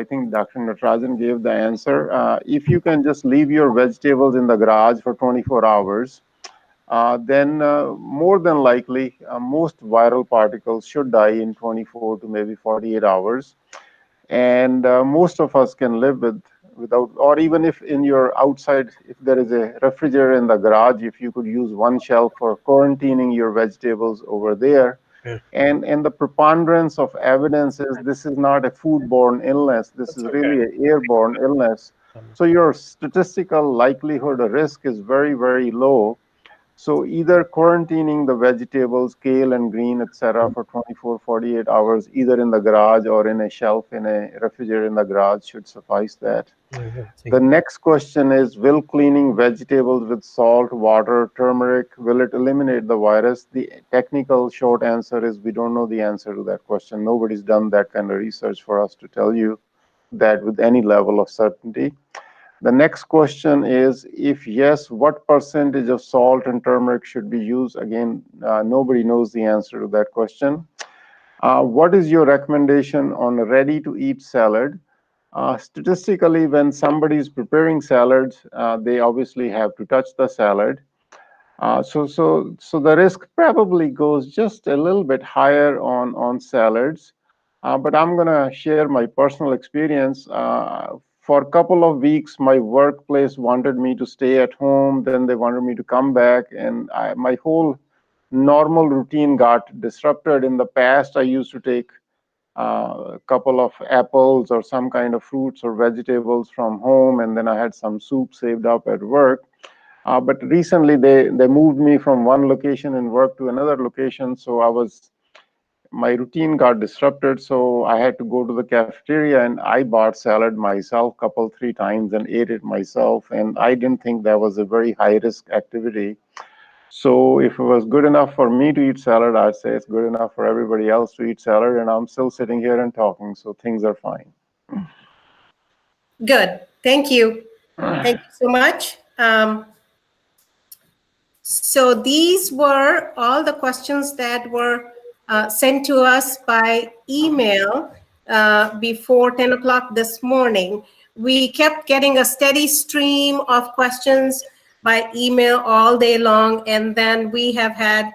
think Dr. Natarajan gave the answer. If you can just leave your vegetables in the garage for 24 hours, then more than likely, most viral particles should die in 24 to maybe 48 hours. And most of us can live without, or even if in your outside, if there is a refrigerator in the garage, if you could use one shelf for quarantining your vegetables over there. Yeah. And the preponderance of evidence is this is not a foodborne illness. This is really an airborne illness. So your statistical likelihood or risk is very, very low. So either quarantining the vegetables, kale and green, etc., for 24, 48 hours, either in the garage or in a shelf in a refrigerator in the garage should suffice that. The next question is, will cleaning vegetables with salt, water, turmeric, will it eliminate the virus? The technical short answer is we don't know the answer to that question. Nobody's done that kind of research for us to tell you that with any level of certainty. The next question is, if yes, what percentage of salt and turmeric should be used? Again, nobody knows the answer to that question. What is your recommendation on ready-to-eat salad? Statistically, when somebody is preparing salads, they obviously have to touch the salad. So the risk probably goes just a little bit higher on salads. But I'm going to share my personal experience. For a couple of weeks, my workplace wanted me to stay at home. Then they wanted me to come back. And my whole normal routine got disrupted. In the past, I used to take a couple of apples or some kind of fruits or vegetables from home. And then I had some soup saved up at work. But recently, they moved me from one location in work to another location. So my routine got disrupted. So I had to go to the cafeteria, and I bought salad myself couple, 3 times and ate it myself. And I didn't think that was a very high risk activity. So if it was good enough for me to eat salad, I'd say it's good enough for everybody else to eat salad. And I'm still sitting here and talking. So things are fine. Good. Thank you. Thank you so much. So these were all the questions that were sent to us by email before 10 o'clock this morning. We kept getting a steady stream of questions by email all day long, and then we have had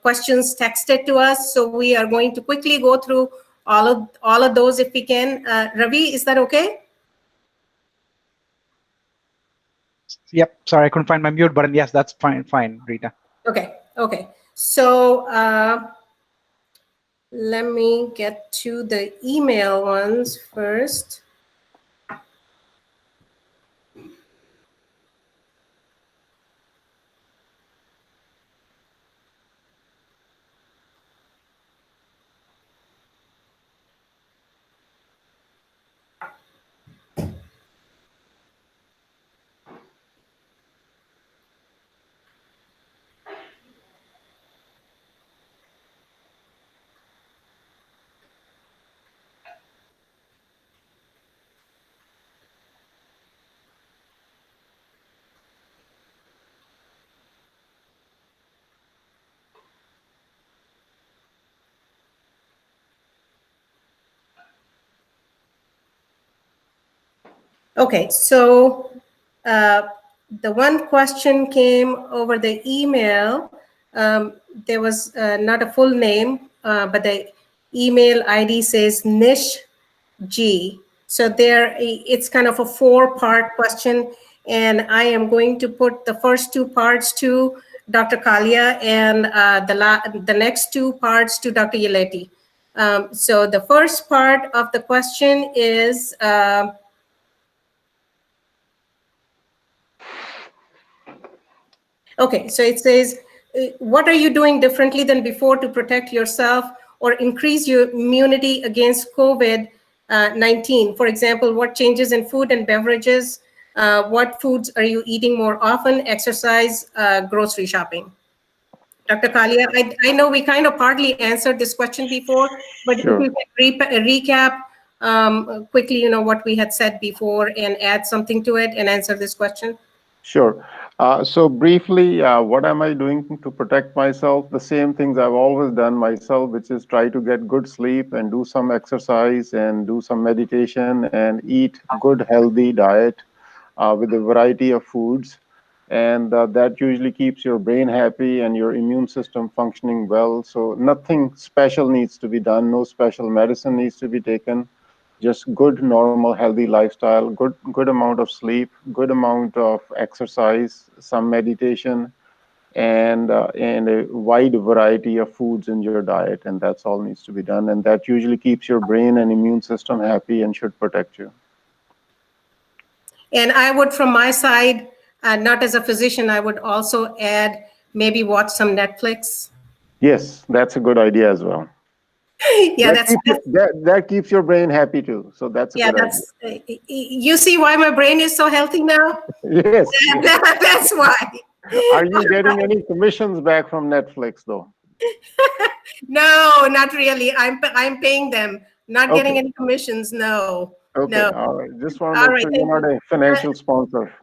questions texted to us. So we are going to quickly go through all of those if we can. Ravi, is that okay? Yep. Sorry, I couldn't find my mute button. Yes, that's fine, Rita. Okay. Okay. So let me get to the email ones first. Okay, so the one question came over the email. There was not a full name, but the email ID says Nish G. So it's kind of a 4-part question, and I am going to put the first 2 parts to Dr. Kalia and the next 2 parts to Dr. Yeleti. So the first part of the question is, okay, so it says, what are you doing differently than before to protect yourself or increase your immunity against COVID-19? For example, what changes in food and beverages? What foods are you eating more often? Exercise, grocery shopping. Dr. Kalia, I know we kind of partly answered this question before, but Sure. if you can recap quickly, what we had said before and add something to it and answer this question. Sure. So briefly, what am I doing to protect myself? The same things I've always done myself, which is try to get good sleep and do some exercise and do some meditation and eat good, healthy diet with a variety of foods. And that usually keeps your brain happy and your immune system functioning well. So nothing special needs to be done. No special medicine needs to be taken. Just good, normal, healthy lifestyle, good amount of sleep, good amount of exercise, some meditation, and a wide variety of foods in your diet. And that's all needs to be done. And that usually keeps your brain and immune system happy and should protect you. And I would, from my side, not as a physician, I would also add maybe watch some Netflix. Yes, that's a good idea as well. Yeah, that keeps your brain happy too. So that's a good idea. You see why my brain is so healthy now? Yes. That's why. Are you getting any commissions back from Netflix though? No, not really. I'm paying them. Not getting any commissions. No. Okay. No. All right. Just want to make sure you're not a financial sponsor.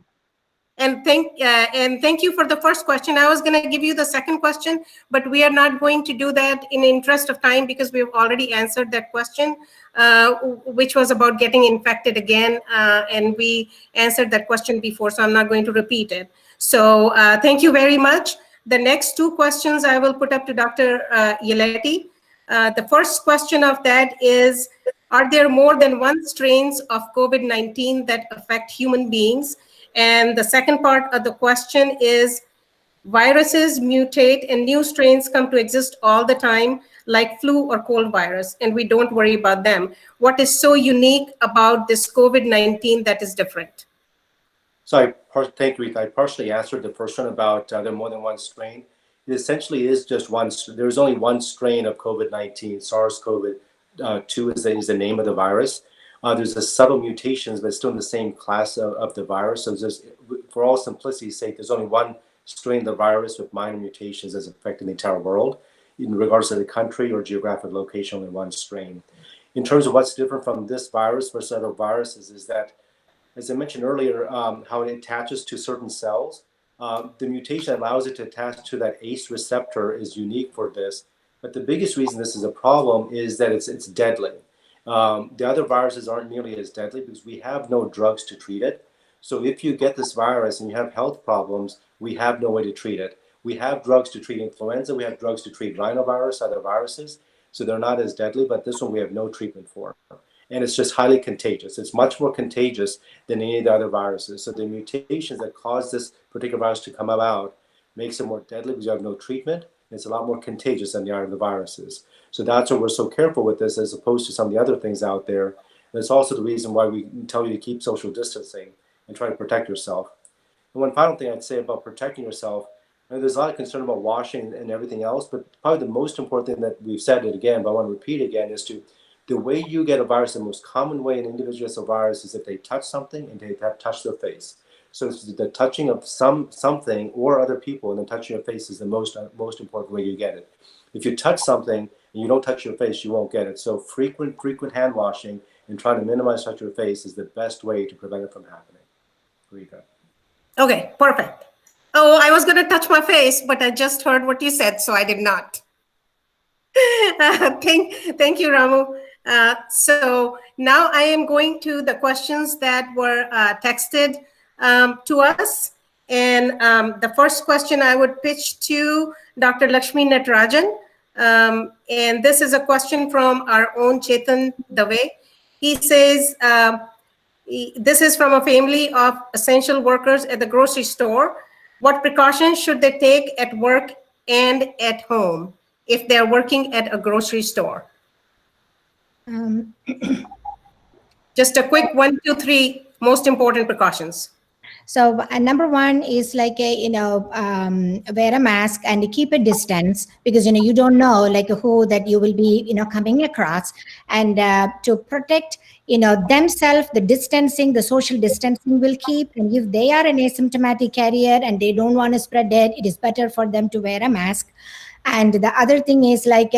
And thank you for the first question. I was going to give you the second question, but we are not going to do that in the interest of time because we've already answered that question, which was about getting infected again. And we answered that question before, so I'm not going to repeat it. So thank you very much. The next two questions I will put up to Dr. Yeleti. The first question of that is, are there more than one strains of COVID-19 that affect human beings? And the second part of the question is, viruses mutate and new strains come to exist all the time, like flu or cold virus, and we don't worry about them. What is so unique about this COVID-19 that is different? So thank you, Rita. I partially answered the first one about there are more than one strain. It essentially is just one. There's only one strain of COVID-19. SARS-CoV-2 is the name of the virus. There's a subtle mutations, but it's still in the same class of the virus. So just, for all simplicity's sake, there's only one strain of the virus with minor mutations that's affecting the entire world. In regards to the country or geographic location, only one strain. In terms of what's different from this virus versus other viruses is that, as I mentioned earlier, how it attaches to certain cells. The mutation that allows it to attach to that ACE receptor is unique for this. But the biggest reason this is a problem is that it's deadly. The other viruses aren't nearly as deadly because we have no drugs to treat it. So if you get this virus and you have health problems, we have no way to treat it. We have drugs to treat influenza. We have drugs to treat rhinovirus, other viruses. So they're not as deadly, but this one we have no treatment for. And it's just highly contagious. It's much more contagious than any of the other viruses. So the mutations that cause this particular virus to come about makes it more deadly because you have no treatment. And it's a lot more contagious than the other viruses. So that's why we're so careful with this as opposed to some of the other things out there. And it's also the reason why we tell you to keep social distancing and try to protect yourself. And one final thing I'd say about protecting yourself, there's a lot of concern about washing and everything else, but probably the most important thing that we've said it again, but I want to repeat again, is the way you get a virus, the most common way an individual gets a virus is if they touch something and they have touched their face. So it's the touching of something or other people, and then touching your face is the most important way you get it. If you touch something and you don't touch your face, you won't get it. So frequent hand washing and trying to minimize touch your face is the best way to prevent it from happening. Rita. Okay, perfect. Oh, I was going to touch my face, but I just heard what you said, so I did not. Thank you, Ramu. So now I am going to the questions that were texted to us. And the first question I would pitch to Dr. Lakshmi Natarajan. And this is a question from our own Chetan Dave. He says, this is from a family of essential workers at the grocery store. What precautions should they take at work and at home if they're working at a grocery store? Just a quick 1, 2, 3 most important precautions. So number one is like wear a mask and keep a distance, because you don't know like who that you will be coming across, and to protect themselves, the distancing, the social distancing will keep. And if they are an asymptomatic carrier and they don't want to spread it is better for them to wear a mask. And the other thing is like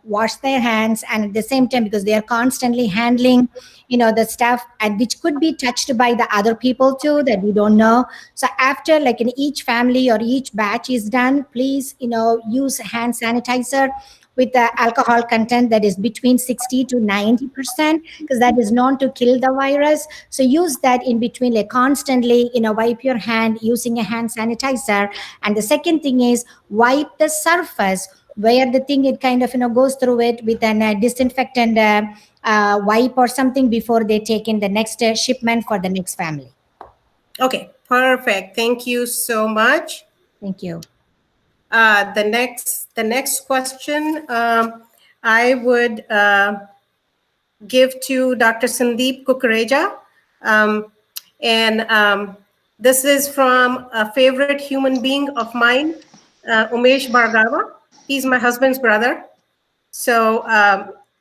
wash their hands, and at the same time, because they are constantly handling the stuff, and which could be touched by the other people too that we don't know. So after like in each family or each batch is done, please use hand sanitizer with the alcohol content that is between 60 to 90%, because that is known to kill the virus. So use that in between, like constantly wipe your hand using a hand sanitizer. And the second thing is wipe the surface where the thing it kind of goes through it with an disinfectant wipe or something before they take in the next shipment for the next family. Okay, perfect. Thank you so much. Thank you. The next question I would give to Dr. Sandeep Kukareja. This is from a favorite human being of mine, Umesh Bhargava. He's my husband's brother. So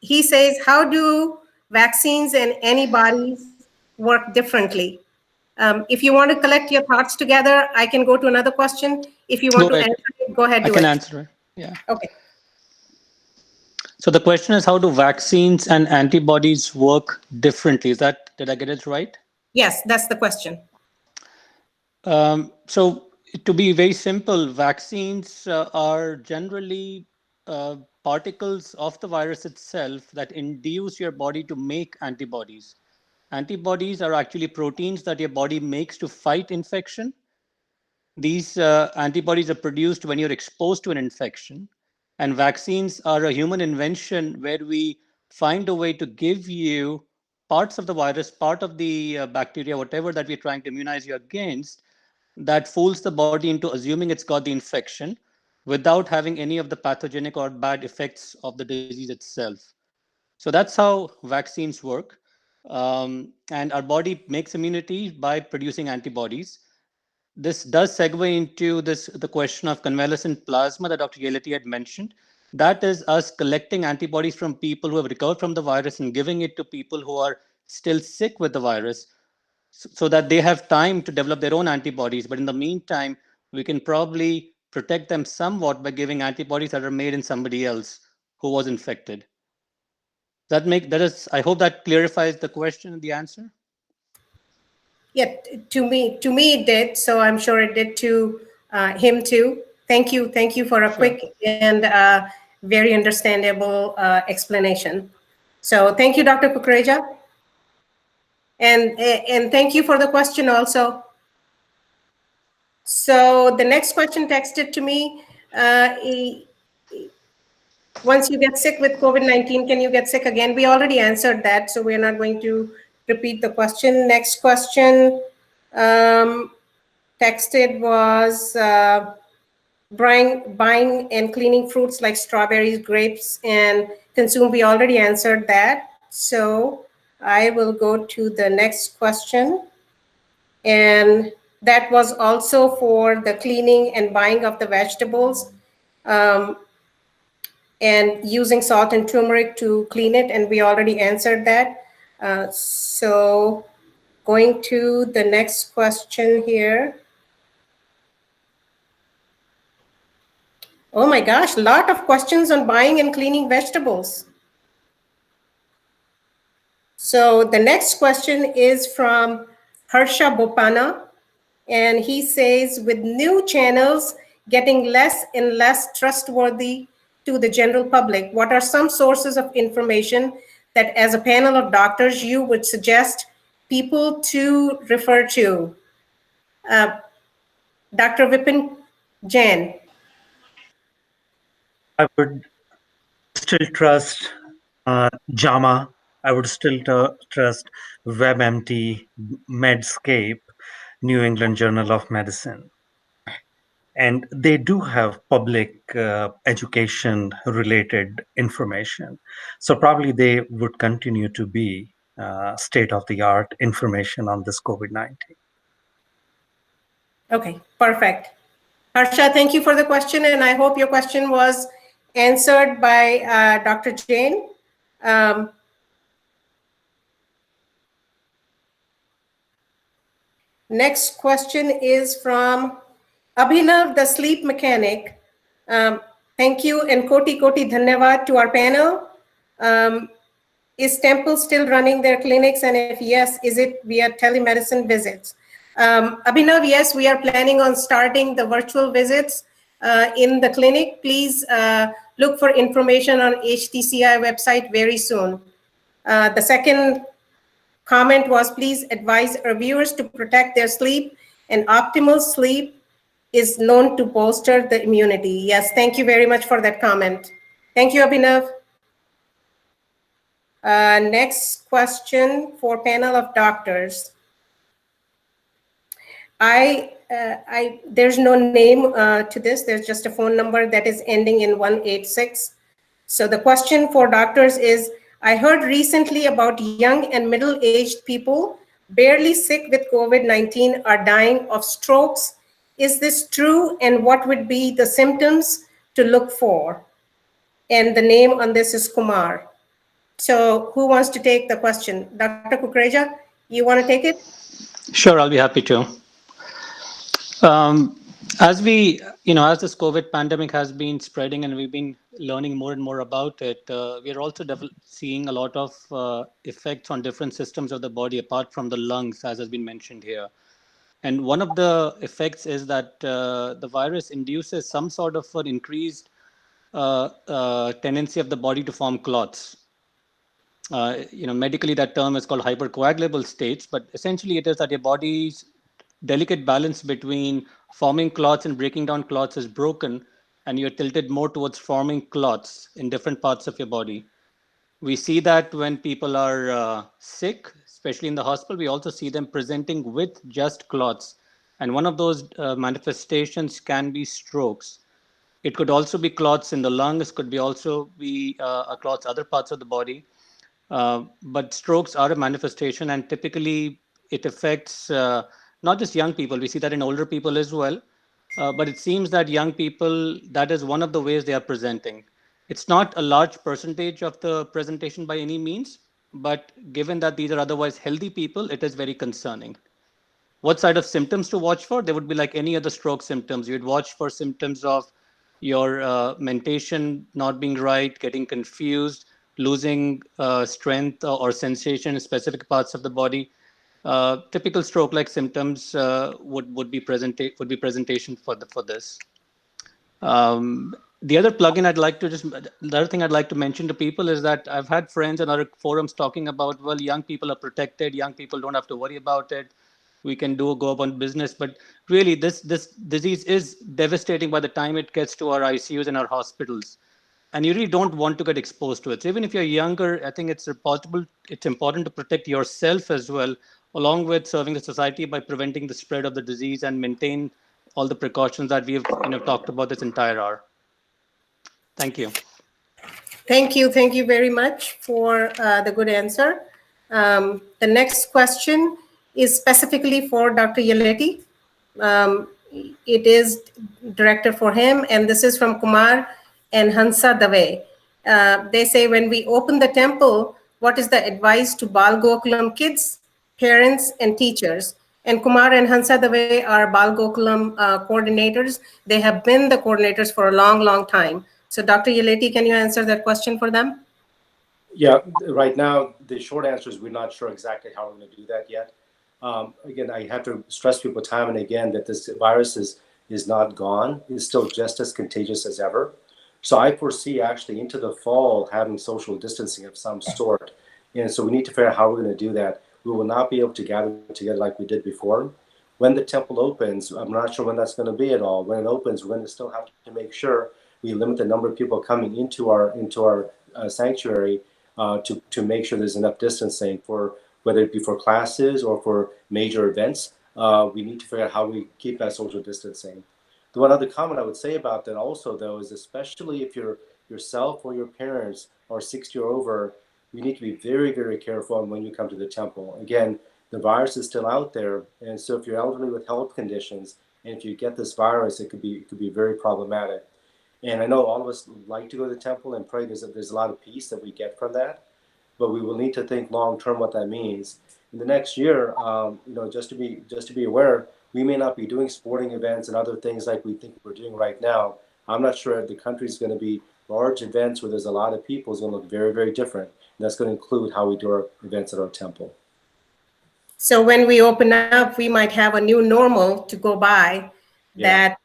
he says, how do vaccines and antibodies work differently? If you want to collect your thoughts together, I can go to another question. If you want to answer it, go ahead. I can answer it. Yeah. Okay. So the question is, how do vaccines and antibodies work differently? Did I get it right? Yes, that's the question. So to be very simple, vaccines are generally particles of the virus itself that induce your body to make antibodies. Antibodies are actually proteins that your body makes to fight infection. These antibodies are produced when you're exposed to an infection, and vaccines are a human invention where we find a way to give you parts of the virus, part of the bacteria, whatever that we're trying to immunize you against, that fools the body into assuming it's got the infection without having any of the pathogenic or bad effects of the disease itself. So that's how vaccines work. And our body makes immunity by producing antibodies. This does segue into the question of convalescent plasma that Dr. Yeleti had mentioned. That is us collecting antibodies from people who have recovered from the virus and giving it to people who are still sick with the virus so that they have time to develop their own antibodies. But in the meantime, we can probably protect them somewhat by giving antibodies that are made in somebody else who was infected. I hope that clarifies the question and the answer. Yeah, to me it did. So I'm sure it did to him too. Thank you for a quick and very understandable explanation. So thank you, Dr. Kukreja, and thank you for the question also. So the next question texted to me. Once you get sick with COVID-19, can you get sick again? We already answered that, so we're not going to repeat the question. Next question texted was buying and cleaning fruits like strawberries, grapes, and consume. We already answered that. So I will go to the next question. And that was also for the cleaning and buying of the vegetables. And using salt and turmeric to clean it, and we already answered that. So going to the next question here. Oh my gosh, a lot of questions on buying and cleaning vegetables. So the next question is from Harsha Bopana, and he says, with new channels getting less and less trustworthy to the general public, what are some sources of information that as a panel of doctors you would suggest people to refer to? Dr. Vipin Jain. I would still trust JAMA. I would still trust WebMD, Medscape, New England Journal of Medicine. And they do have public education related information. So probably they would continue to be state of the art information on this COVID-19. Okay, perfect. Harsha, thank you for the question, and I hope your question was answered by Dr. Jain. Next question is from Abhinav, the sleep mechanic. Thank you, and koti dhanyavad to our panel. Is Temple still running their clinics? And if yes, is it via telemedicine visits? Abhinav, yes, we are planning on starting the virtual visits in the clinic. Please look for information on HTCI website very soon. The second comment was, please advise our viewers to protect their sleep, and optimal sleep is known to bolster the immunity. Yes, thank you very much for that comment. Thank you, Abhinav. Next question for panel of doctors. There's no name to this. There's just a phone number that is ending in 186. So the question for doctors is, I heard recently about young and middle-aged people barely sick with COVID-19 are dying of strokes. Is this true? And what would be the symptoms to look for? And the name on this is Kumar. So who wants to take the question? Dr. Kukreja, you want to take it? Sure, I'll be happy to. As this COVID pandemic has been spreading and we've been learning more and more about it, we are also seeing a lot of effects on different systems of the body apart from the lungs, as has been mentioned here. And one of the effects is that the virus induces some sort of an increased tendency of the body to form clots. Medically, that term is called hypercoagulable states, but essentially it is that your body's delicate balance between forming clots and breaking down clots is broken, and you're tilted more towards forming clots in different parts of your body. We see that when people are sick, especially in the hospital, we also see them presenting with just clots. And one of those manifestations can be strokes. It could also be clots in the lungs, could be also be clots other parts of the body. But strokes are a manifestation, and typically it affects not just young people. We see that in older people as well. But it seems that young people, that is one of the ways they are presenting. It's not a large percentage of the presentation by any means, but given that these are otherwise healthy people, it is very concerning. What side of symptoms to watch for? They would be like any other stroke symptoms. You'd watch for symptoms of your mentation not being right, getting confused, losing strength or sensation in specific parts of the body. Typical stroke-like symptoms would be presentation for this. The other the other thing I'd like to mention to people is that I've had friends and other forums talking about, well, young people are protected, young people don't have to worry about it, we can go about business. But really, this disease is devastating by the time it gets to our ICUs and our hospitals. And you really don't want to get exposed to it. So even if you're younger, I think it's important to protect yourself as well, along with serving the society by preventing the spread of the disease and maintain all the precautions that we've talked about this entire hour. Thank you. Thank you very much for the good answer. The next question is specifically for Dr. Yeleti. It is directed for him, and this is from Kumar and Hansa Dave. They say, when we open the temple, what is the advice to Bal Gokulam kids, parents, and teachers? And Kumar and Hansa Dave are Bal Gokulam coordinators. They have been the coordinators for a long, long time. So Dr. Yeleti, can you answer that question for them? Yeah, right now, the short answer is we're not sure exactly how we're going to do that yet. Again, I have to stress people time and again that this virus is not gone. It's still just as contagious as ever. So I foresee actually into the fall having social distancing of some sort. And so we need to figure out how we're going to do that. We will not be able to gather together like we did before. When the temple opens, I'm not sure when that's going to be at all. When it opens, we're going to still have to make sure we limit the number of people coming into our sanctuary to make sure there's enough distancing for whether it be for classes or for major events. We need to figure out how we keep that social distancing. The one other comment I would say about that also, though, is especially if you're yourself or your parents are 60 or over, you need to be very, very careful when you come to the temple. Again, the virus is still out there, and so if you're elderly with health conditions, and if you get this virus, it could be very problematic. And I know all of us like to go to the temple and pray. There's a lot of peace that we get from that, but we will need to think long term what that means. In the next year, just to be aware, we may not be doing sporting events and other things like we think we're doing right now. I'm not sure if the country is going to be large events where there's a lot of people is going to look very, very different. And that's going to include how we do our events at our temple. So when we open up, we might have a new normal to go by that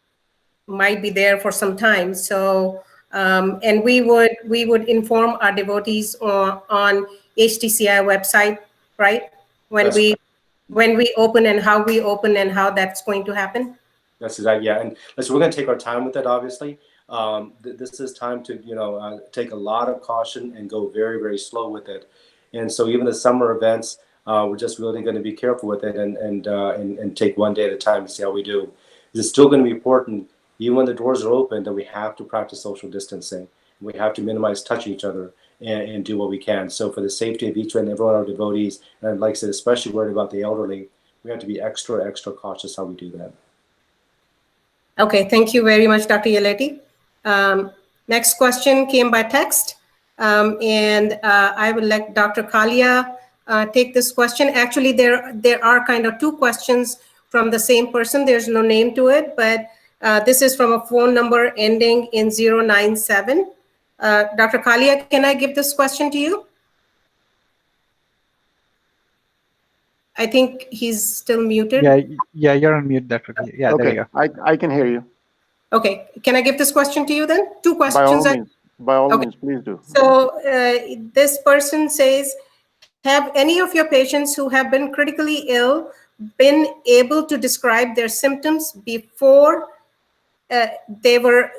might be there for some time. So, and we would inform our devotees on HTCI website, right? When we open and how we open and how that's going to happen. That's exactly, yeah. And so we're going to take our time with it, obviously. This is time to, take a lot of caution and go very, very slow with it. And so even the summer events, we're just really going to be careful with it and take one day at a time to see how we do. It's still going to be important, even when the doors are open, that we have to practice social distancing. We have to minimize touching each other and do what we can. So for the safety of each and every one of our devotees, and like I said, especially worried about the elderly, we have to be extra, extra cautious how we do that. Okay, thank you very much, Dr. Yeleti. Next question came by text, and I would let Dr. Kalia take this question. Actually, there are kind of two questions from the same person. There's no name to it, but this is from a phone number ending in 097. Dr. Kalia, can I give this question to you? I think he's still muted. Yeah, you're on mute, Dr. Yeah, there Okay, you go. I can hear you. Okay, can I give this question to you then? Two By all questions. means, by all Okay. means, please do. So this person says, have any of your patients who have been critically ill been able to describe their symptoms before they were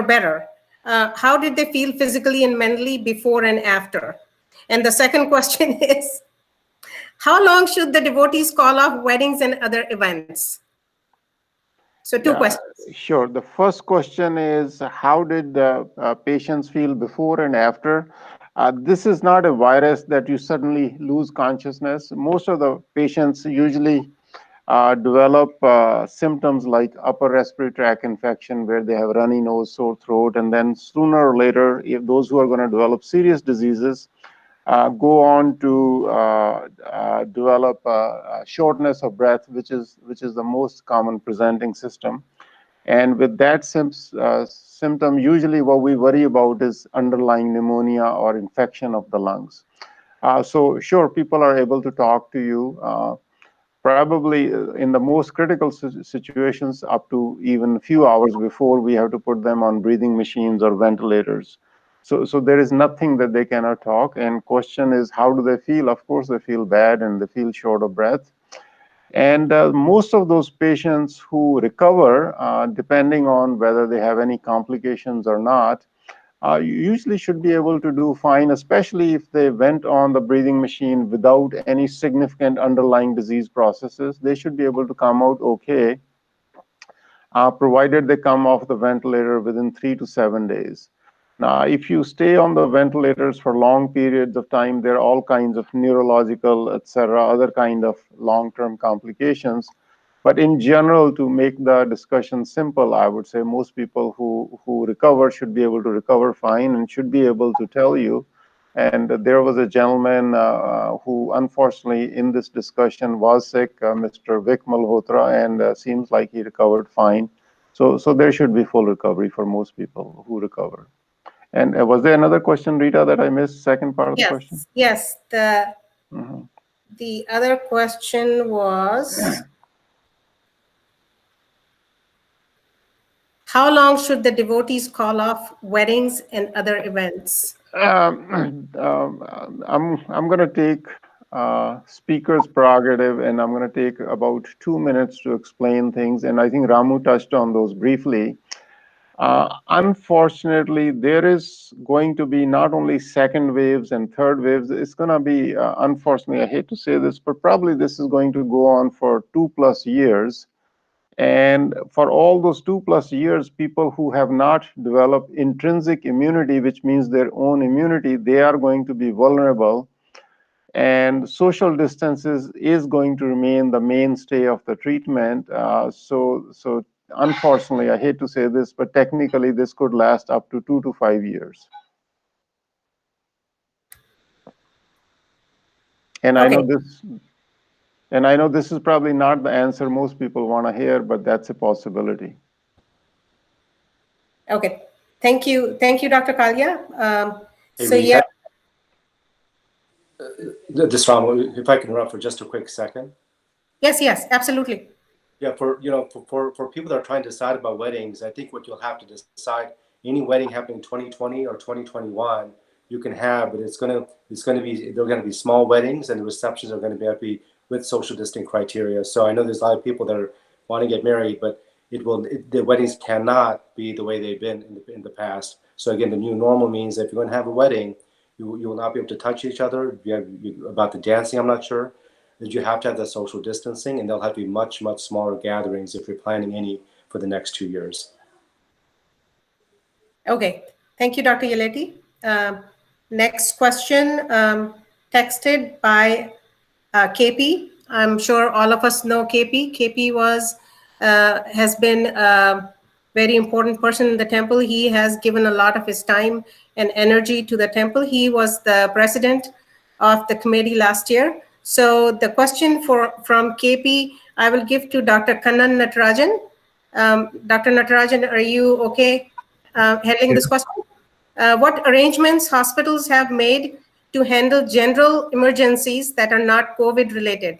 better? How did they feel physically and mentally before and after? And the second question is, how long should the devotees call off weddings and other events? So two questions. Sure. The first question is, how did the patients feel before and after? This is not a virus that you suddenly lose consciousness. Most of the patients usually develop symptoms like upper respiratory tract infection, where they have runny nose, sore throat, and then sooner or later, if those who are going to develop serious diseases go on to develop shortness of breath, which is the most common presenting symptom. And with that symptom, usually what we worry about is underlying pneumonia or infection of the lungs. So sure, people are able to talk to you. Probably in the most critical situations, up to even a few hours before, we have to put them on breathing machines or ventilators. So there is nothing that they cannot talk. And question is, how do they feel? Of course, they feel bad and they feel short of breath. And most of those patients who recover, depending on whether they have any complications or not, you usually should be able to do fine, especially if they went on the breathing machine without any significant underlying disease processes. They should be able to come out okay, provided they come off the ventilator within 3 to 7 days. Now, if you stay on the ventilators for long periods of time, there are all kinds of neurological, etc., other kind of long-term complications. But in general, to make the discussion simple, I would say most people who recover should be able to recover fine and should be able to tell you. And there was a gentleman who, unfortunately, in this discussion was sick, Mr. Vic Malhotra, and seems like he recovered fine. So there should be full recovery for most people who recover. And was there another question, Rita, that I missed? Second part of the question? Yes. The other question was, how long should the devotees call off weddings and other events? I'm going to take speaker's prerogative, and I'm going to take about 2 minutes to explain things. And I think Ramu touched on those briefly. Unfortunately, there is going to be not only second waves and third waves. It's going to be, unfortunately, I hate to say this, but probably this is going to go on for 2+ years. And for all those 2+ years, people who have not developed intrinsic immunity, which means their own immunity, they are going to be vulnerable. And social distances is going to remain the mainstay of the treatment. So unfortunately, I hate to say this, but technically this could last up to 2 to 5 years. And I know this. And I know this is probably not the answer most people want to hear, but that's a possibility. Okay. Thank you, Dr. Kalia. This Ram, if I can interrupt for just a quick second. Yes, absolutely. Yeah, for people that are trying to decide about weddings, I think what you'll have to decide, any wedding happening in 2020 or 2021, you can have, but they're gonna be small weddings, and the receptions are gonna be with social distancing criteria. So I know there's a lot of people that are want to get married, but the weddings cannot be the way they've been in the past. So again, the new normal means that if you're going to have a wedding, you will not be able to touch each other. About the dancing, I'm not sure. That you have to have the social distancing, and they'll have to be much, much smaller gatherings if you're planning any for the next 2 years. Okay. Thank you, Dr. Yeleti. Next question, texted by KP. I'm sure all of us know KP. KP has been a very important person in the temple. He has given a lot of his time and energy to the temple. He was the president of the committee last year. So the question from KP, I will give to Dr. Kannan Natarajan. Dr. Natarajan, are you okay handling this question? What arrangements hospitals have made to handle general emergencies that are not COVID related.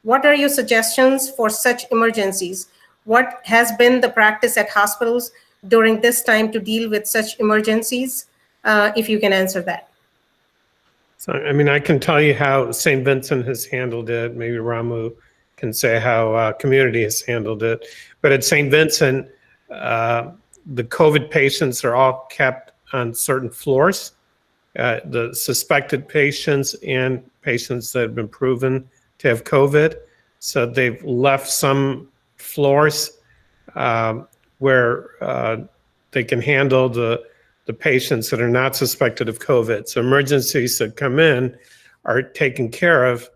What are your suggestions for such emergencies? What has been the practice at hospitals during this time to deal with such emergencies? If you can answer that. So, I mean, I can tell you how St. Vincent has handled it. Maybe Ramu can say how community has handled it. But at St. Vincent, the COVID patients are all kept on certain floors. The suspected patients and patients that have been proven to have COVID. So they've left some floors where they can handle the patients that are not suspected of COVID. So emergencies that come in are taken care of,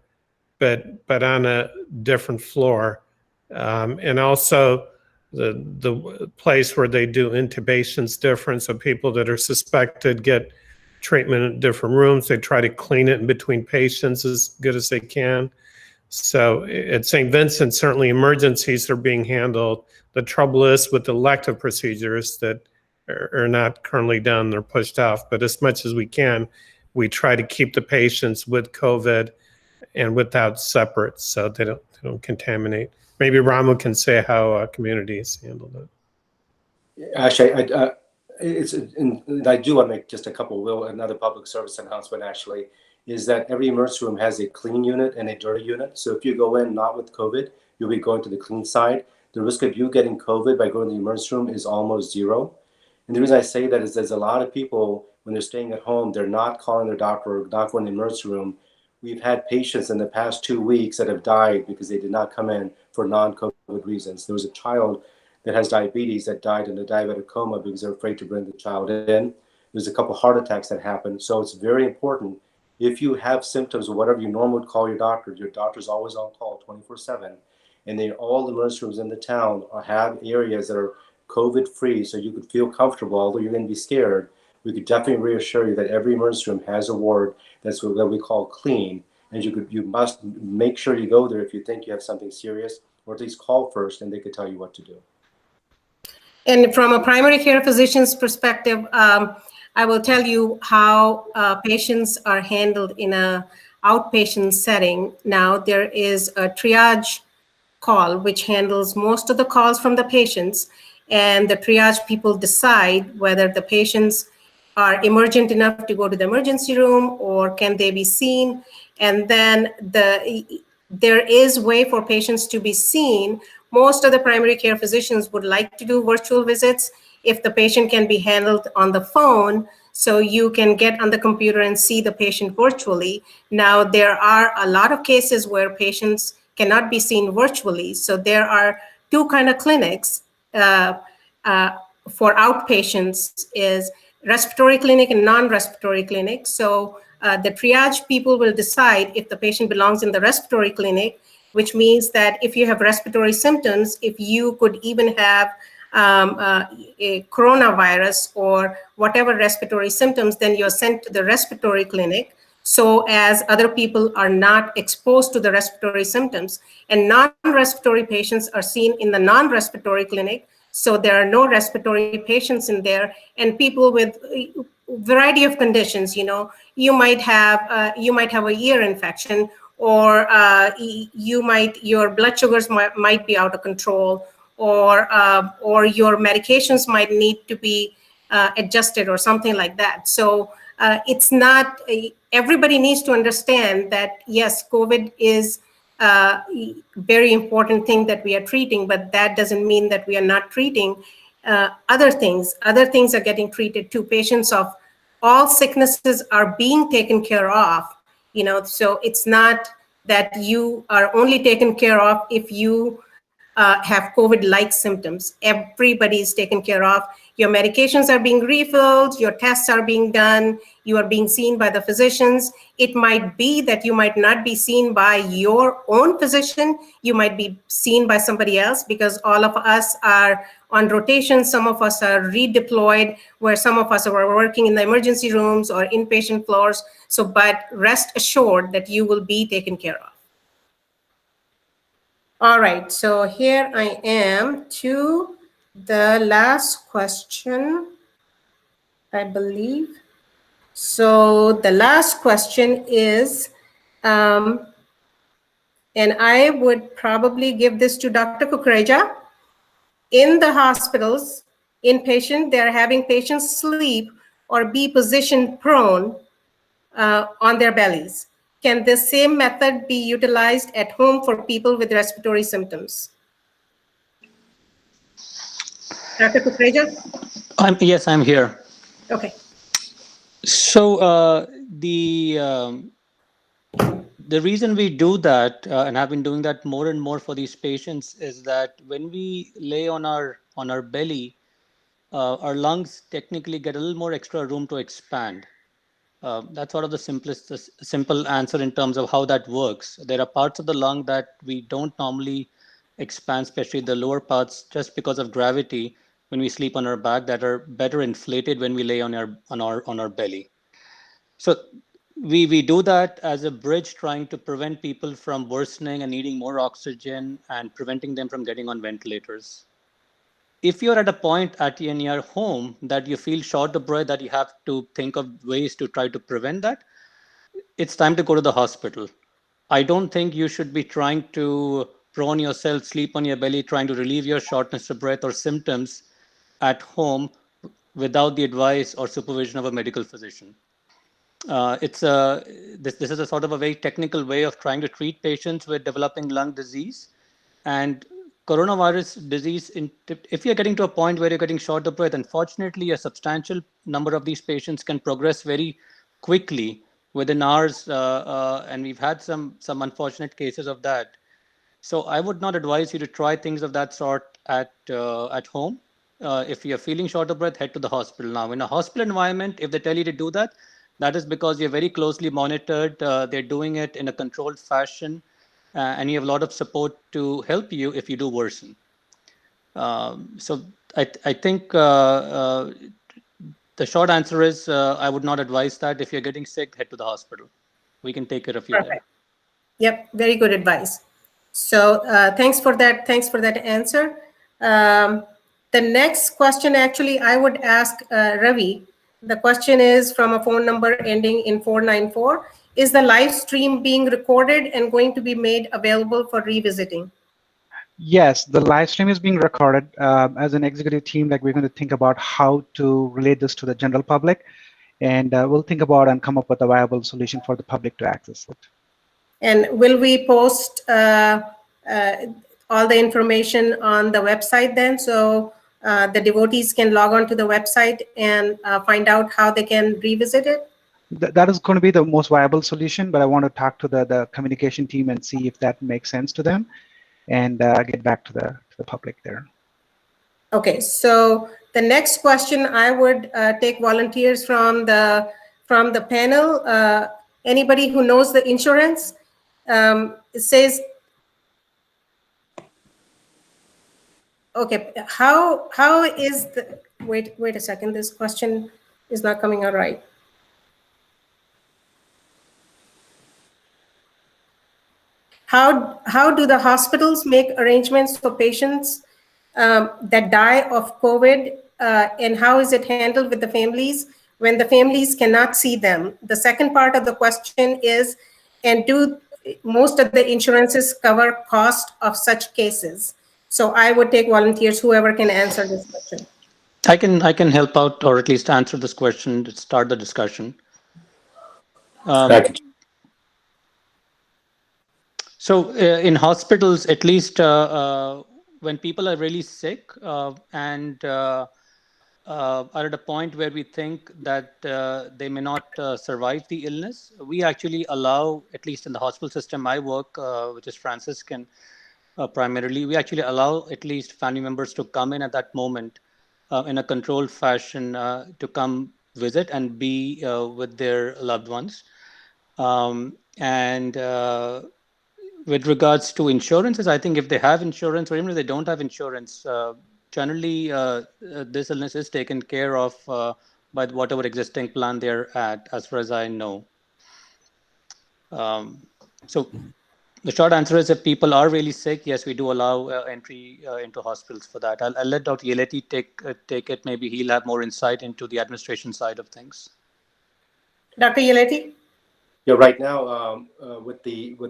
but on a different floor. And also the place where they do intubation's different. So people that are suspected get treatment in different rooms. They try to clean it in between patients as good as they can. So at St. Vincent, certainly emergencies are being handled. The trouble is with elective procedures that are not currently done, they're pushed off. But as much as we can, we try to keep the patients with COVID and without separate so they don't contaminate. Maybe Ramu can say how communities handled it. Actually, I do want to make just a couple another public service announcement actually, is that every emergency room has a clean unit and a dirty unit. So if you go in not with COVID, you'll be going to the clean side. The risk of you getting COVID by going to the emergency room is almost zero. And the reason I say that is there's a lot of people, when they're staying at home, they're not calling their doctor or not going to the emergency room. We've had patients in the past 2 weeks that have died because they did not come in for non-COVID reasons. There was a child that has diabetes that died in a diabetic coma because they're afraid to bring the child in. There's a couple heart attacks that happened. So it's very important. If you have symptoms or whatever, you normally would call your doctor's always on call 24/7. And then all the emergency rooms in the town have areas that are COVID free, so you could feel comfortable, although you're going to be scared. We could definitely reassure you that every emergency room has a ward that's what we call clean. And you must make sure you go there if you think you have something serious, or at least call first and they could tell you what to do. And from a primary care physician's perspective, I will tell you how patients are handled in a outpatient setting. Now there is a triage call which handles most of the calls from the patients, and the triage people decide whether the patients are emergent enough to go to the emergency room or can they be seen. And then there is way for patients to be seen. Most of the primary care physicians would like to do virtual visits if the patient can be handled on the phone, so you can get on the computer and see the patient virtually. Now, there are a lot of cases where patients cannot be seen virtually. So there are two kind of clinics for outpatients, is respiratory clinic and non-respiratory clinic. So the triage people will decide if the patient belongs in the respiratory clinic, which means that if you have respiratory symptoms, if you could even have a coronavirus or whatever respiratory symptoms, then you're sent to the respiratory clinic, so as other people are not exposed to the respiratory symptoms. And non-respiratory patients are seen in the non-respiratory clinic, so there are no respiratory patients in there. And people with a variety of conditions, you might have a ear infection, or your blood sugars might be out of control, or your medications might need to be adjusted or something like that. So it's not, everybody needs to understand that yes, COVID is a very important thing that we are treating, but that doesn't mean that we are not treating other things. Other things are getting treated too. Patients of all sicknesses are being taken care of, so it's not that you are only taken care of if you have COVID-like symptoms. Everybody is taken care of. Your medications are being refilled, your tests are being done, you are being seen by the physicians. It might be that you might not be seen by your own physician, you might be seen by somebody else, because all of us are on rotation. Some of us are redeployed, where some of us are working in the emergency rooms or inpatient floors. So, but rest assured that you will be taken care of. All right, so here I am to the last question, I believe. So the last question is, and I would probably give this to Dr. Kukreja. In the hospitals, inpatient, they're having patients sleep or be positioned prone on their bellies. Can this same method be utilized at home for people with respiratory symptoms? Dr. Kukreja? Yes, I'm here. Okay. So the reason we do that and have been doing that more and more for these patients is that when we lay on our belly, our lungs technically get a little more extra room to expand. That's sort of the simple answer in terms of how that works. There are parts of the lung that we don't normally expand, especially the lower parts, just because of gravity when we sleep on our back, that are better inflated when we lay on our belly. So we do that as a bridge, trying to prevent people from worsening and needing more oxygen and preventing them from getting on ventilators. If you're at a point in your home that you feel short of breath, that you have to think of ways to try to prevent that, it's time to go to the hospital. I don't think you should be trying to prone yourself, sleep on your belly, trying to relieve your shortness of breath or symptoms at home without the advice or supervision of a medical physician. This is a sort of a very technical way of trying to treat patients with developing lung disease. And coronavirus disease, if you're getting to a point where you're getting short of breath, unfortunately, a substantial number of these patients can progress very quickly within hours. And we've had some unfortunate cases of that. So I would not advise you to try things of that sort at home. If you're feeling short of breath, head to the hospital. Now, in a hospital environment, if they tell you to do that, that is because you're very closely monitored. They're doing it in a controlled fashion, and you have a lot of support to help you if you do worsen. So I think the short answer is I would not advise that. If you're getting sick, head to the hospital. We can take care of you there. Yep, very good advice. So thanks for that. Thanks for that answer. The next question, actually, I would ask Ravi. The question is from a phone number ending in 494. Is the live stream being recorded and going to be made available for revisiting? Yes, the live stream is being recorded. As an executive team, like, we're going to think about how to relate this to the general public, and we'll think about and come up with a viable solution for the public to access it. And will we post all the information on the website then, so the devotees can log on to the website and find out how they can revisit it? That is going to be the most viable solution, but I want to talk to the communication team and see if that makes sense to them, and get back to the public there. Okay, so the next question, I would take volunteers from the panel. Anybody who knows the insurance? It says, okay, how is the, wait a second, this question is not coming out right. How do the hospitals make arrangements for patients that die of COVID, and how is it handled with the families when the families cannot see them? The second part of the question is, and do most of the insurances cover cost of such cases? So I would take volunteers, whoever can answer this question. I can help out, or at least answer this question to start the discussion. So in hospitals, at least when people are really sick and are at a point where we think that they may not survive the illness, we actually allow, at least in the hospital system I work, which is Franciscan primarily, we actually allow at least family members to come in at that moment in a controlled fashion to come visit and be with their loved ones. And with regards to insurances, I think if they have insurance, or even if they don't have insurance, generally this illness is taken care of by whatever existing plan they're at, as far as I know. So the short answer is, if people are really sick, yes, we do allow entry into hospitals for that. I'll let Dr. Yeleti take it. Maybe he'll have more insight into the administration side of things. Dr. Yeleti? Yeah, right now, with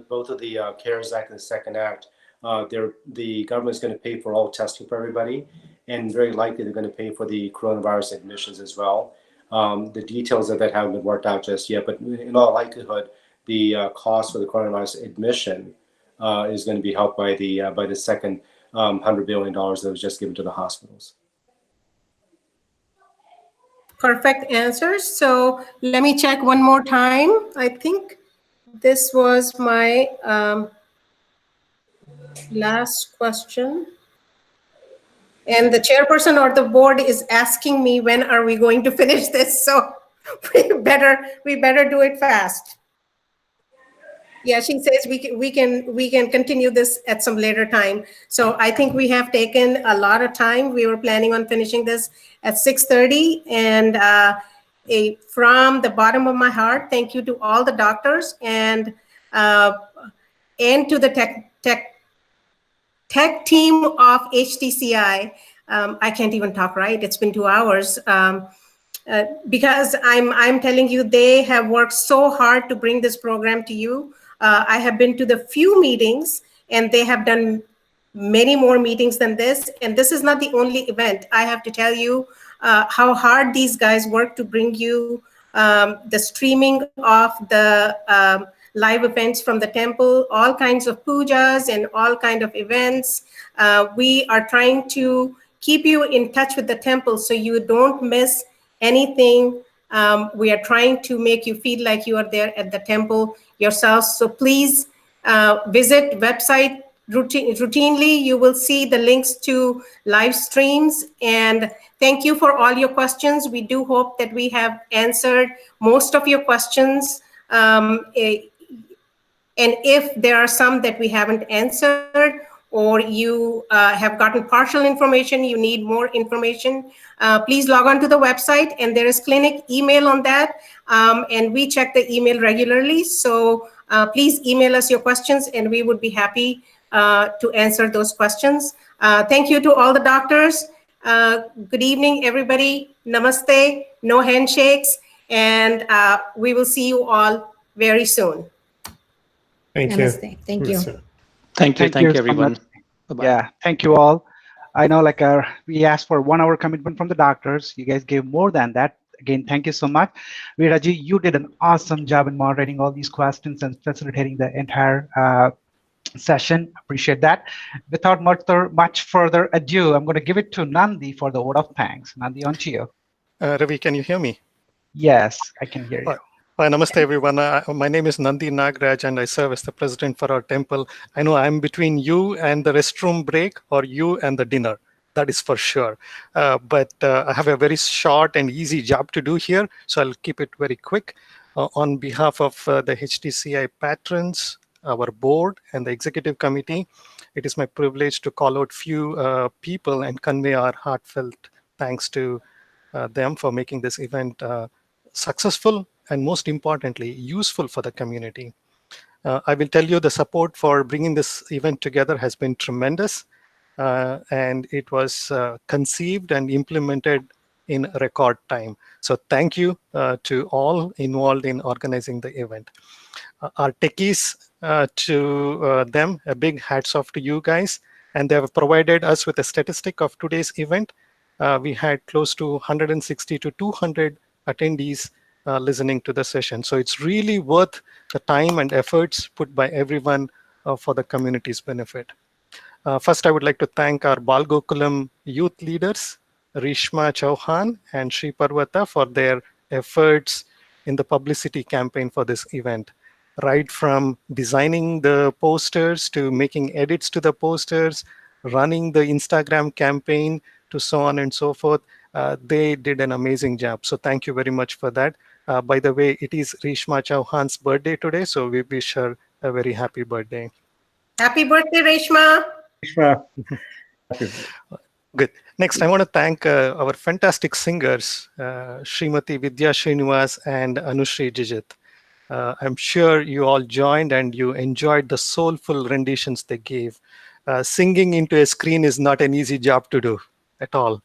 both of the CARES Act and the Second Act, the government's going to pay for all testing for everybody, and very likely they're going to pay for the coronavirus admissions as well. The details of that haven't been worked out just yet, but in all likelihood, the cost for the coronavirus admission is going to be helped by the second $100 billion that was just given to the hospitals. Perfect answers. So let me check one more time. I think this was my last question. And the chairperson or the board is asking me, when are we going to finish this? So we better do it fast. Yeah, she says we can continue this at some later time. So I think we have taken a lot of time. We were planning on finishing this at 6:30, and from the bottom of my heart, thank you to all the doctors and to the tech team of HTCI. I can't even talk right. It's been 2 hours. Because I'm telling you, they have worked so hard to bring this program to you. I have been to the few meetings, and they have done many more meetings than this. And this is not the only event. I have to tell you how hard these guys work to bring you the streaming of the live events from the temple, all kinds of pujas and all kind of events. We are trying to keep you in touch with the temple so you don't miss anything. We are trying to make you feel like you are there at the temple yourself. So please visit website routinely. You will see the links to live streams. And thank you for all your questions. We do hope that we have answered most of your questions. And if there are some that we haven't answered, or you have gotten partial information, you need more information, please log on to the website, and there is clinic email on that. And we check the email regularly. So please email us your questions, and we would be happy to answer those questions. Thank you to all the doctors. Good evening, everybody. Namaste, no handshakes, and we will see you all very soon. Thank Namaste. you. Thank you. Thank you, so everyone. much. Bye-bye. Yeah, thank you all. I know, like, we asked for 1 hour commitment from the doctors. You guys gave more than that. Again, thank you so much. Veeraji, you did an awesome job in moderating all these questions and facilitating the entire session. Appreciate that. Without much further ado, I'm going to give it to Nandi for the word of thanks. Nandi, on to you. Ravi, can you hear me? Yes, I can hear you. Hi, namaste, everyone. My name is Nandi Nagraj, and I serve as the president for our temple. I know I'm between you and the restroom break, or you and the dinner. That is for sure. But I have a very short and easy job to do here, so I'll keep it very quick. On behalf of the HTCI patrons, our board, and the executive committee, it is my privilege to call out few people and convey our heartfelt thanks to them for making this event successful and, most importantly, useful for the community. I will tell you, the support for bringing this event together has been tremendous, and it was conceived and implemented in record time. So thank you to all involved in organizing the event. Our techies, to them, a big hats off to you guys, and they have provided us with a statistic of today's event. We had close to 160 to 200 attendees listening to the session. So it's really worth the time and efforts put by everyone for the community's benefit. First, I would like to thank our Balgokulam youth leaders, Rishma Chauhan and Sri Parvata, for their efforts in the publicity campaign for this event. Right from designing the posters to making edits to the posters, running the Instagram campaign, to so on and so forth. They did an amazing job. So thank you very much for that. By the way, it is Rishma Chauhan's birthday today, so we wish her a very happy birthday. Happy birthday, Reshma. Good. Next, I want to thank our fantastic singers, Srimati Vidya Srinivas and Anushri Jijit. I'm sure you all joined and you enjoyed the soulful renditions they gave. Singing into a screen is not an easy job to do at all.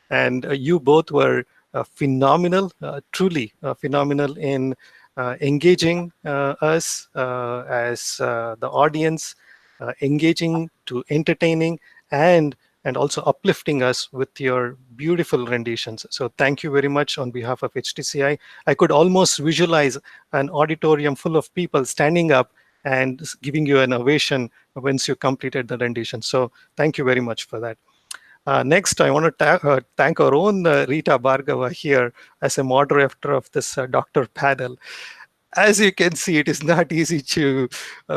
And you both were phenomenal, truly phenomenal in engaging us as the audience, engaging to entertaining and also uplifting us with your beautiful renditions. So thank you very much on behalf of HTCI. I could almost visualize an auditorium full of people standing up and giving you an ovation once you completed the rendition. So thank you very much for that. Next, I want to thank our own Rita Bhargava here as a moderator of this doctor panel. As you can see, it is not easy to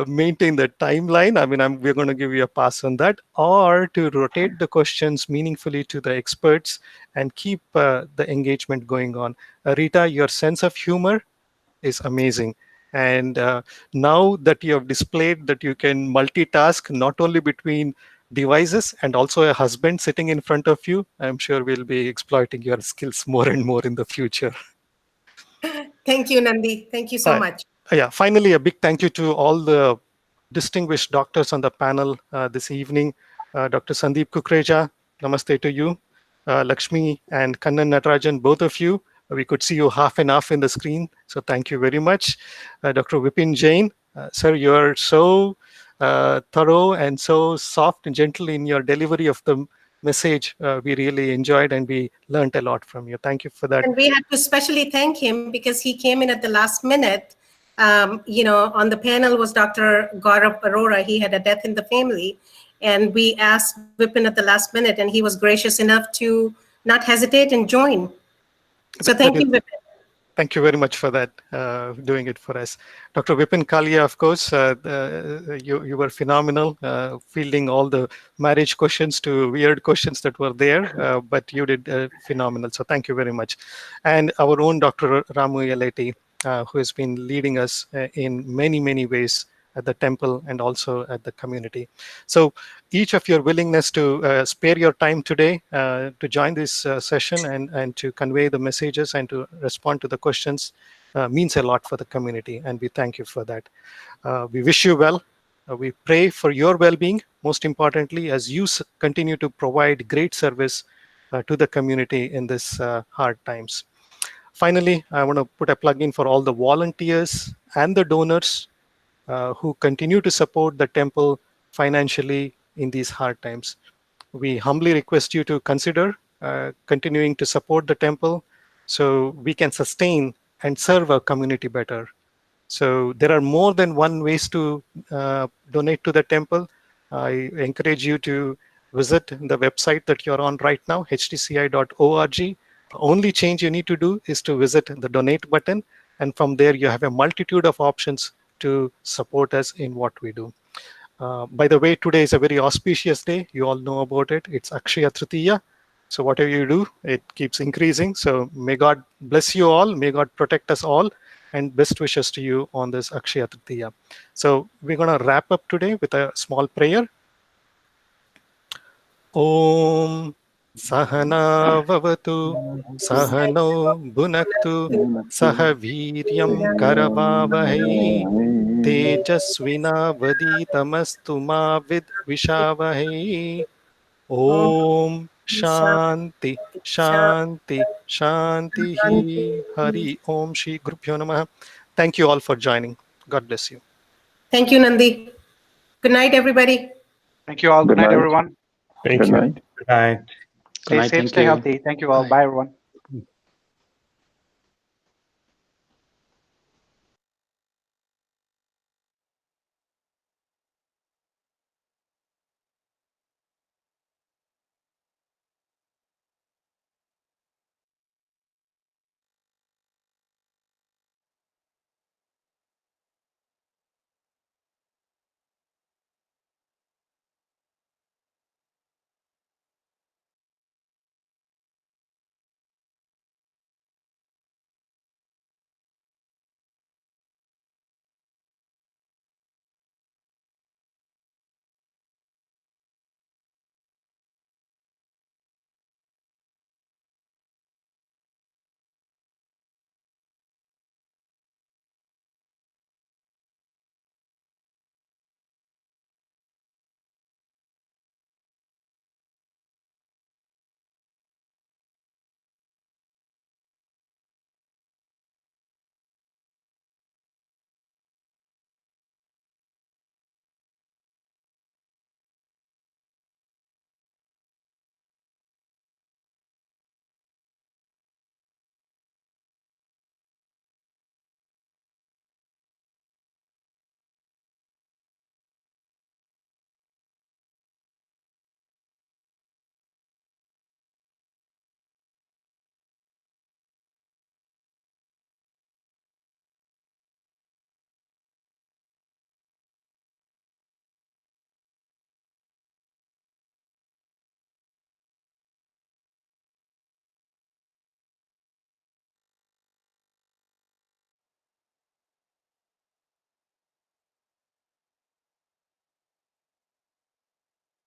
maintain the timeline. I mean, we're going to give you a pass on that, or to rotate the questions meaningfully to the experts and keep the engagement going on. Rita, your sense of humor is amazing. And now that you have displayed that you can multitask not only between devices and also a husband sitting in front of you, I'm sure we'll be exploiting your skills more and more in the future. Thank you, Nandi. Thank you so much. Yeah, finally, a big thank you to all the distinguished doctors on the panel this evening. Dr. Sandeep Kukreja, namaste to you. Lakshmi and Kannan Natarajan, both of you. We could see you half and half in the screen, so thank you very much. Dr. Vipin Jain, sir, you're so thorough and so soft and gentle in your delivery of the message. We really enjoyed and we learned a lot from you. Thank you for that. And we had to especially thank him because he came in at the last minute. On the panel was Dr. Gaurav Arora. He had a death in the family. And we asked Vipin at the last minute, and he was gracious enough to not hesitate and join. So thank you, Vipin. Thank you very much for that, doing it for us. Dr. Vipin Kalia, of course, you were phenomenal, fielding all the marriage questions to weird questions that were there, but you did phenomenal. So thank you very much. And our own Dr. Ramu Yeleti, who has been leading us in many, many ways at the temple and also at the community. So each of your willingness to spare your time today to join this session and to convey the messages and to respond to the questions means a lot for the community, and we thank you for that. We wish you well. We pray for your well-being, most importantly, as you continue to provide great service to the community in this hard times. Finally, I want to put a plug in for all the volunteers and the donors who continue to support the temple financially in these hard times. We humbly request you to consider continuing to support the temple so we can sustain and serve our community better. So there are more than one ways to donate to the temple. I encourage you to visit the website that you're on right now, htci.org. The only change you need to do is to visit the donate button, and from there you have a multitude of options to support us in what we do. By the way, today is a very auspicious day. You all know about it. It's Akshaya Tritiya. So whatever you do, it keeps increasing. So may God bless you all. May God protect us all. And best wishes to you on this Akshaya Tritiya. So we're going to wrap up today with a small prayer. Om Sahana Vavatu Sahano Bhunaktu Sahaviryam Karavavahai Tejasvina Vaditamastu Ma Vidvishavahai. Om Shanti Shanti Shanti Hari Om Shri Gurubhyo Namaha. Thank you all for joining. God bless you. Thank you, Nandi. Good night, everybody. Thank you all. Good night, everyone. Thank you. Good night. Stay safe, stay healthy. Thank you all. Bye, everyone.